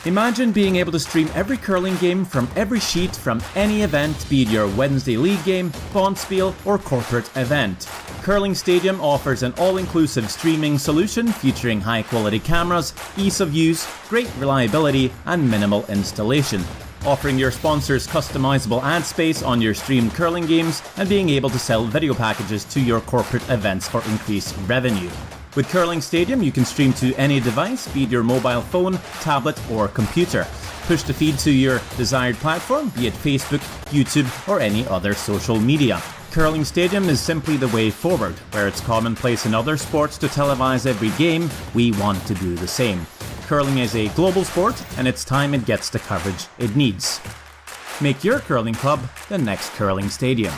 Speaker 14: Imagine being able to stream every curling game from every sheet from any event, be it your Wednesday league game, bonspiel, or corporate event. Curling Stadium offers an all-inclusive streaming solution featuring high-quality cameras, ease of use, great reliability, and minimal installation. Offering your sponsors customizable ad space on your streamed curling games and being able to sell video packages to your corporate events for increased revenue. With Curling Stadium, you can stream to any device, be it your mobile phone, tablet, or computer. Push the feed to your desired platform, be it Facebook, YouTube, or any other social media. Curling Stadium is simply the way forward. Where it's commonplace in other sports to televise every game, we want to do the same. Curling is a global sport, and it's time it gets the coverage it needs. Make your curling club the next Curling Stadium.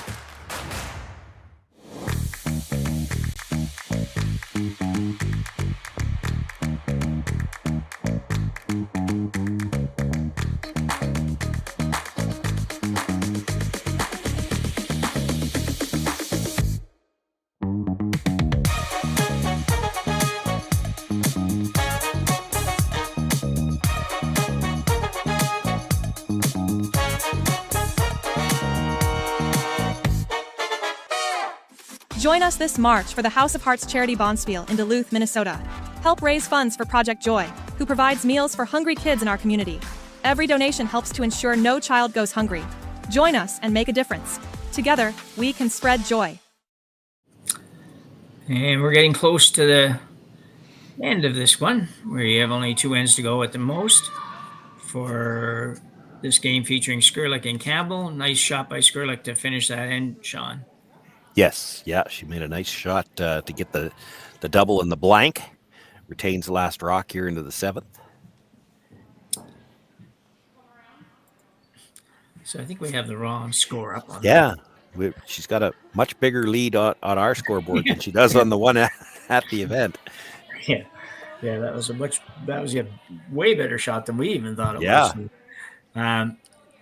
Speaker 15: Join us this March for the House of Hearts Charity Bonspiel in Duluth, Minnesota. Help raise funds for Project Joy, who provides meals for hungry kids in our community. Every donation helps to ensure no child goes hungry. Join us and make a difference. Together, we can spread joy.
Speaker 9: And we're getting close to the end of this one, where you have only 2 ends to go at the most for this game featuring Skrlik and Campbell. Nice shot by Skrlik to finish that end, Shawn.
Speaker 10: Yes, yeah, she made a nice shot to get the double and the blank. Retains the last rock here into the 7th.
Speaker 9: So I think we have the wrong score up on
Speaker 10: Yeah, she's got a much bigger lead on our scoreboard than she does on the one at the event.
Speaker 9: Yeah, that was a way better shot than we even thought it
Speaker 10: Yeah.
Speaker 9: was.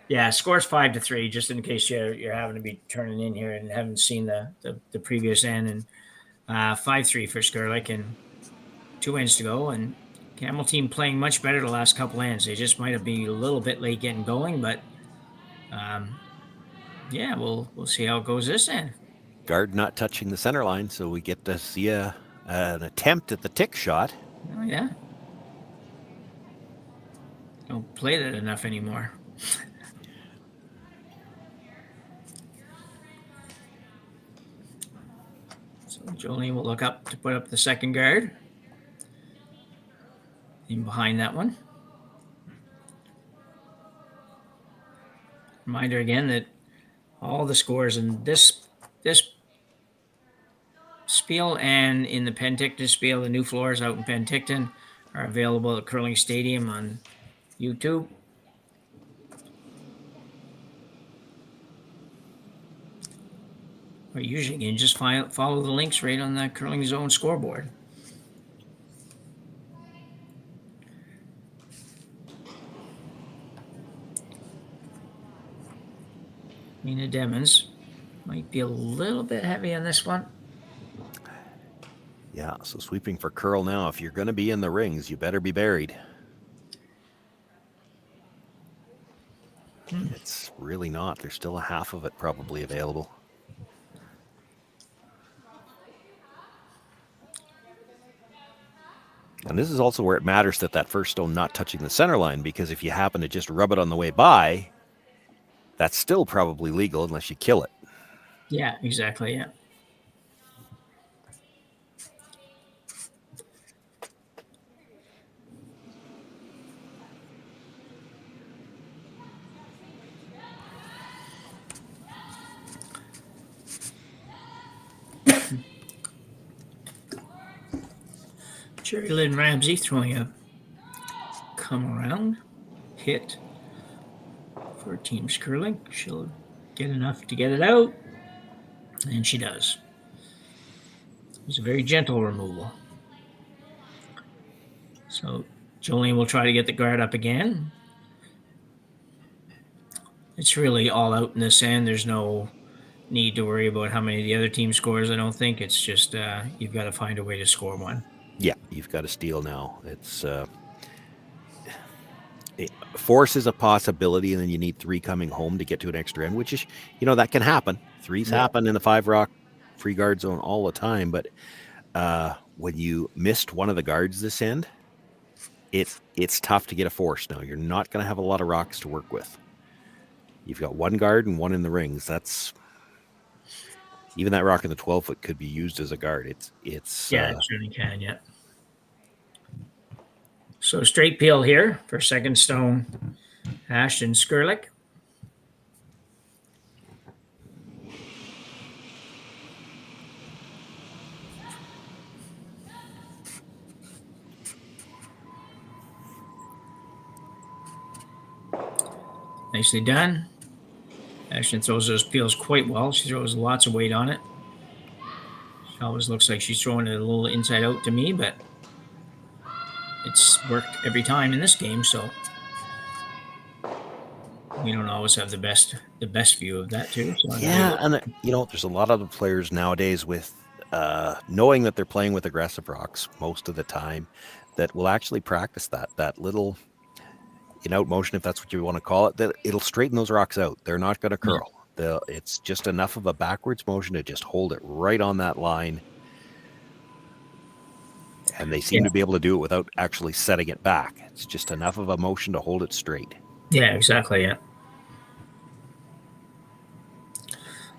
Speaker 9: Yeah, score's 5-3, just in case you're having to be turning in here and haven't seen the previous end. And 5-3 for Skrlik, and 2 ends to go. And Campbell team playing much better the last couple ends. They just might have been a little bit late getting going, but yeah, we'll see how it goes this end.
Speaker 10: Guard not touching the center line, so we get to see an attempt at the tick shot.
Speaker 9: Oh yeah, don't play that enough anymore. Jolene will look up to put up the second guard. In behind that one. Reminder again that all the scores in this spiel and in the Penticton spiel, the new floors out in Penticton, are available at Curling Stadium on YouTube. Or usually you can just follow the links right on the Curling Zone scoreboard. Nina Demmons might be a little bit heavy on this one.
Speaker 10: Yeah, so sweeping for curl now. If you're going to be in the rings, you better be buried. It's really not. There's still a half of it probably available. And this is also where it matters that first stone not touching the center line, because if you happen to just rub it on the way by, that's still probably legal unless you kill it.
Speaker 9: Yeah, exactly, yeah. Jerry Lynn Ramsey throwing a come around hit for Team Skrlik. She'll get enough to get it out, and she does. It was a very gentle removal. So Jolene will try to get the guard up again. It's really all out in this end. There's no need to worry about how many the other team scores, I don't think. It's just you've got to find a way to score one.
Speaker 10: Yeah, you've got to steal now. It's force is a possibility, and then you need 3 coming home to get to an extra end, which is, that can happen. 3s happen in the 5-rock free guard zone all the time. But when you missed one of the guards this end, it's tough to get a force now. You're not going to have a lot of rocks to work with. You've got 1 guard and 1 in the rings. That's even that rock in the 12-foot could be used as a guard. It's
Speaker 9: it certainly can, yeah. So straight peel here for second stone, Ashton Skrlik. Nicely done. Ashton throws those peels quite well. She throws lots of weight on it. She always looks like she's throwing it a little inside out to me, but it's worked every time in this game, so we don't always have the best view of that too. So
Speaker 10: yeah, and there's a lot of the players nowadays with knowing that they're playing with aggressive rocks most of the time that will actually practice that little in-out motion, if that's what you want to call it, that it'll straighten those rocks out. They're not going to curl. It's just enough of a backwards motion to just hold it right on that line. And they seem to be able to do it without actually setting it back. It's just enough of a motion to hold it straight.
Speaker 9: Yeah, exactly, yeah.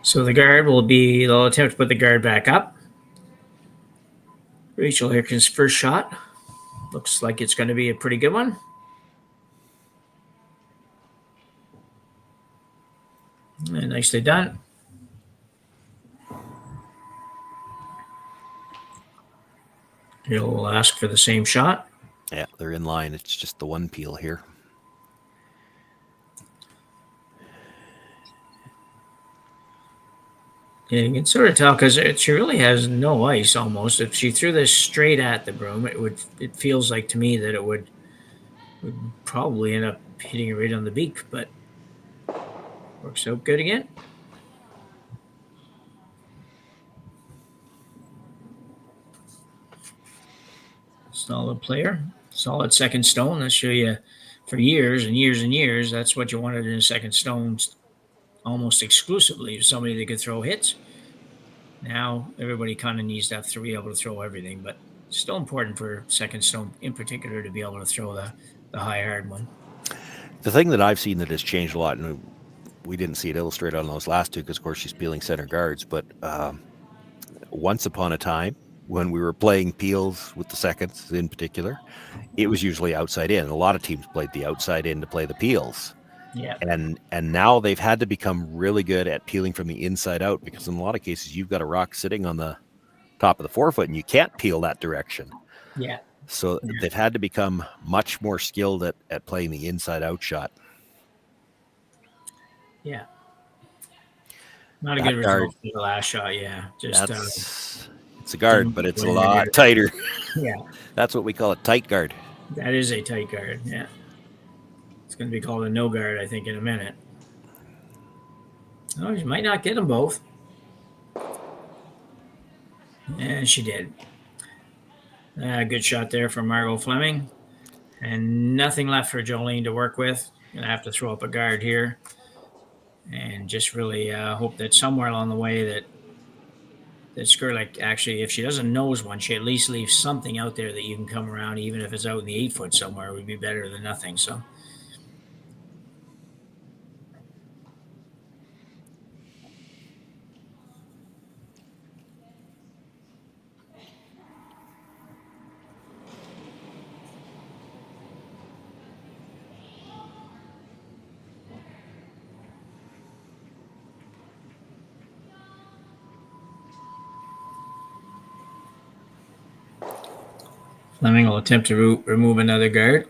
Speaker 9: So the guard they'll attempt to put the guard back up. Rachel Hirkin's first shot. Looks like it's going to be a pretty good one. And nicely done. He'll ask for the same shot.
Speaker 10: Yeah, they're in line. It's just the 1 peel here.
Speaker 9: Yeah, you can sort of tell because she really has no ice almost. If she threw this straight at the broom, it feels like to me that it would probably end up hitting it right on the beak, but works out good again. Solid player, solid second stone. That'll show you for years and years and years. That's what you wanted in a second stone, almost exclusively, somebody that could throw hits. Now everybody kind of needs to be able to throw everything, but it's still important for second stone in particular to be able to throw the high hard one.
Speaker 10: The thing that I've seen that has changed a lot, and we didn't see it illustrated on those last 2 because, of course, she's peeling center guards, but once upon a time, when we were playing peels with the seconds in particular, it was usually outside in. A lot of teams played the outside in to play the peels.
Speaker 9: Yeah.
Speaker 10: And now they've had to become really good at peeling from the inside out, because in a lot of cases you've got a rock sitting on the top of the forefoot and you can't peel that direction.
Speaker 9: Yeah.
Speaker 10: So they've had to become much more skilled at playing the inside out shot.
Speaker 9: Yeah. Not a good result for the last shot, yeah. Just
Speaker 10: it's a guard, but it's a lot tighter.
Speaker 9: Yeah.
Speaker 10: That's what we call a tight guard.
Speaker 9: That is a tight guard, yeah. It's going to be called a no guard, I think, in a minute. Oh, you might not get them both. And she did. Good shot there from Margot Fleming. And nothing left for Jolene to work with. Going to have to throw up a guard here. And just really hope that somewhere along the way that Skrlik, actually, if she doesn't nose one, she at least leaves something out there that you can come around, even if it's out in the 8-foot somewhere. It would be better than nothing. So. Fleming will attempt to remove another guard.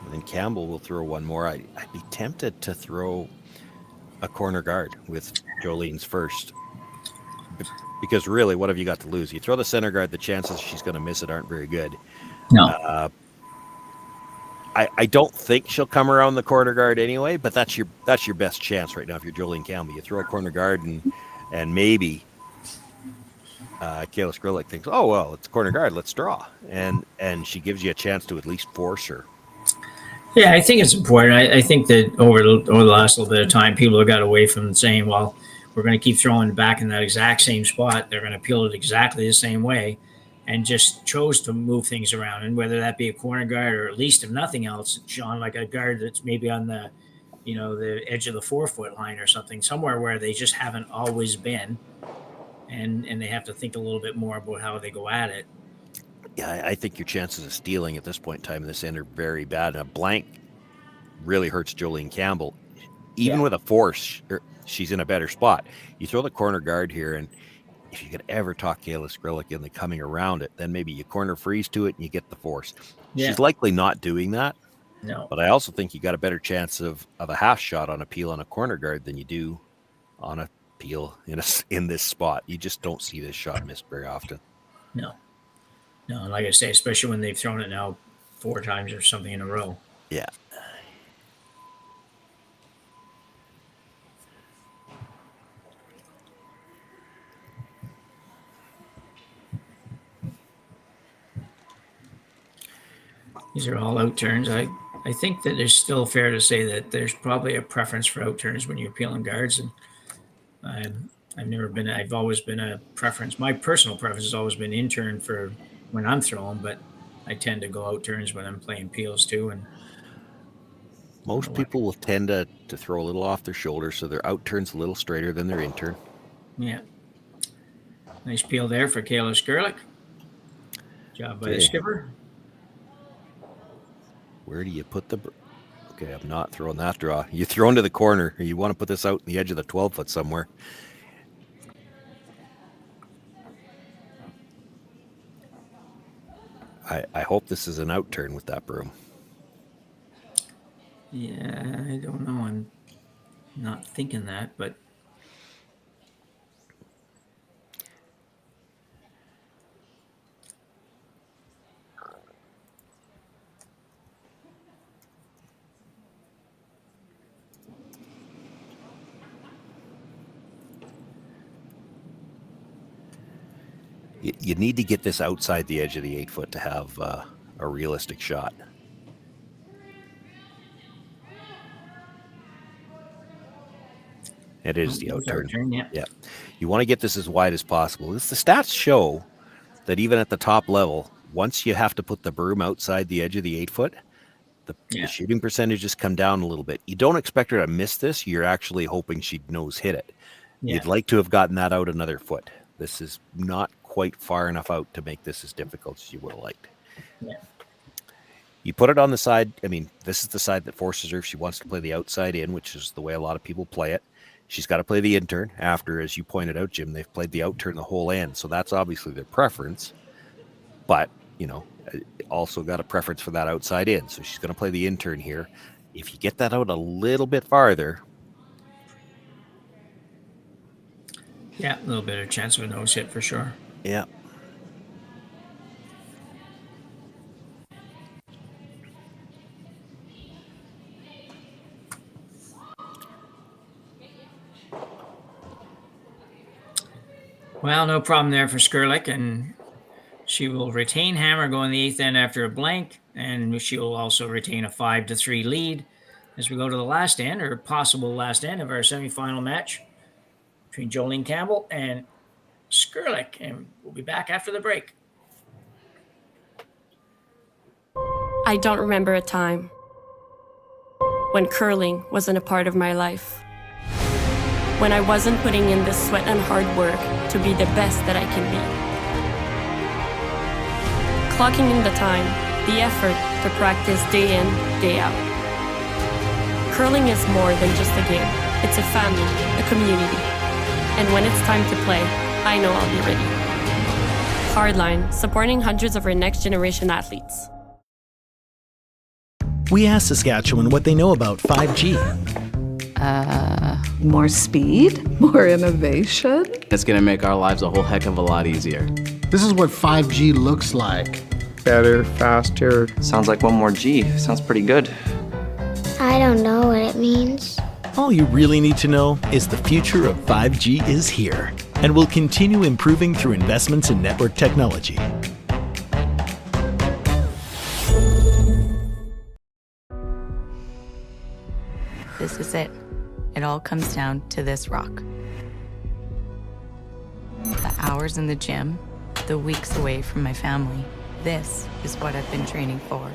Speaker 10: And then Campbell will throw one more. I'd be tempted to throw a corner guard with Jolene's first. Because really, what have you got to lose? You throw the center guard, the chances she's going to miss it aren't very good.
Speaker 9: No.
Speaker 10: I don't think she'll come around the corner guard anyway, but that's your best chance right now if you're Jolene Campbell. You throw a corner guard and maybe Kayla Skrlik thinks, oh, well, it's a corner guard, let's draw. And she gives you a chance to at least force her.
Speaker 9: Yeah, I think it's important. I think that over the last little bit of time, people have got away from saying, well, we're going to keep throwing back in that exact same spot. They're going to peel it exactly the same way, and just chose to move things around. And whether that be a corner guard or at least, if nothing else, Shawn, like a guard that's maybe on the edge of the 4-foot line or something, somewhere where they just haven't always been, and they have to think a little bit more about how they go at it.
Speaker 10: Yeah, I think your chances of stealing at this point in time in this end are very bad. And a blank really hurts Jolene Campbell. Even with a force, she's in a better spot. You throw the corner guard here, and if you could ever talk Kayla Skrlik into coming around it, then maybe you corner freeze to it and you get the force. Yeah. She's likely not doing that.
Speaker 9: No.
Speaker 10: But I also think you got a better chance of a half shot on a peel on a corner guard than you do on a peel in this spot. You just don't see this shot missed very often.
Speaker 9: No. No, and like I say, especially when they've thrown it now 4 times or something in a row.
Speaker 10: Yeah.
Speaker 9: These are all out turns. I think that it's still fair to say that there's probably a preference for out turns when you're peeling guards. And I've always been a preference. My personal preference has always been in turn for when I'm throwing, but I tend to go out turns when I'm playing peels too. And
Speaker 10: most people will tend to throw a little off their shoulder, so their out turn's a little straighter than their in turn.
Speaker 9: Yeah. Nice peel there for Kayla Skrlik. Job by the skipper.
Speaker 10: Where do you put the... Okay, I'm not throwing that draw. You throw into the corner. You want to put this out in the edge of the 12-foot somewhere. I hope this is an out turn with that broom.
Speaker 9: Yeah, I don't know. I'm not thinking that, but...
Speaker 10: You need to get this outside the edge of the 8-foot to have a realistic shot. It is the out turn. Yeah. You want to get this as wide as possible. The stats show that even at the top level, once you have to put the broom outside the edge of the 8-foot, The shooting percentages come down a little bit. You don't expect her to miss this. You're actually hoping she'd nose hit it.
Speaker 9: Yeah.
Speaker 10: You'd like to have gotten that out another foot. This is not quite far enough out to make this as difficult as you would have liked.
Speaker 9: Yeah.
Speaker 10: You put it on the side. I mean, this is the side that forces her if she wants to play the outside in, which is the way a lot of people play it. She's got to play the in turn after, as you pointed out, Jim, they've played the out turn the whole end. So that's obviously their preference. But, also got a preference for that outside in. So she's going to play the in turn here. If you get that out a little bit farther.
Speaker 9: Yeah, a little bit of chance of a nose hit for sure.
Speaker 10: Yeah.
Speaker 9: Well, no problem there for Skrlik, and she will retain hammer going the 8th end after a blank, and she will also retain a 5-3 lead as we go to the last end, or possible last end of our semifinal match between Jolene Campbell and Skrlik, and we'll be back after the break.
Speaker 1: I don't remember a time when curling wasn't a part of my life. When I wasn't putting in the sweat and hard work to be the best that I can be. Clocking in the time, the effort to practice day in, day out. Curling is more than just a game. It's a family, a community. And when it's time to play, I know I'll be ready. Hardline, supporting hundreds of our next generation athletes.
Speaker 2: We asked Saskatchewan what they know about 5G.
Speaker 3: More speed? More innovation?
Speaker 4: It's going to make our lives a whole heck of a lot easier.
Speaker 5: This is what 5G looks like.
Speaker 6: Better, faster.
Speaker 7: Sounds like one more G. Sounds pretty good.
Speaker 8: I don't know what it means.
Speaker 2: All you really need to know is the future of 5G is here and will continue improving through investments in network technology.
Speaker 16: This is it. It all comes down to this rock. The hours in the gym, the weeks away from my family. This is what I've been training for.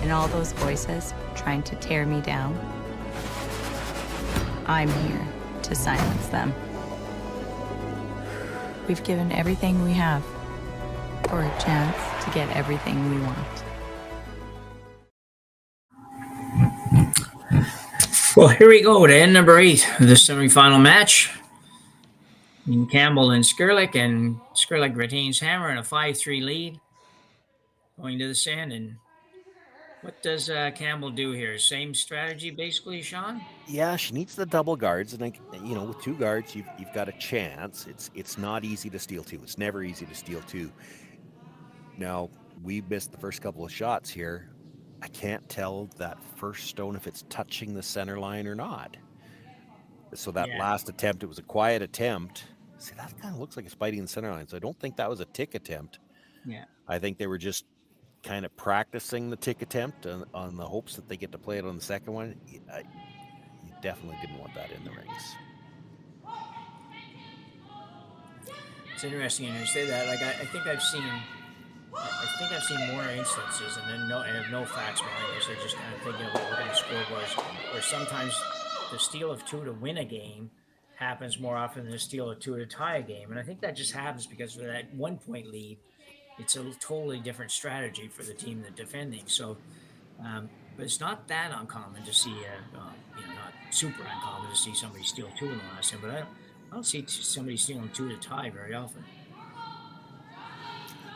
Speaker 16: And all those voices trying to tear me down, I'm here to silence them. We've given everything we have for a chance to get everything we want.
Speaker 9: Well, here we go to end number 8 of the semifinal match. In Campbell and Skrlik, and Skrlik retains hammer and a 5-3 lead going to the sand. And what does Campbell do here? Same strategy, basically, Shawn?
Speaker 10: Yeah, she needs the double guards, and with 2 guards, you've got a chance. It's not easy to steal 2. It's never easy to steal 2. Now, we missed the first couple of shots here. I can't tell that first stone if it's touching the center line or not. So that last attempt, it was a quiet attempt. See, that kind of looks like it's biting the center line. So I don't think that was a tick attempt.
Speaker 9: Yeah.
Speaker 10: I think they were just kind of practicing the tick attempt on the hopes that they get to play it on the second one. You definitely didn't want that in the rings.
Speaker 9: It's interesting you say that. Like I think I've seen more instances, and then I have no facts behind this. They're just kind of thinking about looking at scoreboards, where sometimes the steal of 2 to win a game happens more often than the steal of 2 to tie a game. And I think that just happens because for that 1-point lead, it's a totally different strategy for the team that's defending. So, but it's not that uncommon to see, not super uncommon to see somebody steal 2 in the last game. But I don't see somebody stealing 2 to tie very often.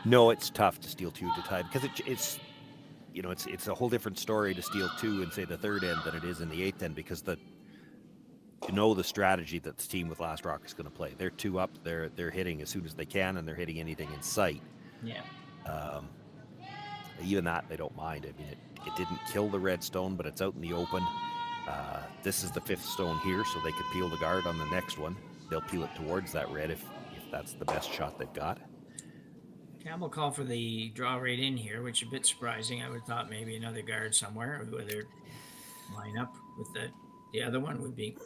Speaker 10: No, it's tough to steal 2 to tie because it's a whole different story to steal 2 in, say, the third end than it is in the 8th end, because the strategy that the team with Last Rock is going to play. They're 2 up, they're hitting as soon as they can, and they're hitting anything in sight.
Speaker 9: Yeah.
Speaker 10: Even that they don't mind. I mean, it didn't kill the red stone, but it's out in the open. This is the 5th stone here, so they could peel the guard on the next one. They'll peel it towards that red if that's the best shot they've got.
Speaker 9: Campbell called for the draw right in here, which is a bit surprising. I would have thought maybe another guard somewhere, or whether line up with the other one would be.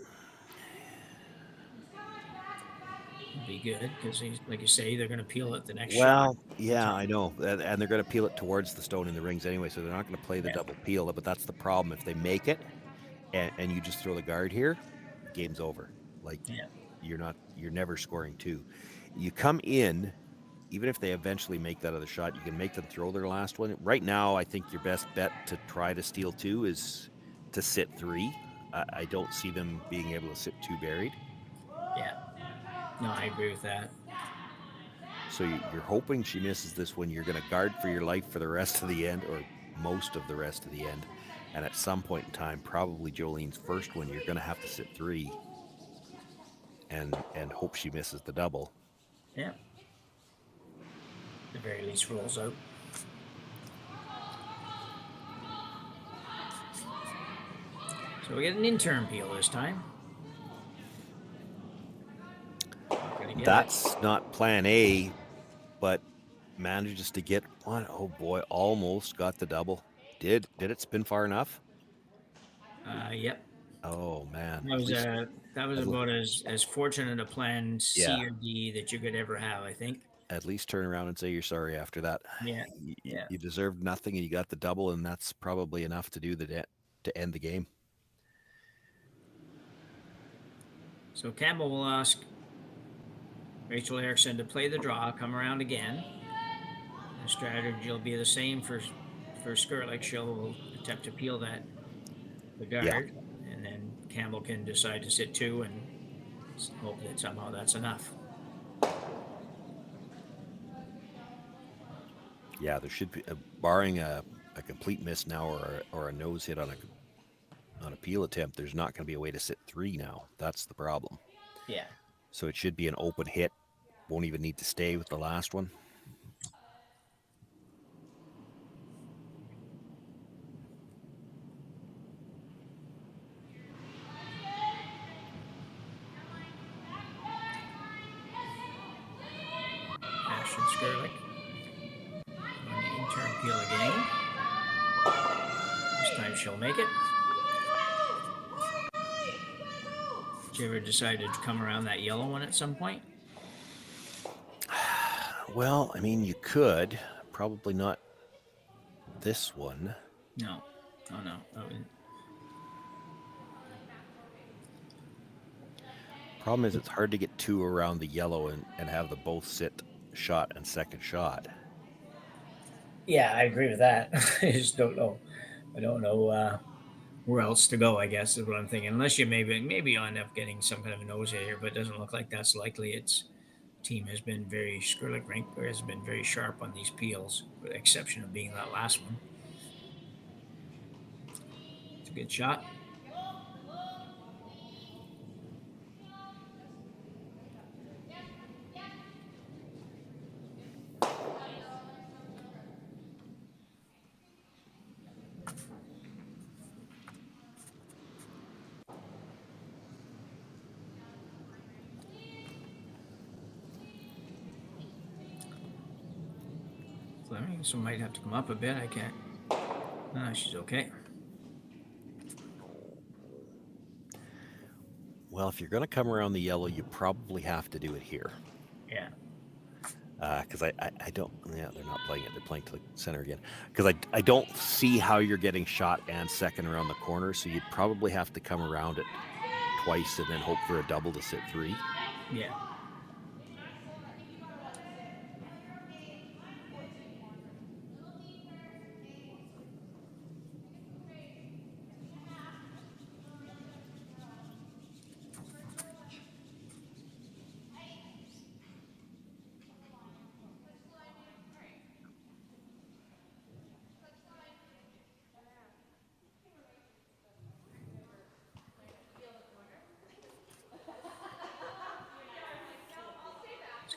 Speaker 9: would be good because, like you say, they're going to peel it the next
Speaker 10: Well,
Speaker 9: shot.
Speaker 10: yeah, I know. And they're going to peel it towards the stone in the rings anyway, so they're not going to play the double peel. But that's the problem. If they make it and you just throw the guard here, game's over. Like, you're never scoring two. You come in, even if they eventually make that other shot, you can make them throw their last one. Right now, I think your best bet to try to steal two is to sit three. I don't see them being able to sit two buried.
Speaker 9: Yeah. No, I agree with that.
Speaker 10: So you're hoping she misses this one. You're going to guard for your life for the rest of the end, or most of the rest of the end. And at some point in time, probably Jolene's first one, you're going to have to sit three and hope she misses the double.
Speaker 9: Yeah. At the very least, rolls out. So we get an intern peel this time.
Speaker 10: That's not plan A, but manages to get one. Oh boy, almost got the double. Did it spin far enough?
Speaker 9: Yep.
Speaker 10: Oh man.
Speaker 9: That was about as fortunate a plan C or D that you could ever have, I think.
Speaker 10: At least turn around and say you're sorry after that.
Speaker 9: Yeah.
Speaker 10: You deserved nothing and you got the double, and that's probably enough to do to end the game.
Speaker 9: So Campbell will ask Rachel Erickson to play the draw, come around again. The strategy will be the same for Skrlik. She'll attempt to peel the guard, and then Campbell can decide to sit two and hope that somehow that's enough.
Speaker 10: Yeah, there should be, barring a complete miss now or a nose hit on a peel attempt, there's not going to be a way to sit three now. That's the problem.
Speaker 9: Yeah.
Speaker 10: So it should be an open hit. Won't even need to stay with the last one.
Speaker 9: Ashton Skrlik on the intern peel again. This time she'll make it. Did you ever decide to come around that yellow one at some point?
Speaker 10: Well, I mean, you could. Probably not this one.
Speaker 9: No. Oh, no.
Speaker 10: Problem is, it's hard to get two around the yellow and have the both sit shot and second shot.
Speaker 9: Yeah, I agree with that. I just don't know. I don't know where else to go, I guess, is what I'm thinking. Unless you maybe you end up getting some kind of a nose hit here, but it doesn't look like that's likely. Its team has been Skrlik has been very sharp on these peels, with the exception of being that last one. It's a good shot. So might have to come up a bit. I can't. She's okay.
Speaker 10: Well, if you're going to come around the yellow, you probably have to do it here.
Speaker 9: Yeah.
Speaker 10: Because I don't. Yeah, they're not playing it. They're playing to the center again. Because I don't see how you're getting shot and second around the corner. So you'd probably have to come around it twice and then hope for a double to sit three.
Speaker 9: Yeah.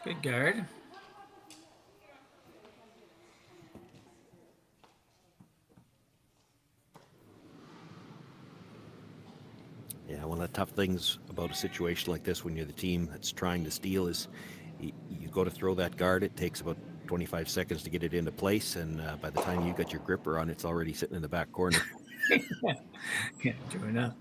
Speaker 9: Good guard.
Speaker 10: Yeah, one of the tough things about a situation like this when you're the team that's trying to steal is you go to throw that guard, it takes about 25 seconds to get it into place, and by the time you got your gripper on, it's already sitting in the back corner.
Speaker 9: Yeah, true enough.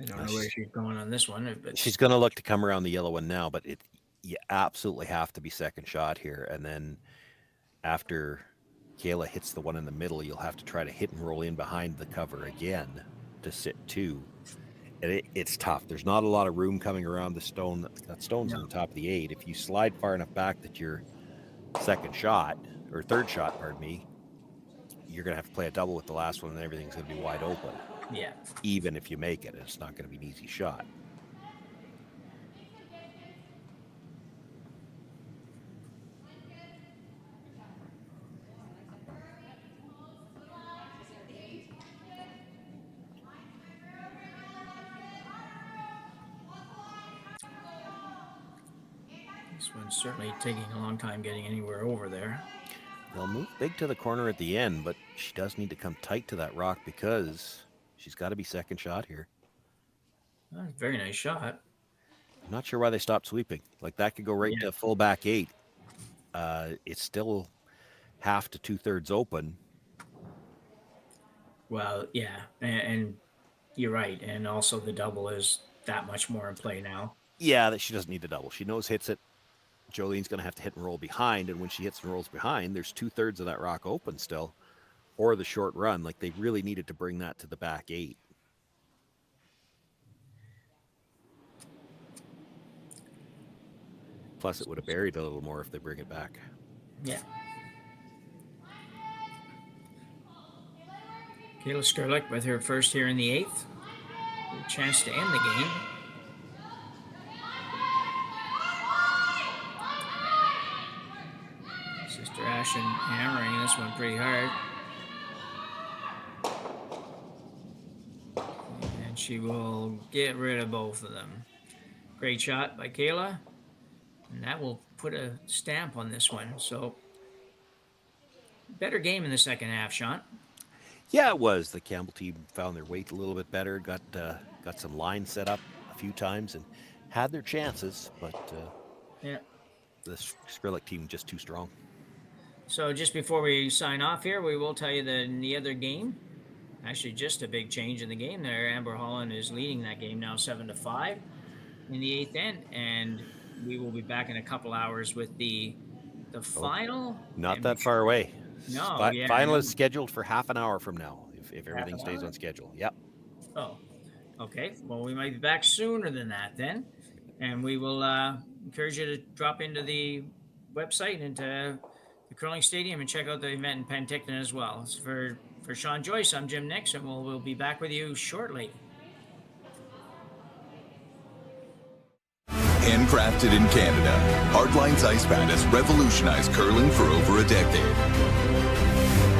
Speaker 9: I don't know where she's going on this one, but
Speaker 10: she's going to look to come around the yellow one now, but you absolutely have to be second shot here. And then after Kayla hits the one in the middle, you'll have to try to hit and roll in behind the cover again to sit 2. And it's tough. There's not a lot of room coming around the stone. That stone's on the top of the 8. If you slide far enough back that your second shot, or third shot, pardon me, you're going to have to play a double with the last one and everything's going to be wide open.
Speaker 9: Yeah.
Speaker 10: Even if you make it, it's not going to be an easy shot.
Speaker 9: This one's certainly taking a long time getting anywhere over there.
Speaker 10: They'll move big to the corner at the end, but she does need to come tight to that rock because she's got to be second shot here.
Speaker 9: Very nice shot.
Speaker 10: I'm not sure why they stopped sweeping. Like, that could go right to full back 8. It's still half to 2/3 open.
Speaker 9: Well, yeah, and you're right. And also the double is that much more in play now.
Speaker 10: Yeah, that she doesn't need the double. She knows hits it. Jolene's going to have to hit and roll behind, and when she hits and rolls behind, there's 2/3 of that rock open still, or the short run. Like, they really needed to bring that to the back 8. Plus, it would have buried a little more if they bring it back.
Speaker 9: Yeah. Kayla Skrlik with her first here in the 8th. A chance to end the game. Sister Ashen hammering this one pretty hard. And she will get rid of both of them. Great shot by Kayla. And that will put a stamp on this one. So, better game in the second half, Shawn.
Speaker 10: Yeah, it was. The Campbell team found their weight a little bit better, got some lines set up a few times and had their chances, but
Speaker 9: yeah,
Speaker 10: the Skrlik team just too strong.
Speaker 9: So just before we sign off here, we will tell you that in the other game, actually just a big change in the game there. Amber Holland is leading that game now 7-5 in the 8th end, and we will be back in a couple hours with the final.
Speaker 10: Not that far away.
Speaker 9: No,
Speaker 10: final is scheduled for half an hour from now, if everything stays on schedule. Yep.
Speaker 9: Oh, okay. Well, we might be back sooner than that then, and we will encourage you to drop into the website, into the curling stadium, and check out the event in Penticton as well. For Shawn, Joyce, I'm Jim Nix, and we'll be back with you shortly.
Speaker 13: Handcrafted in Canada, Hardlines Ice Pad has revolutionized curling for over a decade.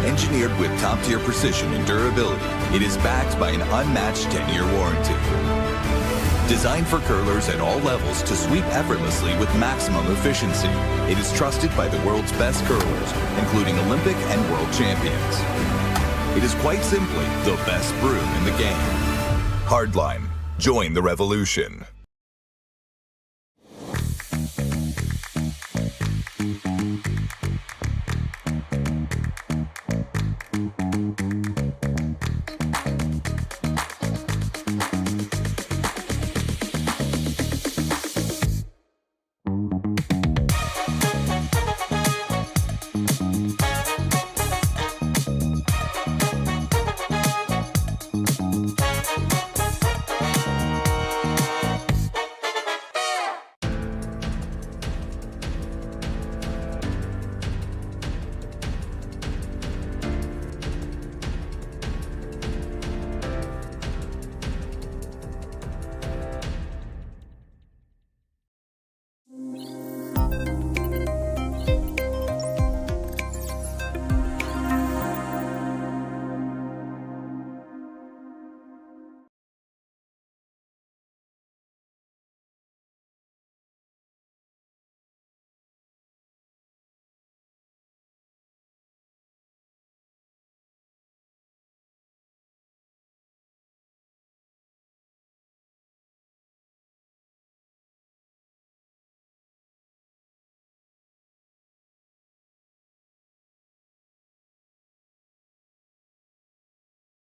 Speaker 13: Engineered with top-tier precision and durability, it is backed by an unmatched 10-year warranty. Designed for curlers at all levels to sweep effortlessly with maximum efficiency, it is trusted by the world's best curlers, including Olympic and world champions. It is quite simply the best broom in the game. Hardline. Join the revolution.